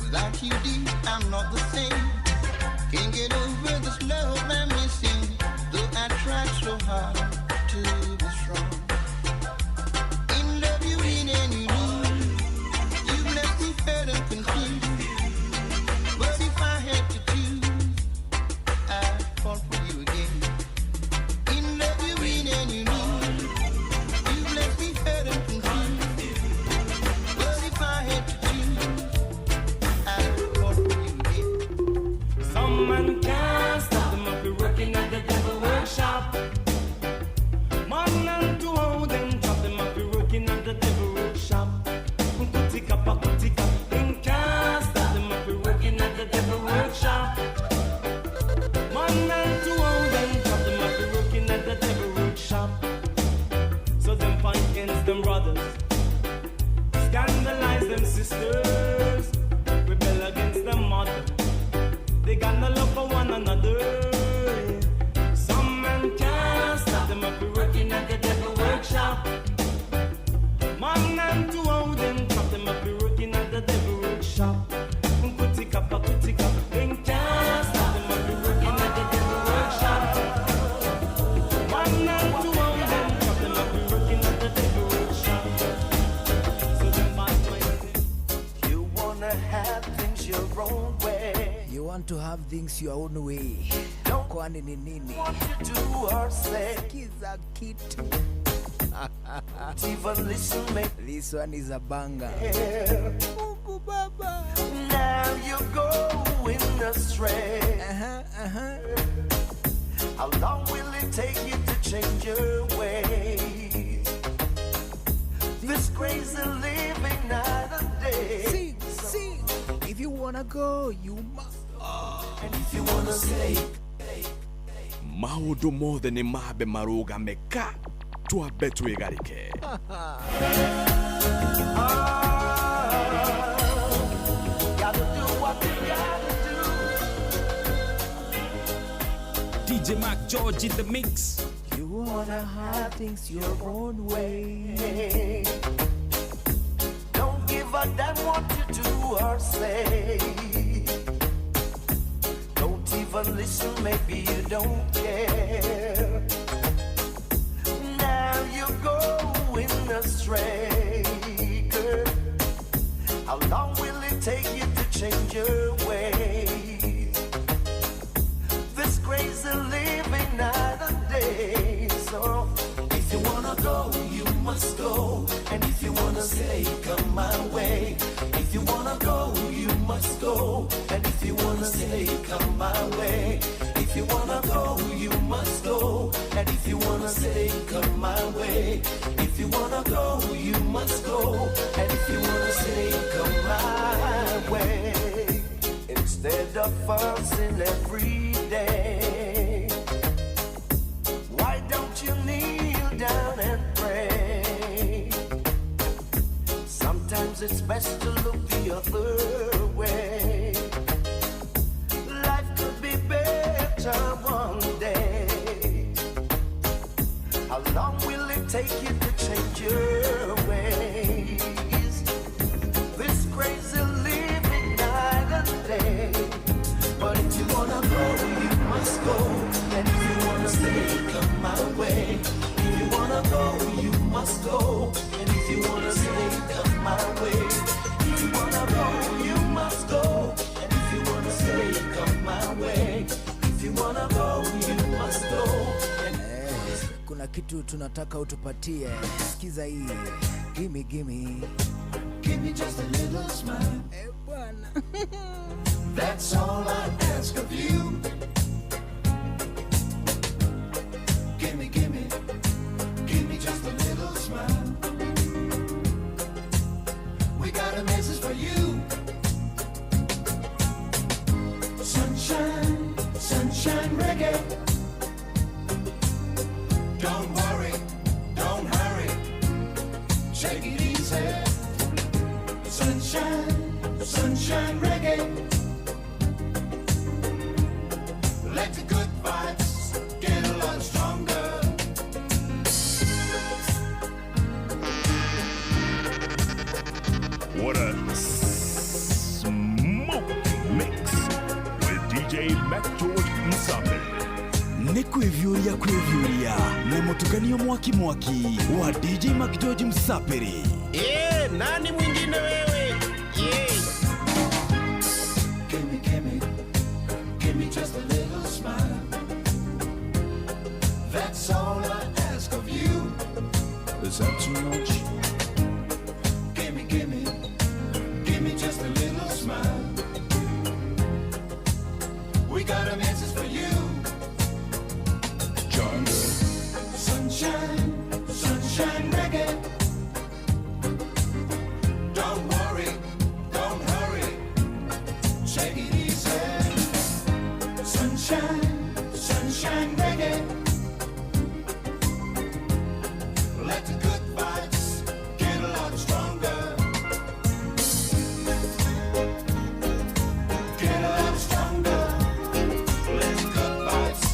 Without you, dear, I'm not the same. Can't get over this love I'm missing. Though I tried so hard to be strong. In love you in and you lose. You left me hurt and confused. But if I had to choose, I'd fall for you again. In love you in and you lose. You left me hurt and confused. But if I had to choose, I'd fall for you again. Some man can't stop them up, be working at the devil workshop. Man and two of them drop them up, be working at the devil workshop. Kutika pa kutika, them can't stop them up, be working at the devil workshop. Man and two of them drop them up, be working at the devil workshop. So them fight against them brothers, scandalize them sisters, rebel against them mother. They got no love for one another. Some men can't stop them up, be working at the devil workshop. Man and two of them drop them up, be working at the devil workshop. Kutika pa kutika, they can't stop them up, be working at the devil workshop. Man and two of them drop them up, be working at the devil workshop. So them bad minded. You wanna have things your own way. You want to have things your own way. Kwani ni nini? What you do or say. Kiza kitu. Even listen, mate. This one is a banger. Mungu Baba. Now you're going astray. How long will it take you to change your ways? This crazy living night and day. Sing. If you wanna go, you must. And if you wanna stay. Maundu mothe ni mabe marugameka twabe twigarike. Gotta do what you gotta DJ Mac George in the mix. You wanna have things your own way. Don't give a damn what you do or say. Don't even listen, maybe you don't care. Now you're going astray, girl. How long will it take you to change your ways? This crazy living night and day. So if you wanna go, you must go. And if you wanna stay, come my way. If you wanna go, you must go. And if you wanna stay, come my way. If you wanna go, you must go. And if you wanna stay, come my way. If you wanna go, you must go. And if you wanna stay, come my way. Instead of fussing every day, why don't you kneel down and pray? Sometimes it's best to look the other way. Life could be better one day. How long will it take you to change your ways? This crazy living night and day. But if you wanna go, you must go. And if you wanna stay, come my way. If you wanna go, you must go. And if you wanna stay, come my way. If you wanna go, you must go. And if you wanna stay, come my way. If you wanna go, you must go. Kuna kitu tunataka utupatie. Sikiza hii. Gimme. Give me just a little smile. That's all I ask of you. Give me just a little smile. We got a message for you. So sunshine reggae. Let the good vibes get a lot stronger. What a smoke mix with DJ Mac George Msape. Nĩ kwĩvyũria na mũtukanio mwaki wa DJ Mac George Msaperi. Nani mwingine wewe? Give me just a little smile. That's all I ask of you. Is that too much? Give me just a little smile. We got a message for you. Jungle. Sunshine, sunshine reggae. Don't worry, don't hurry. Take it easy. Sunshine, sunshine reggae. Let the good vibes get a lot stronger. Get a lot stronger. Let the good vibes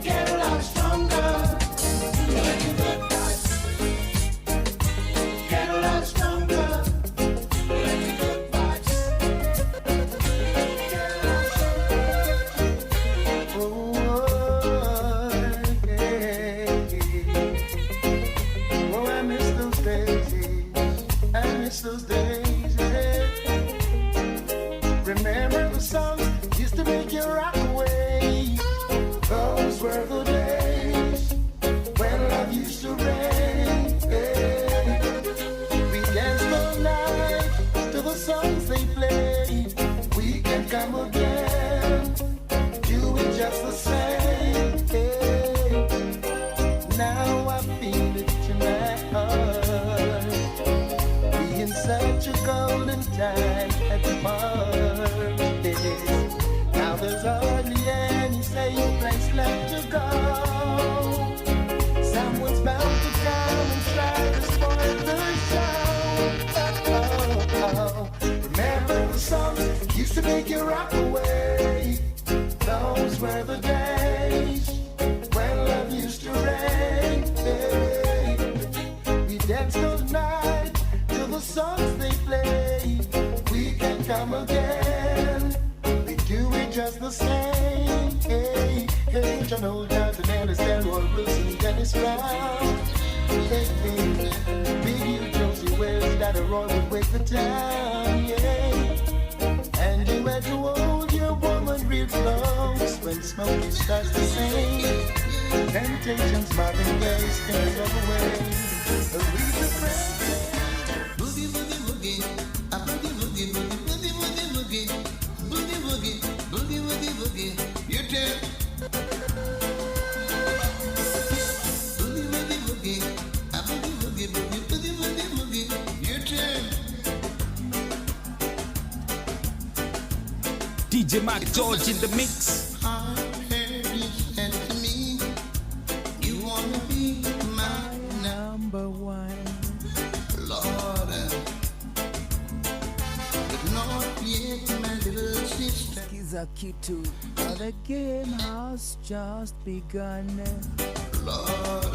get a lot stronger. Let the good vibes get a lot stronger. Let the good vibes get a lot Oh, I miss those days. I miss those days. Remember the songs used to make you rock away. Those were the days when love used to reign. We danced all night to the songs they played. We can come again, do it just the same. Now I feel it in my heart. We in such a golden time at the party. Now there's hardly any safe place left to go. Someone's bound to come and try to spoil the show. Remember the songs used to make you rock away. Those were the days when love used to reign. We danced all night to the songs they played. We can come again. We do it just the same. Hey, John Old Johnson, Ellis, Delroy Wilson, Dennis Brown. Hey, Big U, Josie Wells, Daddy Roy would wake the town. Yeah. And you had to hold your woman real close when Smokey starts to sing. Temptations, Marvin Gaye, Spinners of the Way. Aretha Franklin. Boogie, boogie, boogie. A boogie, boogie, boogie, boogie, boogie, boogie. Boogie, boogie, boogie, boogie, boogie. You tell. Boogie, boogie, boogie. A boogie, boogie, boogie, boogie, boogie, boogie. You tell. DJ Mac George in the mix. I heard you said to me, you wanna be my number one. Lord, but not yet, my little sister. Kiza kitu. The game has just begun. Lord,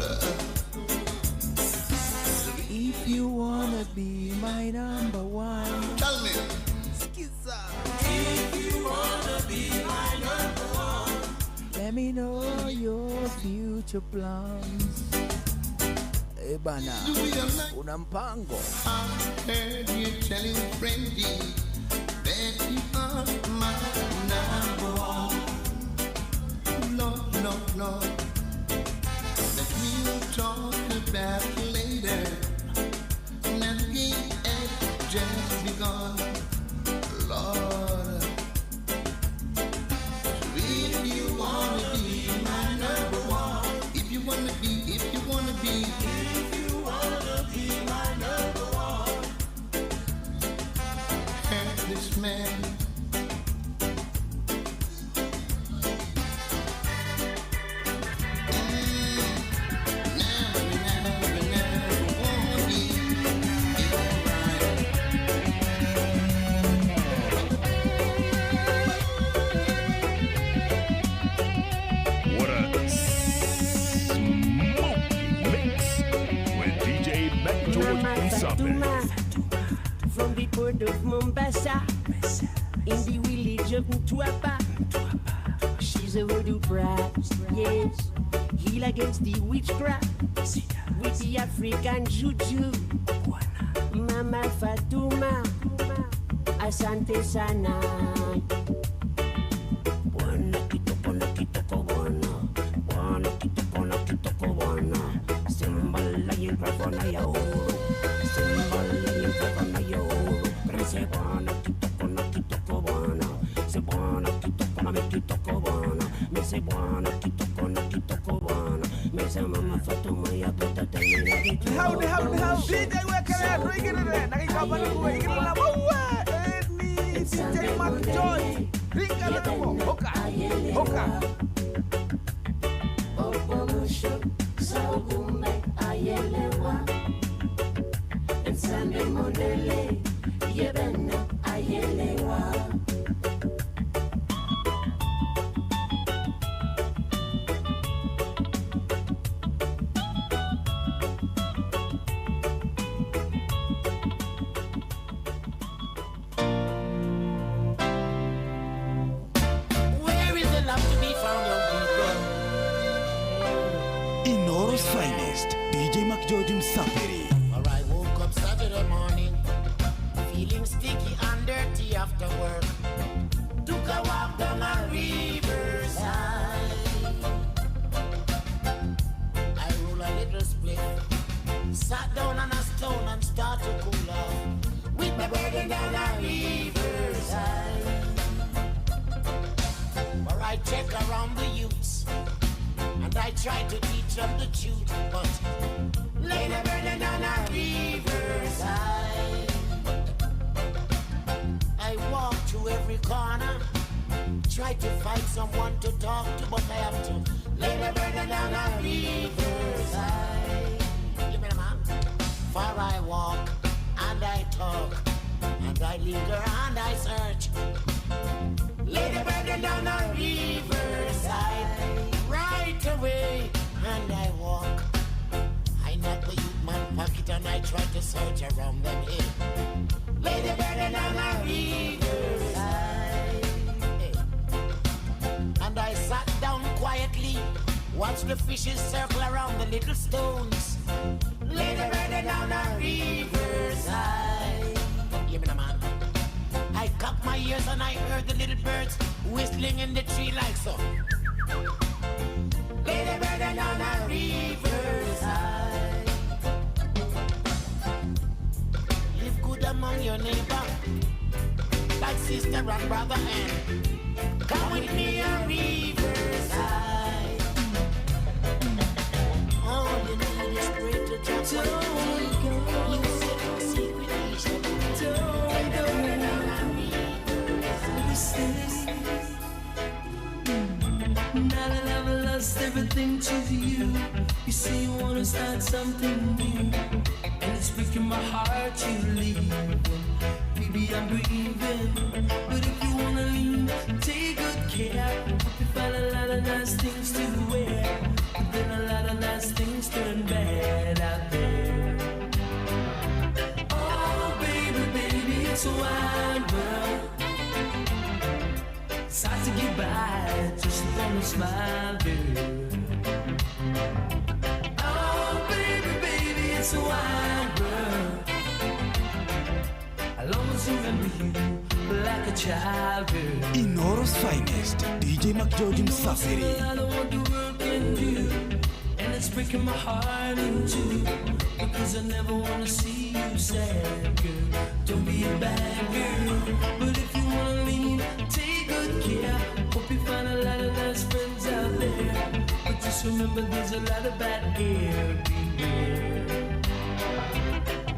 if you wanna be my number one, tell me. Skiza. If you wanna be my number one, let me know your future plans. Ebana, una mpango. I heard you telling Friendy that you are my number one. No, that we'll talk about later. Nothing has just begun, Lord. So if you wanna be my number one, if you wanna be my number one, have this man. Fatuma from the port of Mombasa in the village of Mtwapa. She's a voodoo priest, yes, heal against the witchcraft with the African juju. Mama Fatuma, asante sana. Bwana kitoko na kitoko bwana, bwana kitoko na kitoko bwana. Simbala yimprafona ya oro, simbala yimprafona ya oro. Prese bwana kitoko na kitoko bwana, se bwana kitoko na kitoko bwana, me se bwana kitoko na kitoko bwana. Me se Mama Fatuma ya peta tena. Howdy, DJ Wekele, bring it in. Nakikaba na kuwa, ikita na mawa. Ni DJ Mac George, ringa na mo, hoka, hoka. Obomusho, Saugumbe, ayelewa. Ensambe monele, yebena, ayelewa. Inoro's finest, DJ Mac George Msapiri. I woke up Saturday morning, feeling sticky and dirty after work. Took a walk down a riverside. I roll a little split, sat down on a stone and start to cool off with my burden down a riverside. Where I check around the youths and I try to teach them the truth, but lay the burden on a riverside. I walk through every corner, try to find someone to talk to, but I have to lay the burden on a riverside. You mean, man? For I walk and I talk and I linger and I search. Lay the burden on a riverside. Right away, and I walk. I knock the youth man pocket and I try to search around them here. Lay the burden on a riverside. Hey. And I sat down quietly, watch the fishes circle around the little stones. Lay the burden on a riverside. Give me the man. I cocked my ears and I heard the little birds whistling in the tree like so. Lay the burden on a riverside. Live good among your neighbor, like sister and brother, and come with me a riverside. All you need is pray to drop one. You said no secret nation. Lay the burden on a riverside. Now that I've lost everything to you, you say you wanna start something new, and it's breaking my heart to leave. Baby, I'm grieving, but if you wanna leave, take good care. Hope you find a lot of nice things to wear, but then a lot of nice things turn bad out there. Oh, baby, it's a wide world. It's hard to get by, just wanna smile, girl. Oh, baby, it's a wide world. I'll always remember you like a child, girl. Inoro's finest, DJ Mac George Msapiri. I don't want the world can do, and it's breaking my heart in two, because I never wanna see you sad, girl. Don't be a bad girl, but if you wanna leave, take good care. Hope you find a lot of nice friends out there, but just remember there's a lot of bad air everywhere.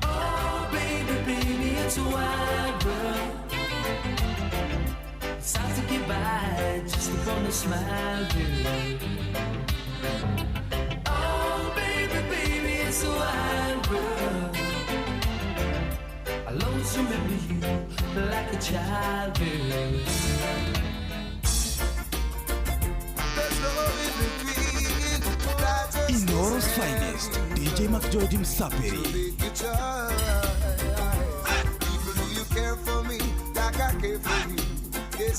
Oh, baby, it's a wide world. It's hard to get by, just gonna smile, girl. Oh, baby, it's a wide world. I'll always remember you like a child, girl. Inoro's finest, DJ Mac George Msapiri.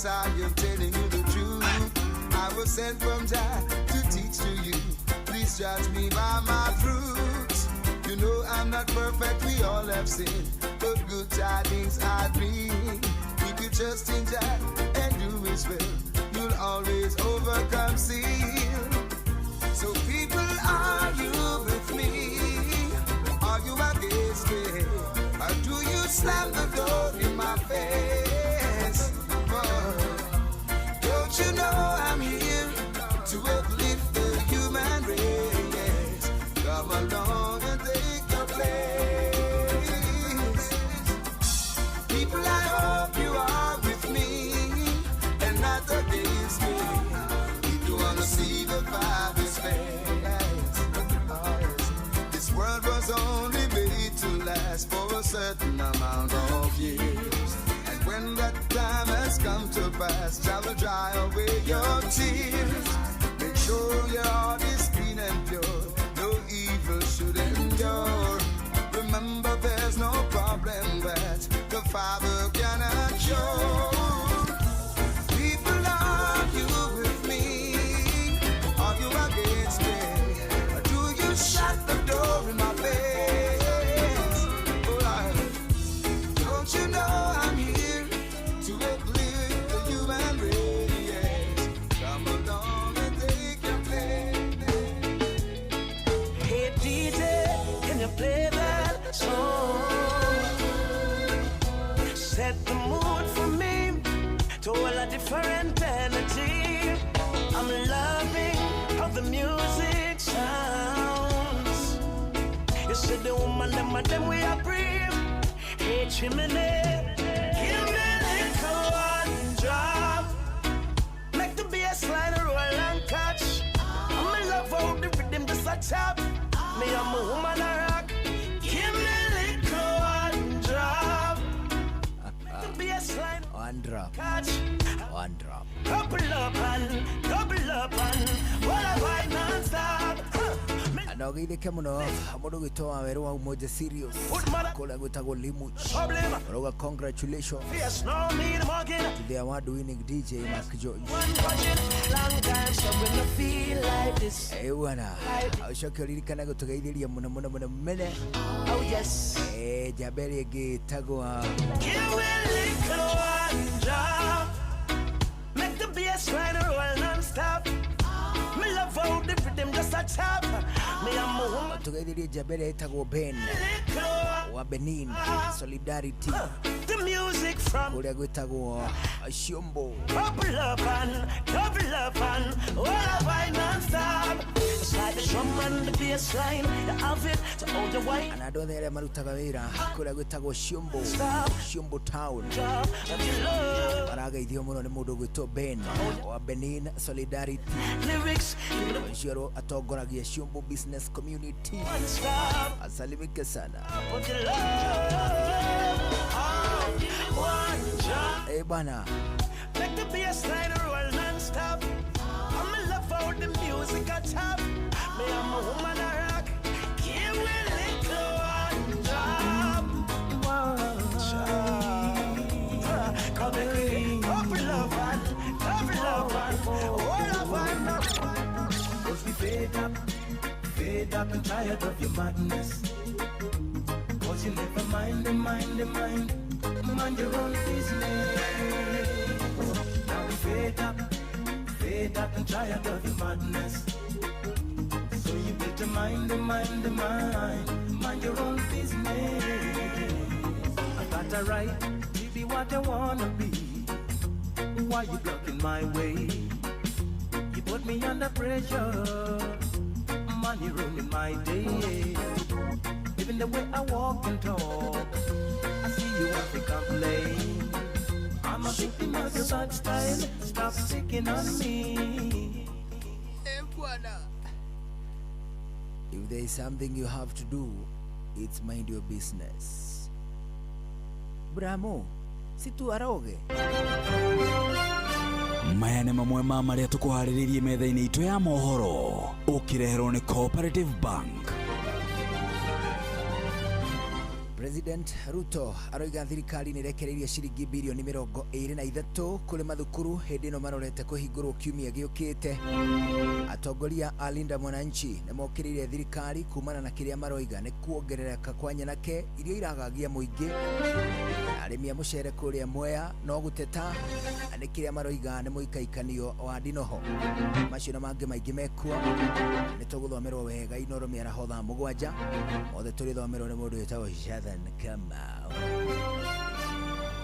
Yes, I am telling you the truth. I was sent from Jah to teach to you. Please judge me by my fruits. You know I'm not perfect, we all have sinned, but good tidings I bring. If you trust in Jah and do His will, you'll always overcome sin. So people, are you with me? Are you against me? Or do you slam the door in my face? Don't you know I'm here to uplift the human race? Come along and take your place. People, I hope you are with me and not against me. If you wanna see the Father's face, this world was only made to last for a certain amount of years. And when that time has come to pass, Jah will dry away your tears. Make sure your heart is clean and pure, no evil should endure. Remember, there's no problem that the Father cannot cure. People, are you with me? Are you against me? Or do you shut the door in my face? Don't you know I'm here to uplift the human race? Come along and take your place. Hey DJ, can you play that song? Set the mood for me to all a different energy. I'm loving how the music sounds. You said the woman, them we are brave. Hey chimney, give me a little one drop. Make the bass line roll and catch. I'm in love how the rhythm just a tap. Me I'm a woman a rock. Give me a little one drop. Make the bass line One drop. catch. One drop. Double up and what a vibe non-stop. Anogeithĩke mũno mũndũ gwĩtwo werũ wa Umoja Serious kũrĩa gwĩtagwo Limuch. Roga congratulations to the award-winning DJ Mark George. Bwana ũcoke ũririkane gũtũgeithĩria mũno mũno mũno mene. Njamba ĩrĩa ĩngĩ ĩtagwo Make the bass line roll non-stop. Me love how the rhythm just a tap. Me I'm a woman. Tugeithĩrie njamba ĩrĩa ĩtagwo Ben wa Benin Solidarity. The music from kũrĩa gwĩtagwo Shiombo. double up and all of I non-stop. It's like the drum and the bass line. You have it to hold the white. Na andũ othe arĩa marutaga wĩra kũrĩa gwĩtagwo Shiombo, Shiombo Town, marageithio mũno nĩ mũndũ gwĩtwo Ben wa Benin Solidarity. Lyrics Mũciarwo atongoragia Shiombo Business Community. Asalimike sana. Bana. Make the bass line roll non-stop. I'm in love how the music a tap. Me I'm a woman a rock. Give me a little one drop. Come here, double up and all of I know. 'Cause we fed up and tired of your madness. 'Cause you never mind your own business. Now we fed up and tired of your madness. So you better mind your own business. I got a right to be what I wanna be. Why you blocking my way? You put me under pressure. Money ruining my day. Even the way I walk and talk, I see you want to complain. I'm a victim of your bad style. Stop sticking on me. If there is something you have to do, it's mind your business. Bramo, si tu aroge. Maya nĩ mamwe ma marĩa tũkũharĩrĩirie metha-inĩ itũ ya mohoro ũkĩreherwo nĩ Cooperative Bank. President Ruto aroiga thirikari nĩ rekereirie ciringi bilioni 23 kũrĩ mathukuru hĩndĩ ĩno marorete kũhingũrwo kiumia gĩũkĩte. Atongoria a Linda Mwananchi nĩ mokĩrĩire thirikari kumana na kĩrĩa maroiga nĩ kuongerereka kwa nyanake iria iragagia mũingĩ. Arĩmi a mũcere kũrĩa Mwea no gũteta nĩ kĩrĩa maroiga nĩ mũikaikanio wa ndinoho. Macio na mangĩ maingĩ mekuo nĩ tũgũthomerwo wega Inoro mĩaraho thaa 7 othe tũrĩthomerwo nĩ mũndũ wĩtagwo Jonathan Kamau.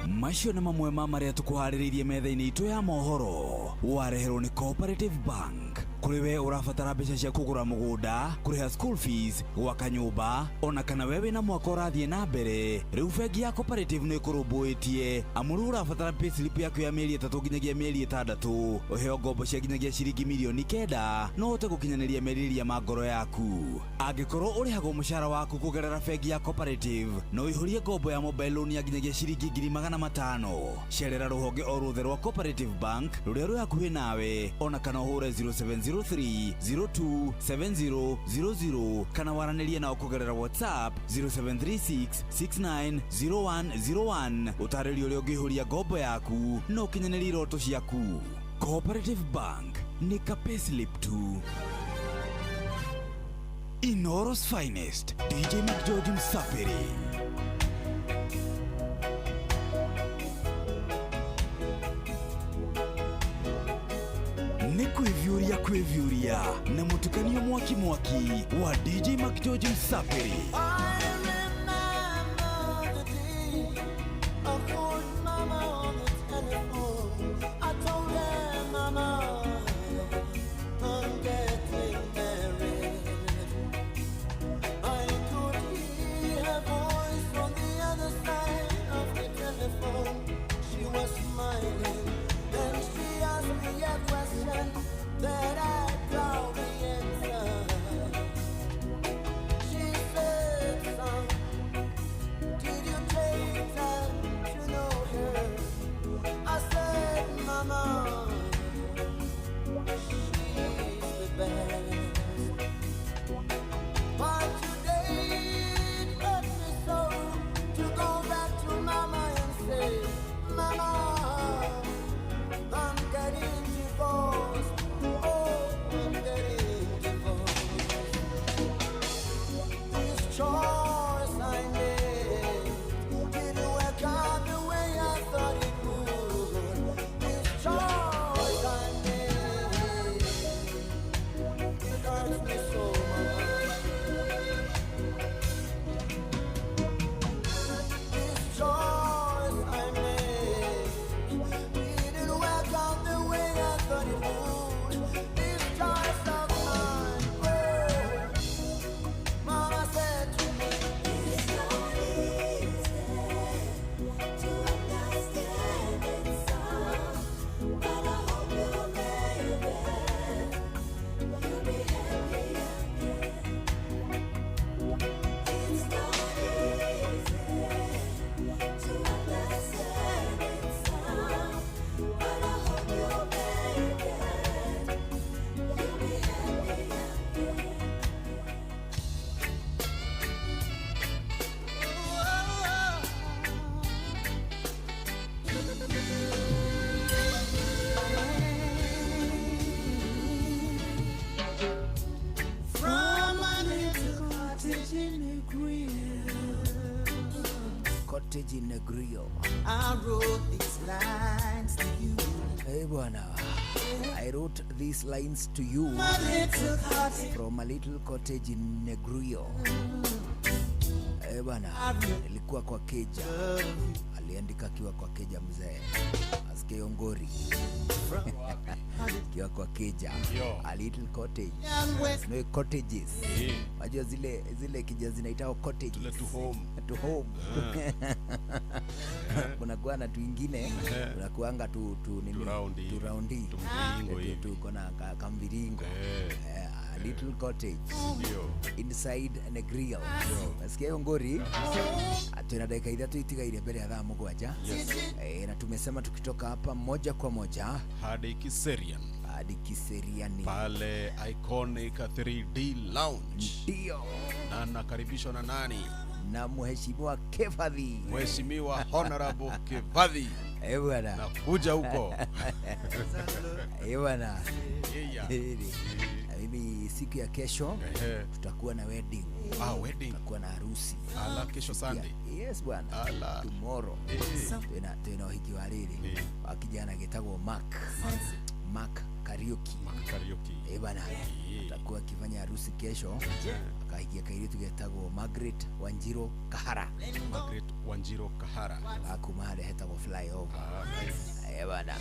Macio nĩ mamwe ma marĩa tũkuharĩrĩirie metha-inĩ itũ ya mohoro. Wareherwo nĩ Cooperative Bank. Kũrĩ we ũrabatara mbeca cia kũgũra mũgũnda, kũrĩha school fees, gwaka nyũmba, ona kana we wĩna mwaka ũrathiĩ na mbere, rĩu bengi ya Cooperative nĩ ĩkũrũmbũĩtie amu rĩu ũrabatara payslip yaku ya mĩeri 3 nginyagia mĩeri 6, ũheo ngombo cia nginyagia ciringi milioni 9 no ũhote gũkinyanĩria merirĩria ma ngoro yaku. Angĩkorwo ũrĩhagwo mũcara waku kũgerera bengi ya Cooperative, no ihũrie ngombo ya mobile loan ya nginyagia ciringi 500,000. Cerera rũhonge o ruothe rwa Cooperative Bank rũrĩa rwĩ hakuhĩ nawe, ona kana ũhũre 0703027000 kana waranĩrie nao kũgerera WhatsApp 0736690101 ũtarĩrie ũrĩa ũngĩihũria ngombo yaku no ũkinyanĩrie iroto ciaku. Cooperative Bank nĩ ka payslip tu. Inoro's finest, DJ McGeorge Msapiri. Nĩ kwĩvyũria na mũtukanio mwaki wa DJ McGeorge Msapiri. That I doubt the answer. She said, son, did you take time to know her? I said, mama, she's the best. But today it hurt me so to go back to mama and say, mama, I'm getting divorced. Choice I made didn't work out the way I thought it would. This choice I made, it hurts me so much. This choice I made didn't work out the way I thought it would. This choice of mine, Mama said to me, it's not easy to understand it, son, but I hope you'll make it. You'll be happy again. It's not easy to understand it, son, but I hope you'll make it. You'll be happy again. From a little cottage in the grill. I wrote these lines to you. Hey bwana, I wrote these lines to you from a little cottage in Negrio. Hey bwana, ilikuwa kwa keja. Aliandika kiwa kwa keja mzee. Asikie Ongori. Kiwa kwa keja. A little cottage. No cottages. Wajua zile kija zinaitao cottage. To home. To home. Kuna kuwa na tuingine. Kuna kuanga tu raundi. Tuko na kamviringo. A little cottage. Inside a grill. Asikie Ongori. Tuna dakika idatu itigaire mbele ya thaa 7. Na tumesema tukitoka hapa moja kwa moja hadi Kiserian pale Iconic 3D Lounge. Ndio. Na nakaribishwa na nani? na mheshimiwa Kevadhi. Mheshimiwa Honorable Kevadhi. Bwana. Nakuja huko. Bwana. Na mimi siku ya kesho tutakuwa na wedding. Wedding. Tutakuwa na harusi. Ala, kesho Sunday. Yes bwana. Ala. Tomorrow. Tena hiki wariri. Wakijana getagwo Mark Karaoke. Bwana. Tutakuwa kifanya harusi kesho. Akahikia kairitu getagwo Margaret Wanjiro Kahara. Akumare hetagwo flyover. Bwana.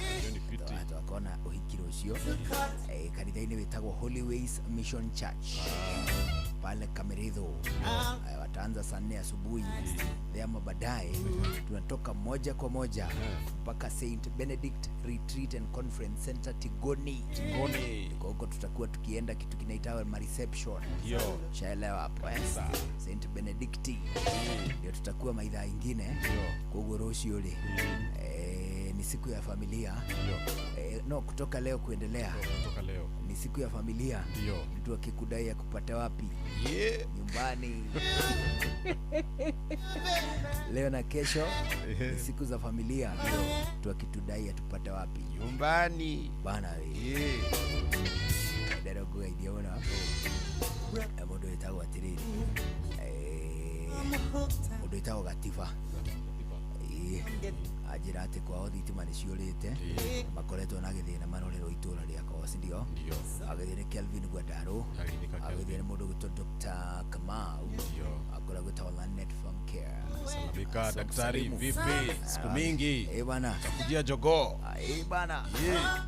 Tukona uhikiro ucio. Kanitha-ini witagwo Holy Ways Mission Church. Pale Kameridho. Wataanza saa 4 asubuhi. Ama baadaye tunatoka moja kwa moja mpaka St Benedict Retreat and Conference Center Tigoni. Kwa huko tutakuwa tukienda kitu kinaitwa reception. Shaelewa hapo St Benedict. Ndio tutakuwa maidha ingine. Kwa goroshi yule. Ni siku ya familia. Kutoka leo kuendelea. Ni siku ya familia. Mtu akikudai ya kupata wapi? Nyumbani. Leo na kesho ni siku za familia. Mtu akitudai atupata wapi? Nyumbani. Bana we. Dero go idea ona. Modo itago atiriri. Modo itago gatifa. Ajira ati kwao thitima nĩ ciũrĩte makoretwo na gĩthĩna marorero itũra rĩakwa ndio agĩthĩre Kelvin Gwadaro agĩthĩre mũndũ gwĩtwo Dr. Kamau akoragwo gwĩtwo Net Farm Care. Salamika daktari, vipi? Siku mingi. Bana. Takujia jogoo. Bana.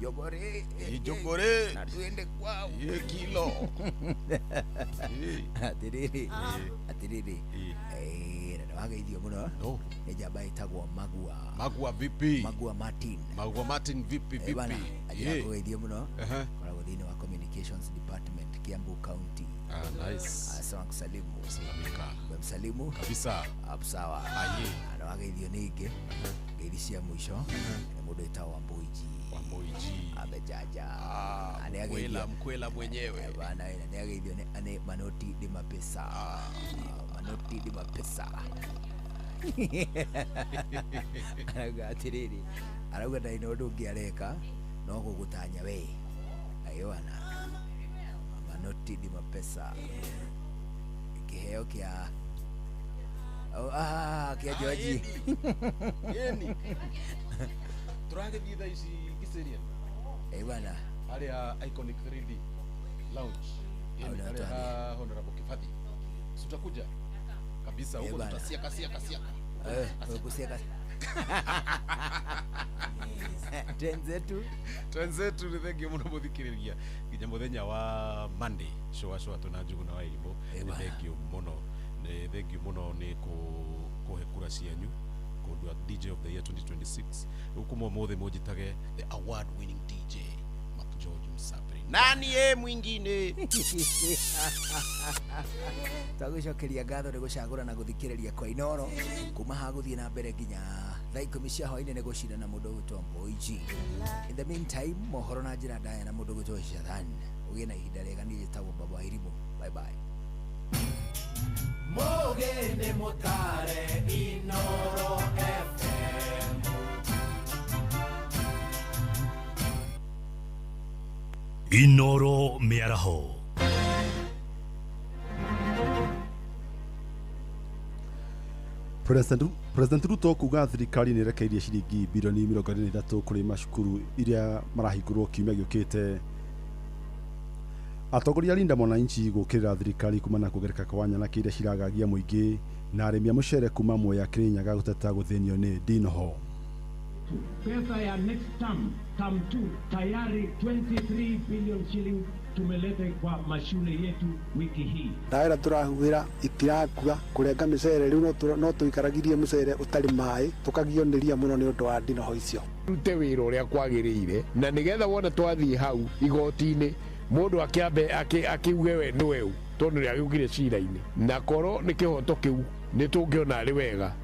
Jogore. Na tuende kwao. Kilo. Atiriri. Wageithio muno. Ni jamba itagwo Magua vipi? Magua Martin vipi? Bana, ajira kugeithio muno. Kwa thini wa Communications Department Kiambu County. Nice. Asante kusalimu. Salamika. Msalimu kabisa. Sawa. Ana wageithio ningi. Geithia mwisho. Mundu itawa Wamboiji. Amejaja. Mkwela mwenyewe. Bana, ni ageithio ni Manoti di Mapesa. Manoti di Mapesa. Atiriri. Arauga ndai no ndungi areka no gugutanya we. Aywana. Manoti di Mapesa. Kiheo kia kia George. Yeni. Turage thitha ici Kiseria. Bwana. Aria Iconic 3D Lounge. Yeni aria Honorable Kevadhi. Tutakuja kabisa huko tutasiaka. Kusiaka. Twenzetu ni thengio muno muthikiriria nginya muthenya wa Monday show tuna Njugu na Wairimu. Ni thengio muno ni kuhe kura cianyu kundu DJ of the year 2026 hukumo mothe mujitage the award winning DJ Mac George Msapri. Nani mwingine? Twagucokeria ngatho ni gucagura na guthikiriria kwa Inoro kuma ha guthie na mbere nginya thaa 10 cia hwaini ni gucira na mundu gwitwo Mboiji. In the meantime mohoro na njira ndaya na mundu gwitwo Shathan ugie na ihinda rega ni jitagwo Baba Wairimu. Bye bye. Mogene motare Inoro FM. Inoro Miaraho. President Ruto kuga thirikari nĩ rekeirie ciringi bilioni 23 kũrĩ macukuru iria marahingũrwo kiumia gĩũkĩte. Atongoria Linda Mwananchi gũkĩrĩra thirikari kumana kũgereka kwa nyana kĩrĩa ciragagia mũingĩ na arĩmi a mũcere kuma Mwea Kirinyaga gũteta gũthĩnio nĩ Dinoho. Pesa ya next term 2 tayari 23 billion shilling tumeleta kwa mashule yetu wiki hii. Ndaira turahuira itirakua kurenga micere riu no tuikaragirie mucere utari mai tukagioneria muno ni undu wa Dinoho icio. Rute wira uria kwagiriire na nigetha wona twathie hau igoti-ini mundu akiambe akiuge we niwe u tondu ni agukire cira-ini na koro ni kihoto kiu ni tungiona ari wega.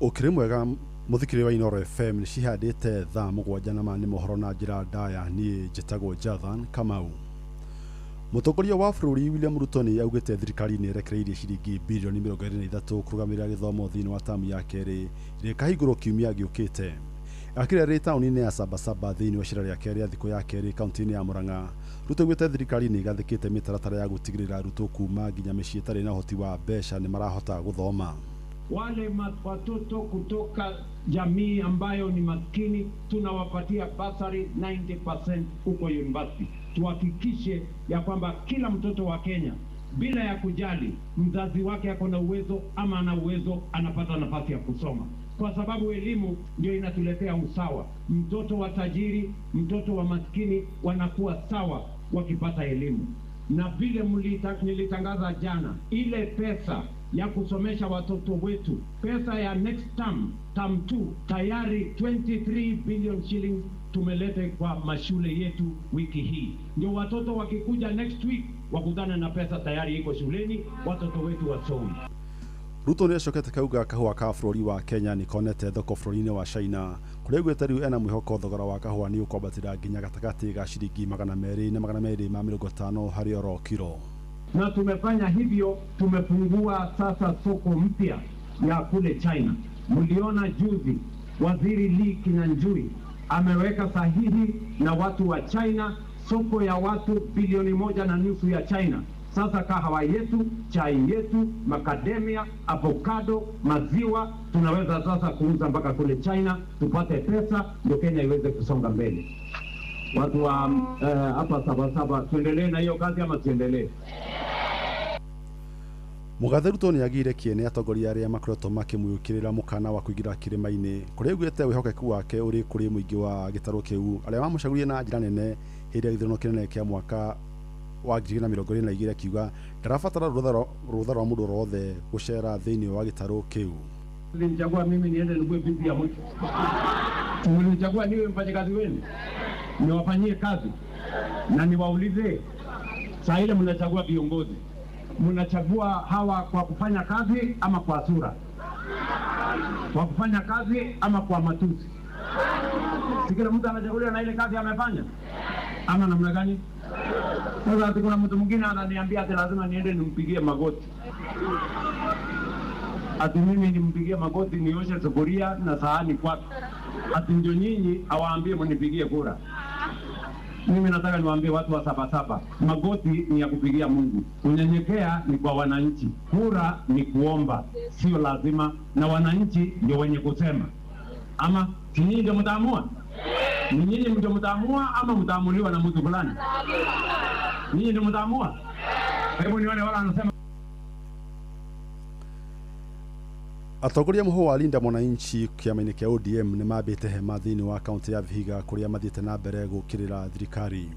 Ukiri mwega muthikiri wa Inoro FM ni cihandite thaa mugwanja na mani mohoro na njira ndaya ni njitagwo Jathan Kamau. Mutongoria wa bũrũri William Ruto ni augite thirikari ni erekereirie ciringi bilioni 23 kurugamira githomo thiini wa tamu ya keri ire kahingũrwo kiumia giukite. Akira ri tauni-ini ya Sabasaba thiini wa cira ria keri ya thiku ya keri kaunti-ini ya Murang'a. Ruto augite thirikari ni igathikite mitaratara ya gutigirira arutwo kuma nginya mĩciĩ itarĩ na hoti wa mbeca ni marahota guthoma. Wale watoto kutoka jamii ambayo ni maskini tunawapatia basari 90% huko university. Tuhakikishe ya kwamba kila mtoto wa Kenya bila ya kujali mzazi wake ako na uwezo ama ana uwezo anapata nafasi ya kusoma, kwa sababu elimu ndio inatuletea usawa. Mtoto wa tajiri, mtoto wa maskini wanakuwa sawa wakipata elimu. Na vile nilitangaza jana, ile pesa ya kusomesha watoto wetu, pesa ya next term 2, tayari 23 billion shillings tumelete kwa mashule yetu wiki hii. Ndio watoto wakikuja next week wakutana na pesa tayari iko shuleni, watoto wetu wasome. Ruto ni acokete kauga kahua ka bũrũri wa Kenya ni konete thoko bũrũri-inĩ wa China, kũrĩa augĩte rĩu ena mwĩhoko thogora wa kahua ni ũkwambatĩra nginya gatagatĩ ga ciringi 200 na 250 harĩ oro kilo. Na tumefanya hivyo, tumefungua sasa soko mpya ya kule China. Mliona juzi Waziri Li Kinyanjui ameweka sahihi na watu wa China, soko ya watu bilioni 1.5 ya China. Sasa kahawa yetu, chai yetu, macadamia, avocado, maziwa tunaweza sasa kuuza mpaka kule China, tupate pesa ndio Kenya iweze kusonga mbele. Watu wa hapa Sabasaba, tuendelee na hiyo kazi ama tuendelee? Mugathe Ruto ni agire kiene atongoria aria makoretwo makimuyukirira mukana wa kuigira kirima-ini, kuria augite wihokeku wake uri kuri muingi wa gitaro kiu aria mamucagurie na njira nene hindi ya githurano kinene kia mwaka wa 2022 akiuga ndarabatara rutha rwa mundu rothe gucera thiini wa gitaro kiu. Nilichagua mimi niende niwe bibi ya mtu. Nilichagua niwe mfanyakazi wenu, niwafanyie kazi na niwaulize. Saa ile mnachagua viongozi, mnachagua hawa kwa kufanya kazi ama kwa sura? Kwa kufanya kazi ama kwa matusi? Sikila mtu anachaguliwa na ile kazi amefanya ama namna gani? Sasa kuna mtu mwingine ananiambia ati lazima niende nimpigie magoti. Ati mimi nimpigie magoti nioshe sufuria na sahani kwake. Ati ndio nyinyi awaambie mnipigie kura. Mimi nataka niwaambie watu wa Sabasaba, magoti ni ya kupigia Mungu. Kunyenyekea ni kwa wananchi. Kura ni kuomba, sio lazima, na wananchi ndio wenye kusema. Ama nyinyi ndio mtaamua? Ni nyinyi ndio mtaamua ama mtaamuliwa na mtu fulani? Nyinyi ndio mtaamua? Hebu nione wala anasema. Atongoria muho wa Linda Mwananchi kiama-ini kia ODM ni mambite hema thiini wa kaunti ya Vihiga kuria mathiite na mbere gukirira thirikari.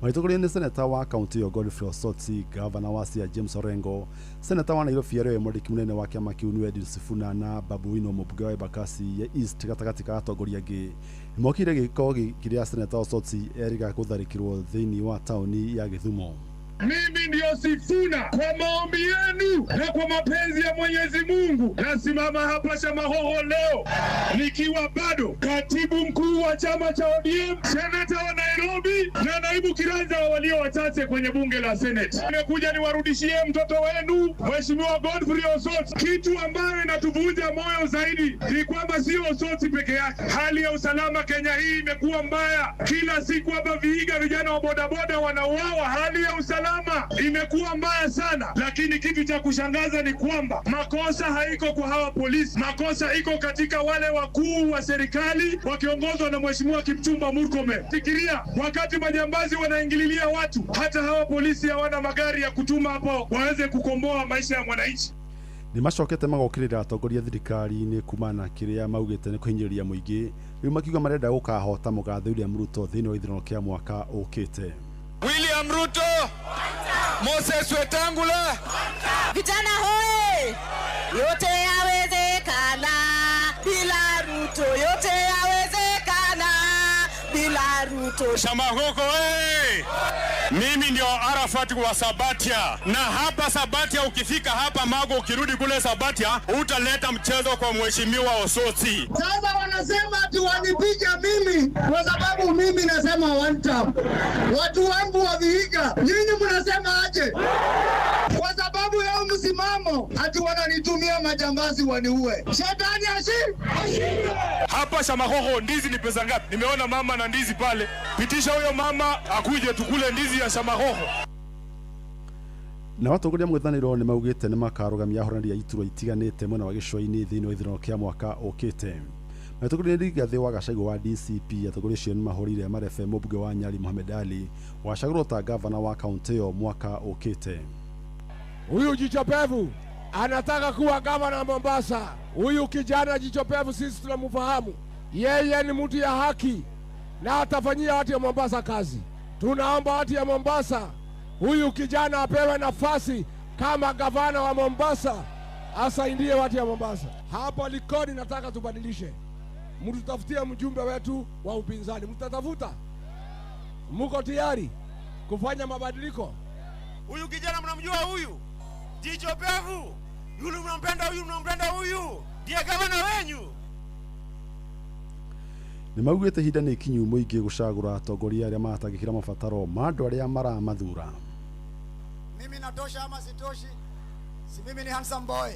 Maitogoria ni seneta wa kaunti ya Godfrey Osotsi, gavana wa Siaya James Orengo, seneta wa Nairobi Ariel Mwandiki munene wa kiama kiu ni Edwin Sifuna na Babu Owino mũmbunge wa Embakasi ya East gatagatĩ ka atongoria angĩ. Nimokire gĩko kiria seneta Osotsi eriga gũtharĩkĩrwo thiini wa tauni ya Githumo. Mimi ndio Sifuna, kwa maombi yenu na kwa mapenzi ya Mwenyezi Mungu nasimama hapa Shamahoho leo nikiwa bado katibu mkuu wa chama cha ODM, seneta wa Nairobi na naibu kiranja wa walio wachache kwenye bunge la Senate. Nimekuja niwarudishie mtoto wenu Mheshimiwa Godfrey Osotsi. Kitu ambayo inatuvunja moyo zaidi ni kwamba sio Osotsi peke yake. Hali ya usalama Kenya hii imekuwa mbaya. Kila siku hapa Vihiga vijana wa bodaboda wanauawa. Hali ya usalama imekuwa mbaya sana, lakini kitu cha kushangaza ni kwamba makosa haiko kwa hawa polisi. Makosa iko katika wale wakuu wa serikali wakiongozwa na Mheshimiwa Kipchumba Murkomen. Fikiria wakati majambazi wanaingililia watu, hata hawa polisi hawana magari ya kutuma hapo waweze kukomboa maisha ya mwananchi. Ni macokete magokirira atongoria thirikari-ini kumana kiria maugite ni kuhinyĩrĩria mũingĩ, rĩu makiuga marenda gũkahota Mugathe William Ruto thiini wa ithurano kia mwaka ũkĩte. William Ruto, Moses Wetangula, vijana hoye, yote yawezekana bila Ruto, yote yawezekana bila Ruto. Shamahoho Mimi ndio Arafat wa Sabatia, na hapa Sabatia, ukifika hapa Mago, ukirudi kule Sabatia, utaleta mchezo kwa mheshimiwa Osotsi. Sasa wanasema ati wanipiga mimi kwa sababu mimi nasema one time. Watu wangu wa Vihiga, nyinyi mnasema aje? Kwa sababu ya msimamo ati wananitumia majambazi waniue. Shetani ashinde. Hapa Shamahoho ndizi ni pesa ngapi? Nimeona mama na ndizi pale. Pitisha huyo mama akuje tukule ndizi ya Shamahoho. Na watongoria mwethaniro ni maugite ni makarugamia ahorani ya iturwa itiganite mwena wa gicwa-ini thiini wa ithurano kia mwaka ukite. Matongoria ni Rigathi wa Gachagua wa DCP atongoria cio ni mahorire marefe mũmbunge wa Nyali Mohamed Ali wacagũrwo ta gavana wa kaunti ĩyo mwaka ukite. Huyu jichopevu anataka kuwa gavana Mombasa. Huyu kijana jichopevu sisi tunamfahamu. Yeye ni mtu ya haki na atafanyia watu ya Mombasa kazi. Tunaomba watu ya Mombasa, huyu kijana apewe nafasi kama gavana wa Mombasa, asaidie watu ya Mombasa. Hapo Likoni nataka tubadilishe. Mtutafutie mjumbe wetu wa upinzani. Mtatafuta? Mko tayari kufanya mabadiliko? Huyu kijana mnamjua huyu? Jichopevu. Yule mnampenda huyu. Ndiye gavana wenyu. Ni maugite hinda ni kinyu muingi gucagura atongoria aria matagikira mabataro ma andu aria maramathura. Mimi natosha ama sitoshi? Si mimi ni handsome boy.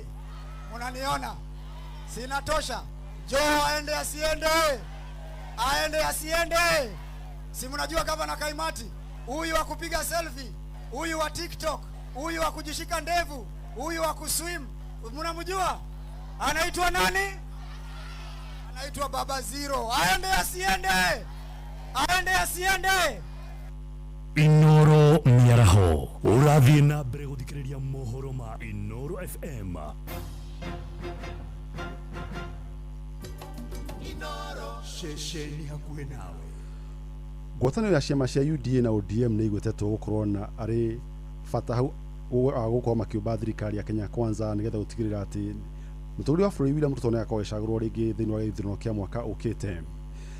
Unaniona? Sinatosha. Joe aende asiende. Aende asiende. Si mnajua gavana Kaimati? Huyu wa kupiga selfie, huyu wa TikTok, huyu wa kujishika ndevu, huyu wa kuswim. Mnamjua? Anaitwa nani? Anaitwa Baba Zero. Aende asiende. Aende asiende. Inoro miaraho urathie na mbere guthikiriria mohoro ma Inoro FM. Inoro shesheni hakuhe nawe. Ngwatanĩro ya ciama cia UDA na ODM nĩ igwetetwo gũkorwo na arĩ bata hau gũkorwo makĩũmba thirikari ya Kenya Kwanza nĩgetha gũtigĩrĩra atĩ mũtongoria wa bũrũri William Ruto nĩ agakorwo agĩcagũrwo rĩngĩ thĩinĩ wa gĩthurano kĩa mwaka ũkĩte.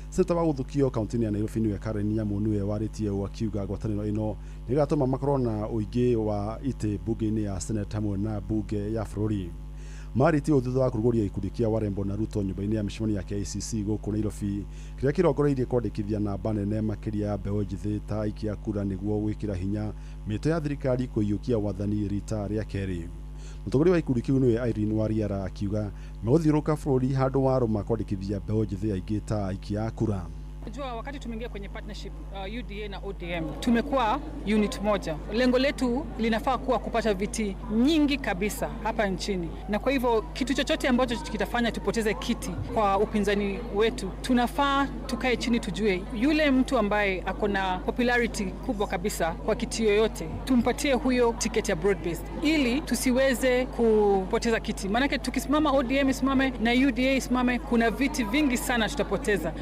Seneta wa gũthukio kaunti-inĩ ya Nairobi nĩwe Karen Nyamu nĩwe warĩtie ũũ akiuga ngwatanĩro ĩno nĩ ĩgatũma makorwo na ũingĩ wa itĩ mbunge-inĩ ya Senate hamwe na mbunge ya bũrũri. Marĩtie thutha wa kũrugũria gĩkundi kĩa Warembo na Ruto nyũmba-inĩ ya mĩcemanio ya KICC gũkũ Nairobi kĩrĩa kĩrongoreirie kwandĩkithia namba nene makĩria ya mbeũ njĩthĩ ta aikia kura nĩguo gwĩkĩra hinya mĩto ya thirikari kũiyũkia wathani rita rĩa kerĩ. Mũtongoria wa gĩkundi kĩu nĩwe Irene Wariara akiuga megũthiũrũrũka bũrũri handũ wa arũma kwandĩkithia mbeũ njĩthĩ aingĩ ta aikia kura. Unajua wakati tumeingia kwenye partnership UDA na ODM tumekuwa unit moja. Lengo letu linafaa kuwa kupata viti nyingi kabisa hapa nchini. Na kwa hivyo kitu chochote ambacho kitafanya tupoteze kiti kwa upinzani wetu, tunafaa tukae chini tujue yule mtu ambaye ako na popularity kubwa kabisa kwa kiti yoyote, tumpatie huyo tiketi ya broad based ili tusiweze kupoteza kiti. Maana tukisimama ODM isimame na UDA isimame, kuna viti vingi sana tutapoteza.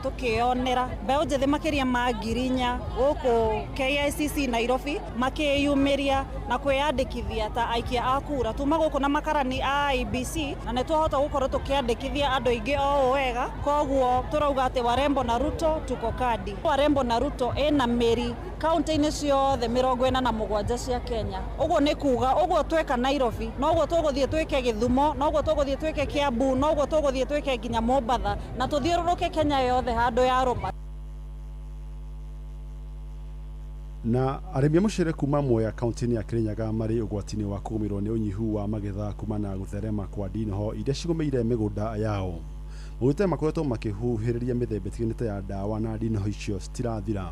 Tukionera mbeũ njĩthĩ makĩria ma 4,000 gũkũ KICC Nairobi makĩyumĩria na kwĩyandĩkithia ta aikia a kura. Tuma gũkũ na makarani a IEBC na nĩ twahota gũkorwo tũkĩandĩkithia andũ aingĩ o wega. Koguo tũrauga atĩ Warembo na Ruto tuko kadi. Warembo na Ruto ĩna mĩri kaunti-inĩ ciothe 47 cia Kenya. Ũguo nĩ kuga ũguo tweka Nairobi, no ũguo tũgũthiĩ twĩke Gĩthumo, no ũguo tũgũthiĩ twĩke Kiambu, no ũguo tũgũthiĩ twĩke nginya Mombatha na tũthiũrũrũke Kenya yothe handũ ya rũma. Na arĩmi a mũcere kuma Mwea kaunti-inĩ ya Kirinyaga marĩ ũgwati-inĩ wa kũgũmĩrwo nĩ ũnyihu wa magetha kuma na gũtherema kwa ndinoho iria cigũmĩire mĩgũnda yao. Maugĩte makoretwo makĩhuhĩrĩria mĩthemba ĩtiganĩte ya ndawa na ndinoho icio citirathira.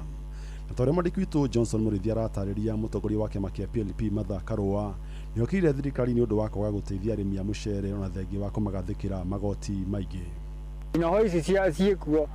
Na ta ũrĩa mwandĩki witũ Johnson Mũrĩithi aratarĩria, mũtongoria wa kĩama kĩa PLP Martha Karũa nĩokĩire thirikari nĩ ũndũ wa kwaga gũteithia arĩmi a mũcere ona thengia wa kũmagathĩkĩra magoti maingĩ. Ndinoho ici ciĩkuo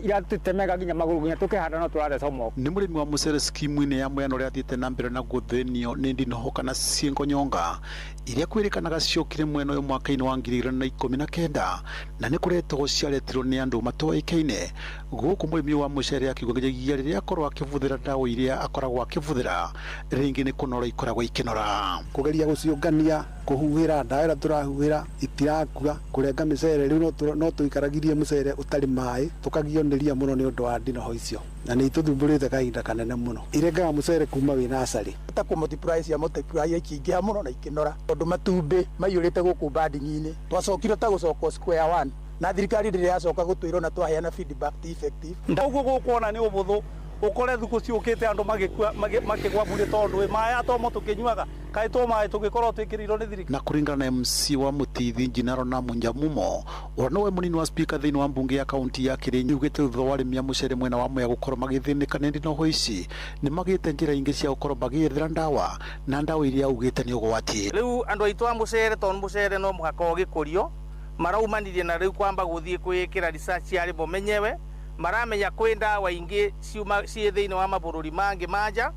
iratutemega nginya magũrũ nginya tũkĩhanda no tũrathecomoka. Nĩ mũrĩmi wa mũcere skimu-inĩ ya Mwea ũrĩa athiĩte na mbere na gũthĩnio nĩ ndinoho kana ciĩngo nyonga iria kwĩrĩkanaga ciokire mwena ũyũ mwaka-inĩ wa 2019 na nĩ kũretwo ciaretirwo nĩ andũ matoĩkaine. Gũkũ mũrĩmi wa mũcere akiuga nginyagia rĩrĩa akorwo akĩbũthĩra ndawa iria akoragwo akĩbũthĩra rĩngĩ nĩ kũnora ikoragwo ikĩnora. Kũgeria gũciũngania kũhuhĩra ndawa ĩrĩa tũrahuhĩra itirakua, kũrenga mĩcere rĩu no tũikaragia tukaragirie mucere utari mai tukagioneria muno ni undu wa ndinoho icio na ni ituthumbũrĩte kahinda kanene muno irengaga mucere kuma wina acari ta ku multiply cia multiply ikingia muno na ikinora tondu matumbi maiyurite guku bandingi-ini twacokire ta gucokwo square one na thirikari ndire yacoka gutwirwo na twaheana feedback effective ndoguo gukuona ni ubuthu ukore thuku ciukite andu makigwa bure tondu maĩ atomo tukinyuaga kai to maĩ tugikorwo twikirirwo ni thirikari na kuringana na MC wa Mutithi Njinaro na Munjamumo uranowe munini wa speaker thiini wa mbunge ya kaunti ya Kirinyaga ugite thutha wa arĩmi a mucere mwena wa Mwea gukorwo magithinika ni ndinoho ici ni magite njira ingi cia gukorwo magithira ndawa na ndawa iria ugite ni ugwati riu andu aitu a mucere tondu mucere no muhaka ugikurio maraumanire na riu kwamba guthie kwikira research yari bo menyewe maramenya kwenda waingi ciuma cie thiini wa mabururi mangi manja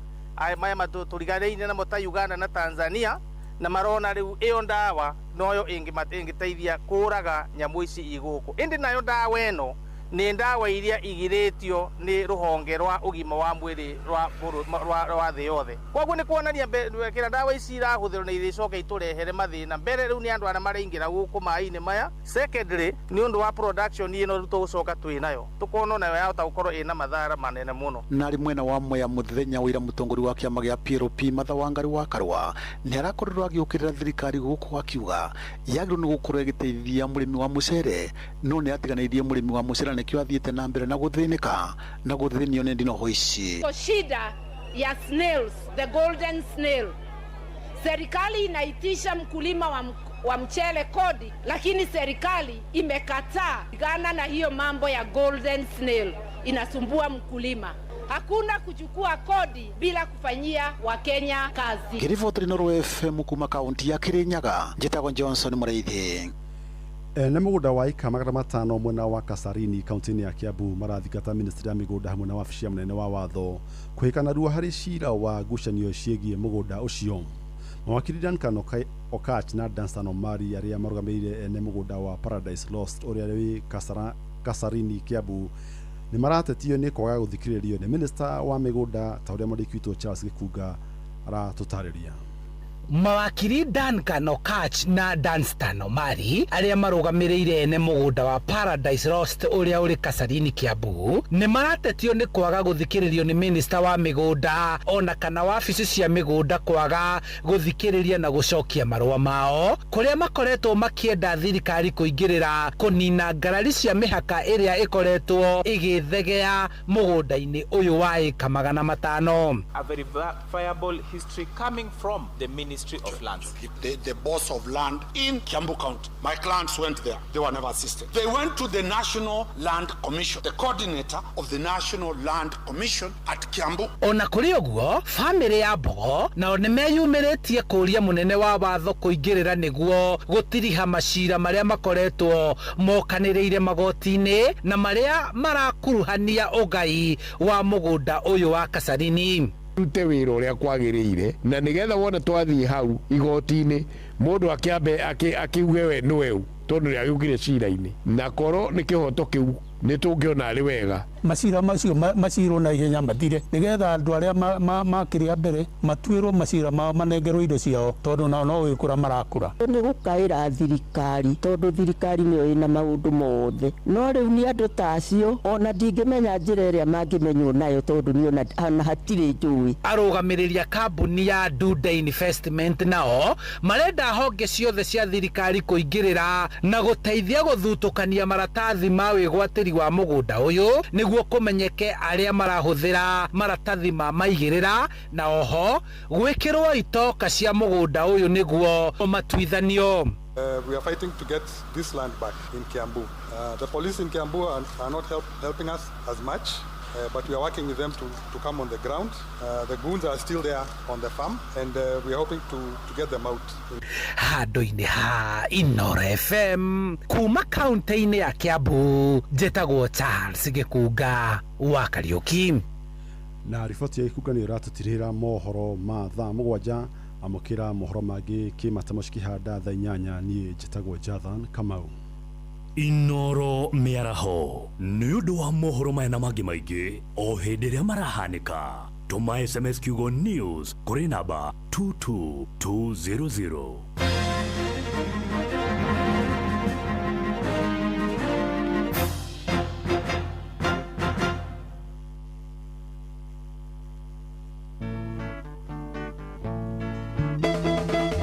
maya maturigareine namo ta Uganda na Tanzania na marona riu iyo ndawa noyo ingiteithia kuraga nyamu ici iguku indi nayo ndawa eno ni ndawa iria igiritio ni ruhonge rwa ugima wa mwiri rwa thi yothe koguo ni kuonania kira ndawa ici irahuthirwo ni iricoka iturehere mathina mbere riu ni andu ara maraingira guku mai-ini maya secondary ni undu wa production ino ruto gucoka twinayo tukona nayo yahota gukorwo ina mathara manene muno na ari mwena wa Mwea muthenya wira mutongori wa kiama gia PLP Martha Wangari wa Karua ni arakorirwo agiukirira thirikari guku akiuga yagirwo ni gukorwo igiteithia murimi wa mucere no ni atiganeirie murimi wa mucere nikio athiete na mbere na guthinika na guthinio ni ndinoho ici shida ya snails, the golden snail. Serikali inaitisha mkulima wa mchele kodi, lakini serikali imekataa gana na hiyo mambo ya golden snail inasumbua mkulima. Hakuna kuchukua kodi bila kufanyia Wakenya kazi. Kiriboti Noro FM kuma kaunti ya Kirinyaga njitagwo Johnson Muriithi. Nĩ mũgũnda wa ika 500 mwena wa Kasarini kaunti-inĩ ya Kiambu marathingata ministry ya mĩgũnda hamwe na wabici ya mũnene wa watho kũhĩkana ruo harĩ cira wa ngucanio ciĩgiĩ mũgũnda ũcio. Mawakiri Duncan Okatch na Danstan Omari arĩa marũgamĩrĩire ene mũgũnda wa Paradise Lost ũrĩa wĩ Kasarini Kiambu nĩ maratetio nĩ kwaga gũthikĩrĩrio nĩ minister wa mĩgũnda ta ũrĩa mũndĩki Charles Gĩkunga aratũtarĩria. Mawakiri Duncan Okatch na Danstan Omari aria marugamiriire ene mugunda wa Paradise Lost uria uri Kasarini Kiambu ni maratetio ni kwaga guthikiririo ni minister wa migunda ona kana wabici cia migunda kwaga guthikiriria na gucokia marua mao kuria makoretwo makienda thirikari kuingirira kunina ngarari cia mihaka iria ikoretwo igithegea mugunda-ini uyu wa eka 500. A verifiable history coming from the Ministry of Lands. The boss of land in Kiambu County. My clients went there. They were never assisted. They went to the National Land Commission, the coordinator of the National Land Commission at Kiambu. Ona kuri uguo, family ya Mbogo nao ni meyumiritie kuria munene wa watho kuingirira niguo gutiriha macira maria makoretwo mokaniriire magoti-ini na maria marakuruhania ugai wa mugunda uyu wa Kasarini. Rute wira uria kwagiriire na nigetha wona twathie hau igoti-ini mundu akiambe akiuge we niwe tondu ni agukire cira-ini na koro ni kihoto kiu ni tungiona ari wega macira macio maciro na ihenya mathire nigetha andu aria makiria mbere matuirwo macira mao manengerwo indo ciao tondu nao no wikura marakura ni gukaira thirikari tondu thirikari niyo ina maundu mothe no riu ni andu tacio ona ndingimenya njira iria mangimenywo nayo tondu ni ona hatire njui. Arũgamĩrĩria kambuni ya Duda Investment nao marenda honge ciothe cia thirikari kuingirira na guteithia guthutukania maratathi ma wigwatiri wa mugunda uyu niguo kumenyeke aria marahuthira maratathi ma maigirira na oho gwikirwo itoka cia mugunda uyu niguo matuithanio. We are fighting to get this land back in Kiambu. The police in Kiambu are not helping us as much. But we are working with them to come on the ground. The goons are still there on the farm and we are hoping to get them out. Handu-ini ha Inoro FM kuma kaunti-ini ya Kiambu njĩtagwo Charles Gĩkunga wa Kariuki. Na riboti ya Gĩkunga nĩ ĩratũtirĩra mohoro ma thaa 7 amũkĩra mohoro mangĩ kĩmatamo cikĩhanda thaa 8 niĩ njĩtagwo Jathan Kamau. Inoro miaraho nĩ ũndũ wa mohoro maya na mangĩ maingĩ o hĩndĩ ĩrĩa marahanĩka tũma SMS kiugo news kũrĩ namba 22200.